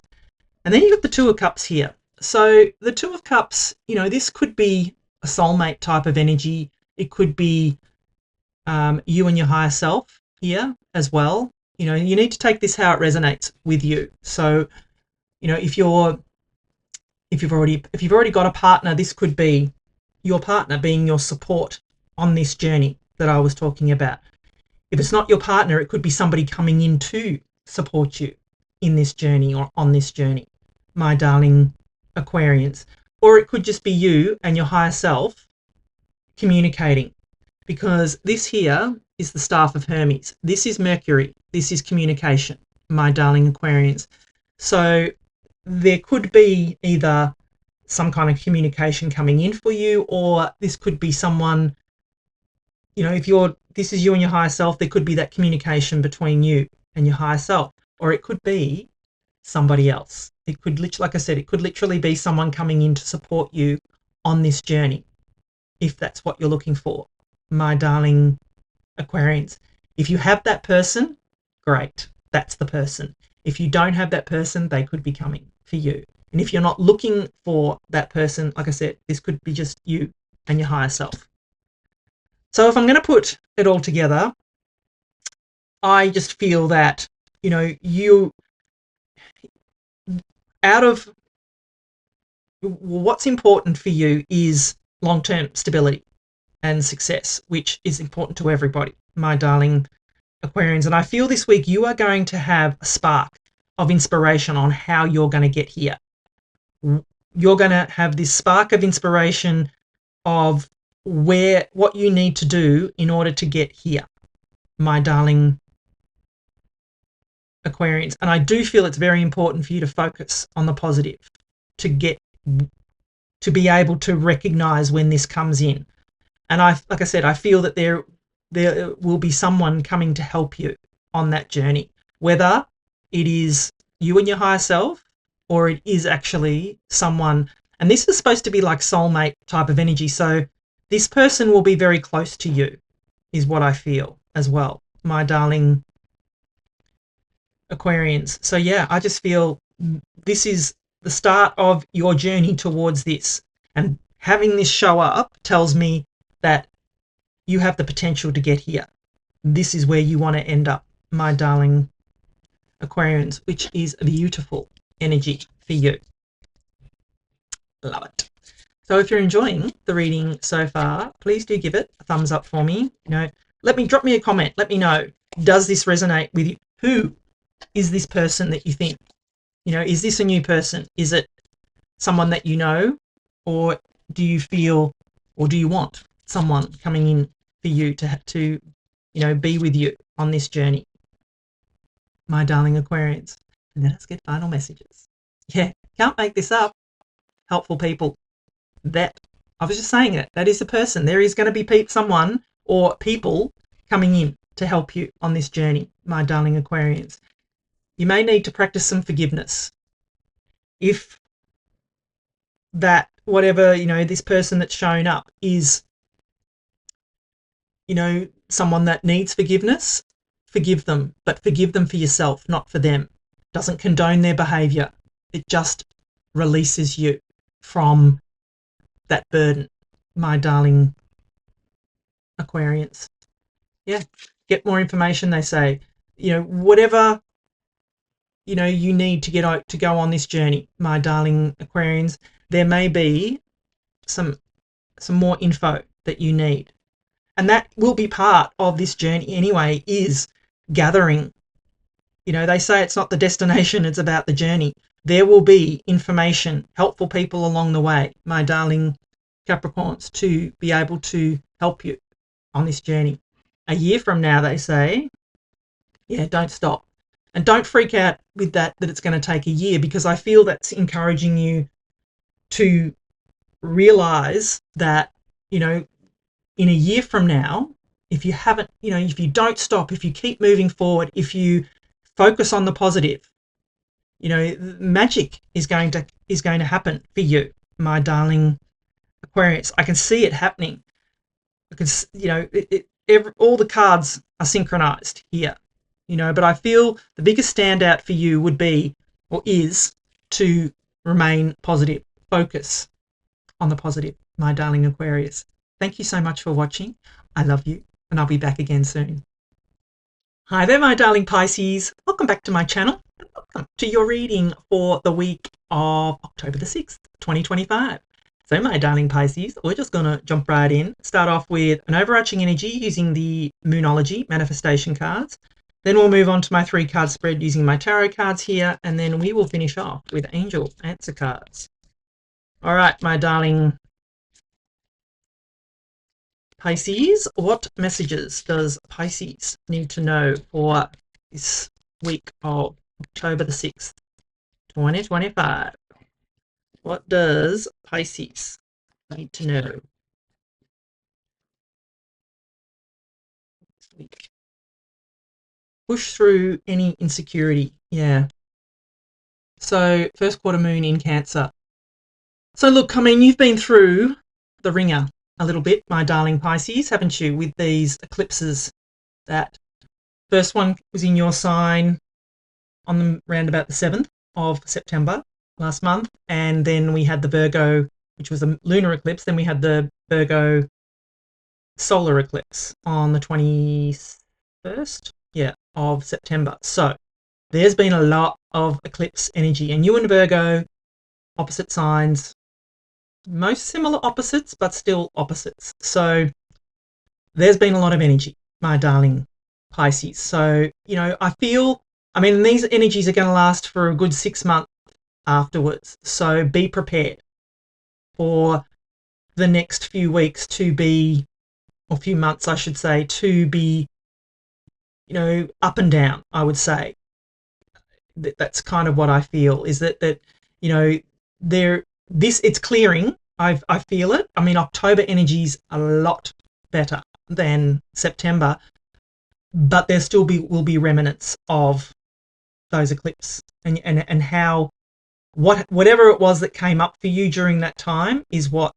And then you've got the Two of Cups here. So the Two of Cups, you know, this could be a soulmate type of energy. It could be you and your higher self here as well. You know, you need to take this how it resonates with you. So, you know, if you've already got a partner, this could be your partner being your support on this journey that I was talking about. If it's not your partner, it could be somebody coming in to support you in this journey or on this journey, my darling Aquarians. Or it could just be you and your higher self communicating, because this here is the Staff of Hermes. This is Mercury. This is communication, my darling Aquarians. So there could be either some kind of communication coming in for you, or this could be someone, you know, this is you and your higher self, there could be that communication between you and your higher self, or it could be somebody else. It could literally, like I said, it could literally be someone coming in to support you on this journey, if that's what you're looking for, my darling Aquarians. If you have that person, great, that's the person. If you don't have that person, they could be coming for you. And if you're not looking for that person, like I said, this could be just you and your higher self. So if I'm going to put it all together, I just feel that, you know, what's important for you is long-term stability and success, which is important to everybody, my darling Aquarians. And I feel this week you are going to have a spark of inspiration on how you're going to get here. You're going to have this spark of inspiration of what you need to do in order to get here, my darling Aquarians. And I do feel it's very important for you to focus on the positive, to be able to recognize when this comes in. And like I said, I feel that there will be someone coming to help you on that journey, whether it is you and your higher self, or it is actually someone And this is supposed to be like soulmate type of energy. So this person will be very close to you, is what I feel as well, my darling Aquarians. So yeah, I just feel this is the start of your journey towards this. And having this show up tells me that you have the potential to get here. This is where you want to end up, my darling Aquarians, which is a beautiful energy for you. Love it. So if you're enjoying the reading so far, please do give it a thumbs up for me. Drop me a comment. Let me know, does this resonate with you? Who is this person that you think, is this a new person? Is it someone that you know? Or do you feel, or do you want someone coming in for you to be with you on this journey? My darling Aquarians. And let us get final messages. Yeah, can't make this up. Helpful people. I was just saying that is the person. There is going to be someone or people coming in to help you on this journey, my darling Aquarians. You may need to practice some forgiveness. If that, whatever, this person that's shown up is, someone that needs forgiveness, forgive them, but forgive them for yourself, not for them. Doesn't condone their behavior. It just releases you from that burden, my darling Aquarians. Yeah, get more information, they say. Whatever you need to get out to go on this journey, my darling Aquarians, there may be some more info that you need. And that will be part of this journey anyway, is gathering. They say it's not the destination, it's about the journey. There will be information, helpful people along the way, my darling Capricorns, to be able to help you on this journey. A year from now, they say, yeah, don't stop. And don't freak out with that it's going to take a year, because I feel that's encouraging you to realize that, in a year from now, if you haven't, if you don't stop, if you keep moving forward, if you focus on the positive, magic is going to happen for you, my darling Aquarius. I can see it happening. I can, all the cards are synchronized here, but I feel the biggest standout for you would be, or is, to remain positive. Focus on the positive, my darling Aquarius. Thank you so much for watching. I love you, and I'll be back again soon. Hi there, my darling Pisces. Welcome back to my channel. Welcome to your reading for the week of October the 6th, 2025. So my darling Pisces, we're just going to jump right in. Start off with an overarching energy using the Moonology manifestation cards. Then we'll move on to my 3-card spread using my tarot cards here. And then we will finish off with angel answer cards. All right, my darling Pisces, what messages does Pisces need to know for this week of October the 6th, 2025? What does Pisces need to know this week? Push through any insecurity. Yeah. So first quarter moon in Cancer. So look, you've been through the ringer a little bit, my darling Pisces, haven't you, with these eclipses. That first one was in your sign on around about the 7th of September last month, and then we had the Virgo, which was a lunar eclipse. Then we had the Virgo solar eclipse on the 21st of September. So there's been a lot of eclipse energy, and you and Virgo, opposite signs, most similar opposites, but still opposites. So there's been a lot of energy, my darling Pisces. So, I feel, these energies are going to last for a good 6 months afterwards. So be prepared for the next few weeks to be, or few months, I should say, to be, up and down, I would say. That's kind of what I feel, is that it's clearing. I feel it. October energy's a lot better than September, but there still will be remnants of those eclipses and how whatever it was that came up for you during that time is what,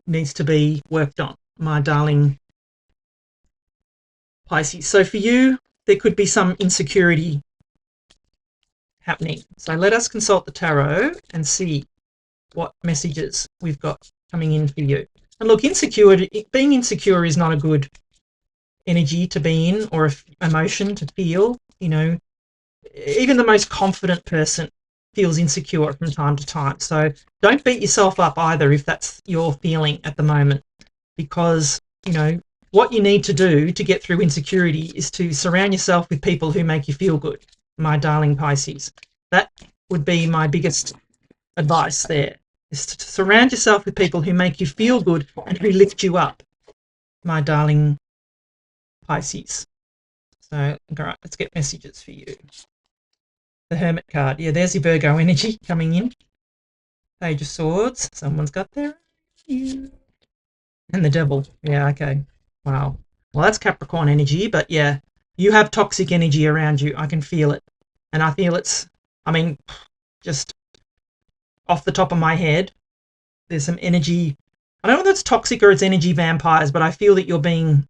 needs to be worked on, my darling Pisces. So for you, there could be some insecurity happening. So let us consult the tarot and see what messages we've got coming in for you. And look, being insecure is not a good energy to be in, or emotion to feel. Even the most confident person feels insecure from time to time. So don't beat yourself up either if that's your feeling at the moment, because, what you need to do to get through insecurity is to surround yourself with people who make you feel good, my darling Pisces. That would be my biggest advice there, is to surround yourself with people who make you feel good and who lift you up, my darling Pisces. So, all right, let's get messages for you. The Hermit card. Yeah, there's your Virgo energy coming in. Page of Swords. Someone's got their you. And the Devil. Yeah, okay. Wow. Well, that's Capricorn energy, but yeah, you have toxic energy around you. I can feel it. And I feel just off the top of my head, there's some energy. I don't know whether it's toxic or it's energy vampires, but I feel that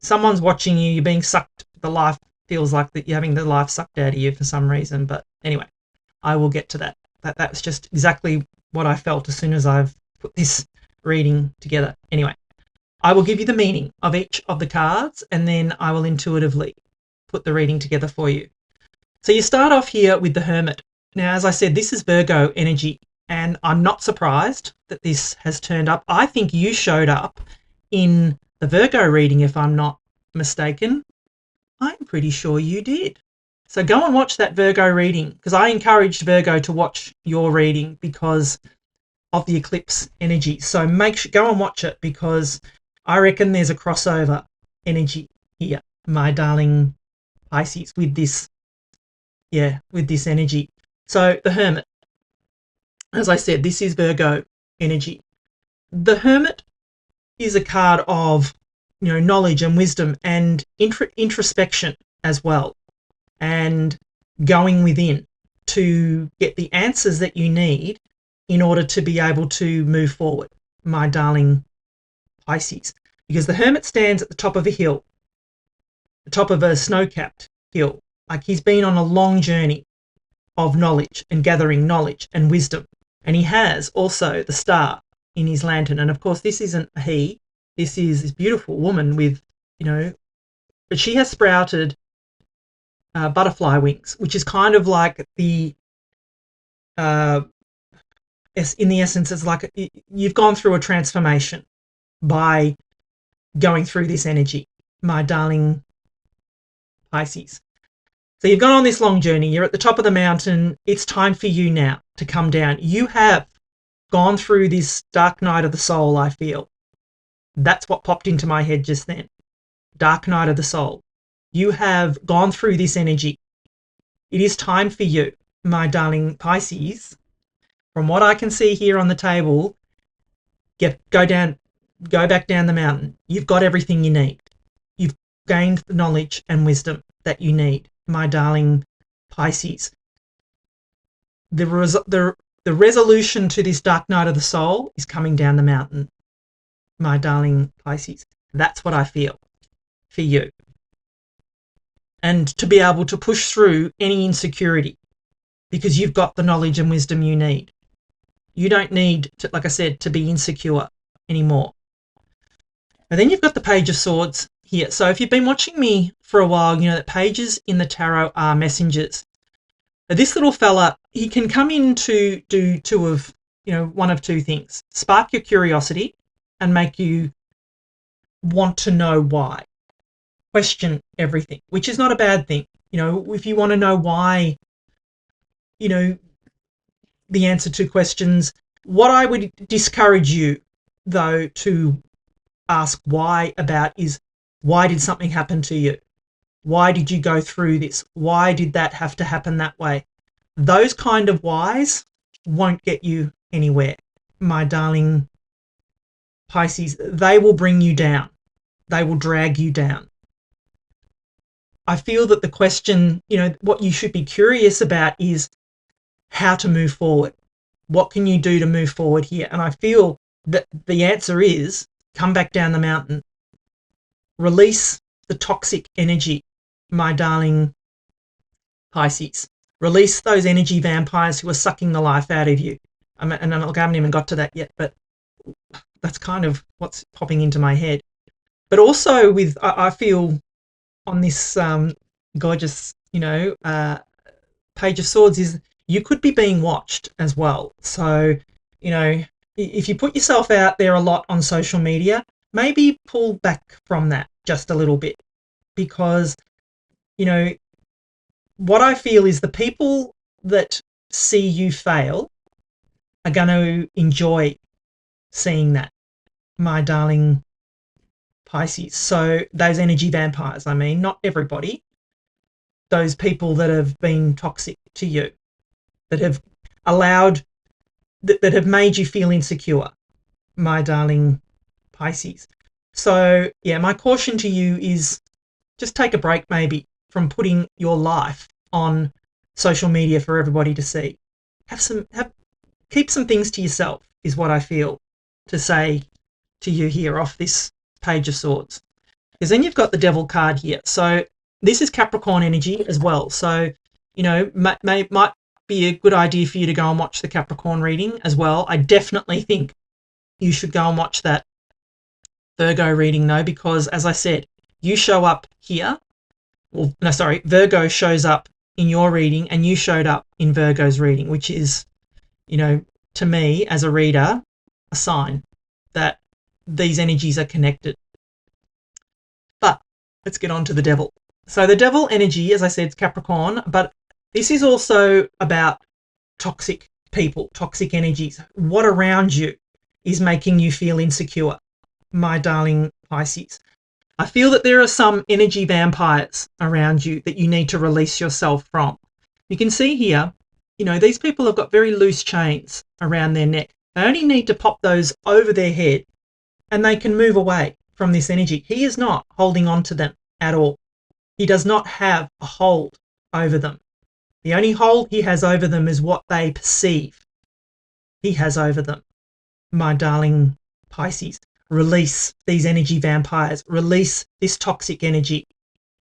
someone's watching you, you're being sucked, the life feels like that you're having the life sucked out of you for some reason. But anyway, I will get to that. That's just exactly what I felt as soon as I've put this reading together. Anyway, I will give you the meaning of each of the cards, and then I will intuitively put the reading together for you. So you start off here with the Hermit. Now, as I said, this is Virgo energy, and I'm not surprised that this has turned up. I think you showed up in the Virgo reading, if I'm not mistaken. I'm pretty sure you did. So go and watch that Virgo reading, because I encouraged Virgo to watch your reading because of the eclipse energy. So go and watch it, because I reckon there's a crossover energy here, my darling Pisces, with this energy. So the Hermit, as I said, this is Virgo energy. The Hermit is a card of, knowledge and wisdom and introspection as well, and going within to get the answers that you need in order to be able to move forward, my darling Pisces. Because the Hermit stands at the top of a hill, the top of a snow-capped hill, like he's been on a long journey of knowledge and gathering knowledge and wisdom. And he has also the star in his lantern. And of course, this isn't a he. This is this beautiful woman with, but she has sprouted butterfly wings, which is kind of like in the essence, it's like you've gone through a transformation by going through this energy, my darling Pisces. So you've gone on this long journey. You're at the top of the mountain. It's time for you now to come down. You have gone through this dark night of the soul, I feel. That's what popped into my head just then. Dark night of the soul. You have gone through this energy. It is time for you, my darling Pisces. From what I can see here on the table, go back down the mountain. You've got everything you need. You've gained the knowledge and wisdom that you need, my darling Pisces. The resolution to this dark night of the soul is coming down the mountain, my darling Pisces. That's what I feel for you. And to be able to push through any insecurity, because you've got the knowledge and wisdom you need. You don't need to, like I said, to be insecure anymore. And then you've got the Page of Swords here. So if you've been watching me for a while, you know that pages in the tarot are messengers. Now, this little fella, he can come in to do one of two things. Spark your curiosity and make you want to know why. Question everything, which is not a bad thing. If you want to know why, the answer to questions, what I would discourage you, though, to ask why about is, why did something happen to you? Why did you go through this? Why did that have to happen that way? Those kind of whys won't get you anywhere, my darling Pisces. They will bring you down. They will drag you down. I feel that the question, what you should be curious about is, how to move forward. What can you do to move forward here? And I feel that the answer is come back down the mountain. Release the toxic energy, my darling Pisces. Release those energy vampires who are sucking the life out of you. And I haven't even got to that yet, but that's kind of what's popping into my head. But also with, I feel on this gorgeous, Page of Swords is you could be being watched as well. So, if you put yourself out there a lot on social media, maybe pull back from that just a little bit, because, what I feel is the people that see you fail are going to enjoy seeing that, my darling Pisces. So those energy vampires, I mean, not everybody, those people that have been toxic to you, that have allowed, that have made you feel insecure, my darling Pisces. So yeah, my caution to you is just take a break maybe from putting your life on social media for everybody to see. Keep some things to yourself is what I feel to say to you here off this Page of Swords. Because then you've got the Devil card here. So this is Capricorn energy as well. So, might be a good idea for you to go and watch the Capricorn reading as well. I definitely think you should go and watch that Virgo reading though, because as I said, you show up here. Well, no, sorry, Virgo shows up in your reading and you showed up in Virgo's reading, which is, to me as a reader, a sign that these energies are connected. But let's get on to the Devil. So the Devil energy, as I said, is Capricorn, but this is also about toxic people, toxic energies. What around you is making you feel insecure, my darling Pisces. I feel that there are some energy vampires around you that you need to release yourself from. You can see here, these people have got very loose chains around their neck. They only need to pop those over their head and they can move away from this energy. He is not holding on to them at all. He does not have a hold over them. The only hold he has over them is what they perceive he has over them. My darling Pisces, release these energy vampires. Release this toxic energy.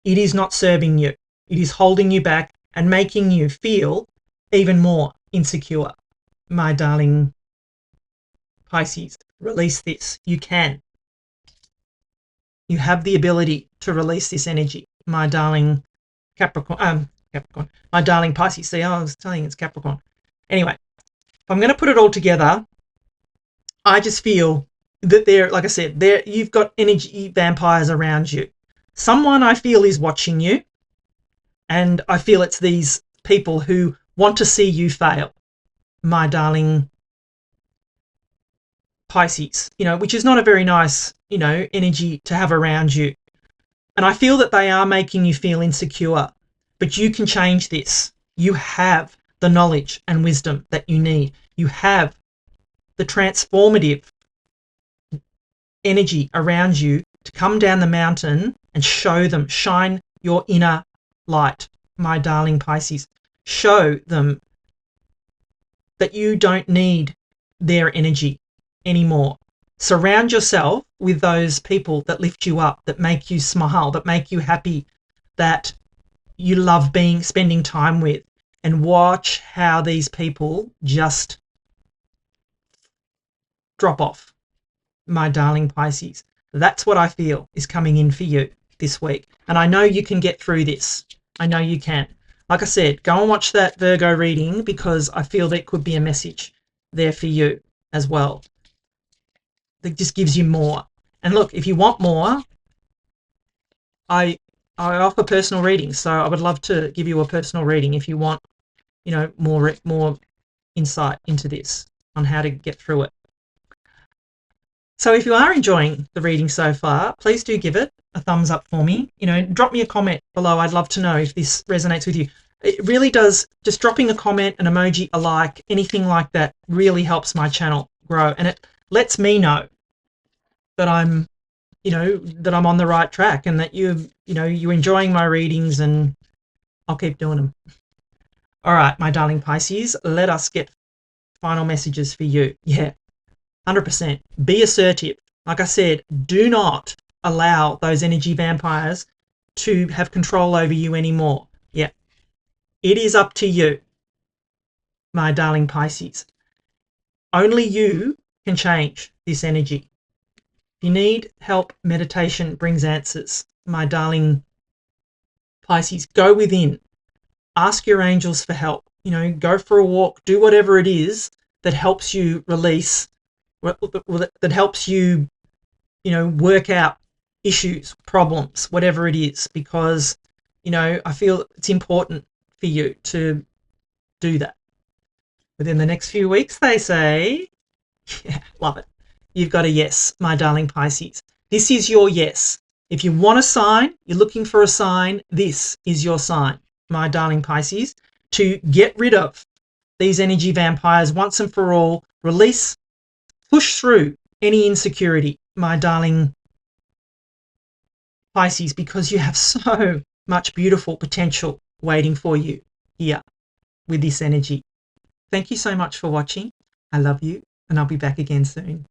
It is not serving you. It is holding you back and making you feel even more insecure. My darling Pisces, release this. You can. You have the ability to release this energy. My darling Capricorn, my darling Pisces. See, I was telling you it's Capricorn. Anyway, if I'm going to put it all together, I just feel that like I said, you've got energy vampires around you. Someone I feel is watching you, and I feel it's these people who want to see you fail, my darling Pisces, which is not a very nice, energy to have around you. And I feel that they are making you feel insecure, but you can change this. You have the knowledge and wisdom that you need. You have the transformative energy around you to come down the mountain and show them, shine your inner light, my darling Pisces. Show them that you don't need their energy anymore. Surround yourself with those people that lift you up, that make you smile, that make you happy, that you love spending time with, and watch how these people just drop off, my darling Pisces. That's what I feel is coming in for you this week. And I know you can get through this. I know you can. Like I said, go and watch that Virgo reading because I feel there could be a message there for you as well. That just gives you more. And look, if you want more, I offer personal readings. So I would love to give you a personal reading if you want, more insight into this on how to get through it. So if you are enjoying the reading so far, please do give it a thumbs up for me. Drop me a comment below. I'd love to know if this resonates with you. It really does. Just dropping a comment, an emoji, a like, anything like that really helps my channel grow. And it lets me know that I'm on the right track and that you're enjoying my readings, and I'll keep doing them. All right, my darling Pisces, let us get final messages for you. Yeah, 100%. Be assertive. Like I said, do not allow those energy vampires to have control over you anymore. Yeah, it is up to you, my darling Pisces. Only you can change this energy. If you need help, meditation brings answers. My darling Pisces, go within. Ask your angels for help. Go for a walk. Do whatever it is that helps you release, that helps you, work out issues, problems, whatever it is, because, I feel it's important for you to do that. Within the next few weeks, they say, yeah, love it. You've got a yes, my darling Pisces. This is your yes. If you want a sign, you're looking for a sign, this is your sign, my darling Pisces, to get rid of these energy vampires once and for all. Release, push through any insecurity, my darling Pisces, because you have so much beautiful potential waiting for you here with this energy. Thank you so much for watching. I love you, and I'll be back again soon.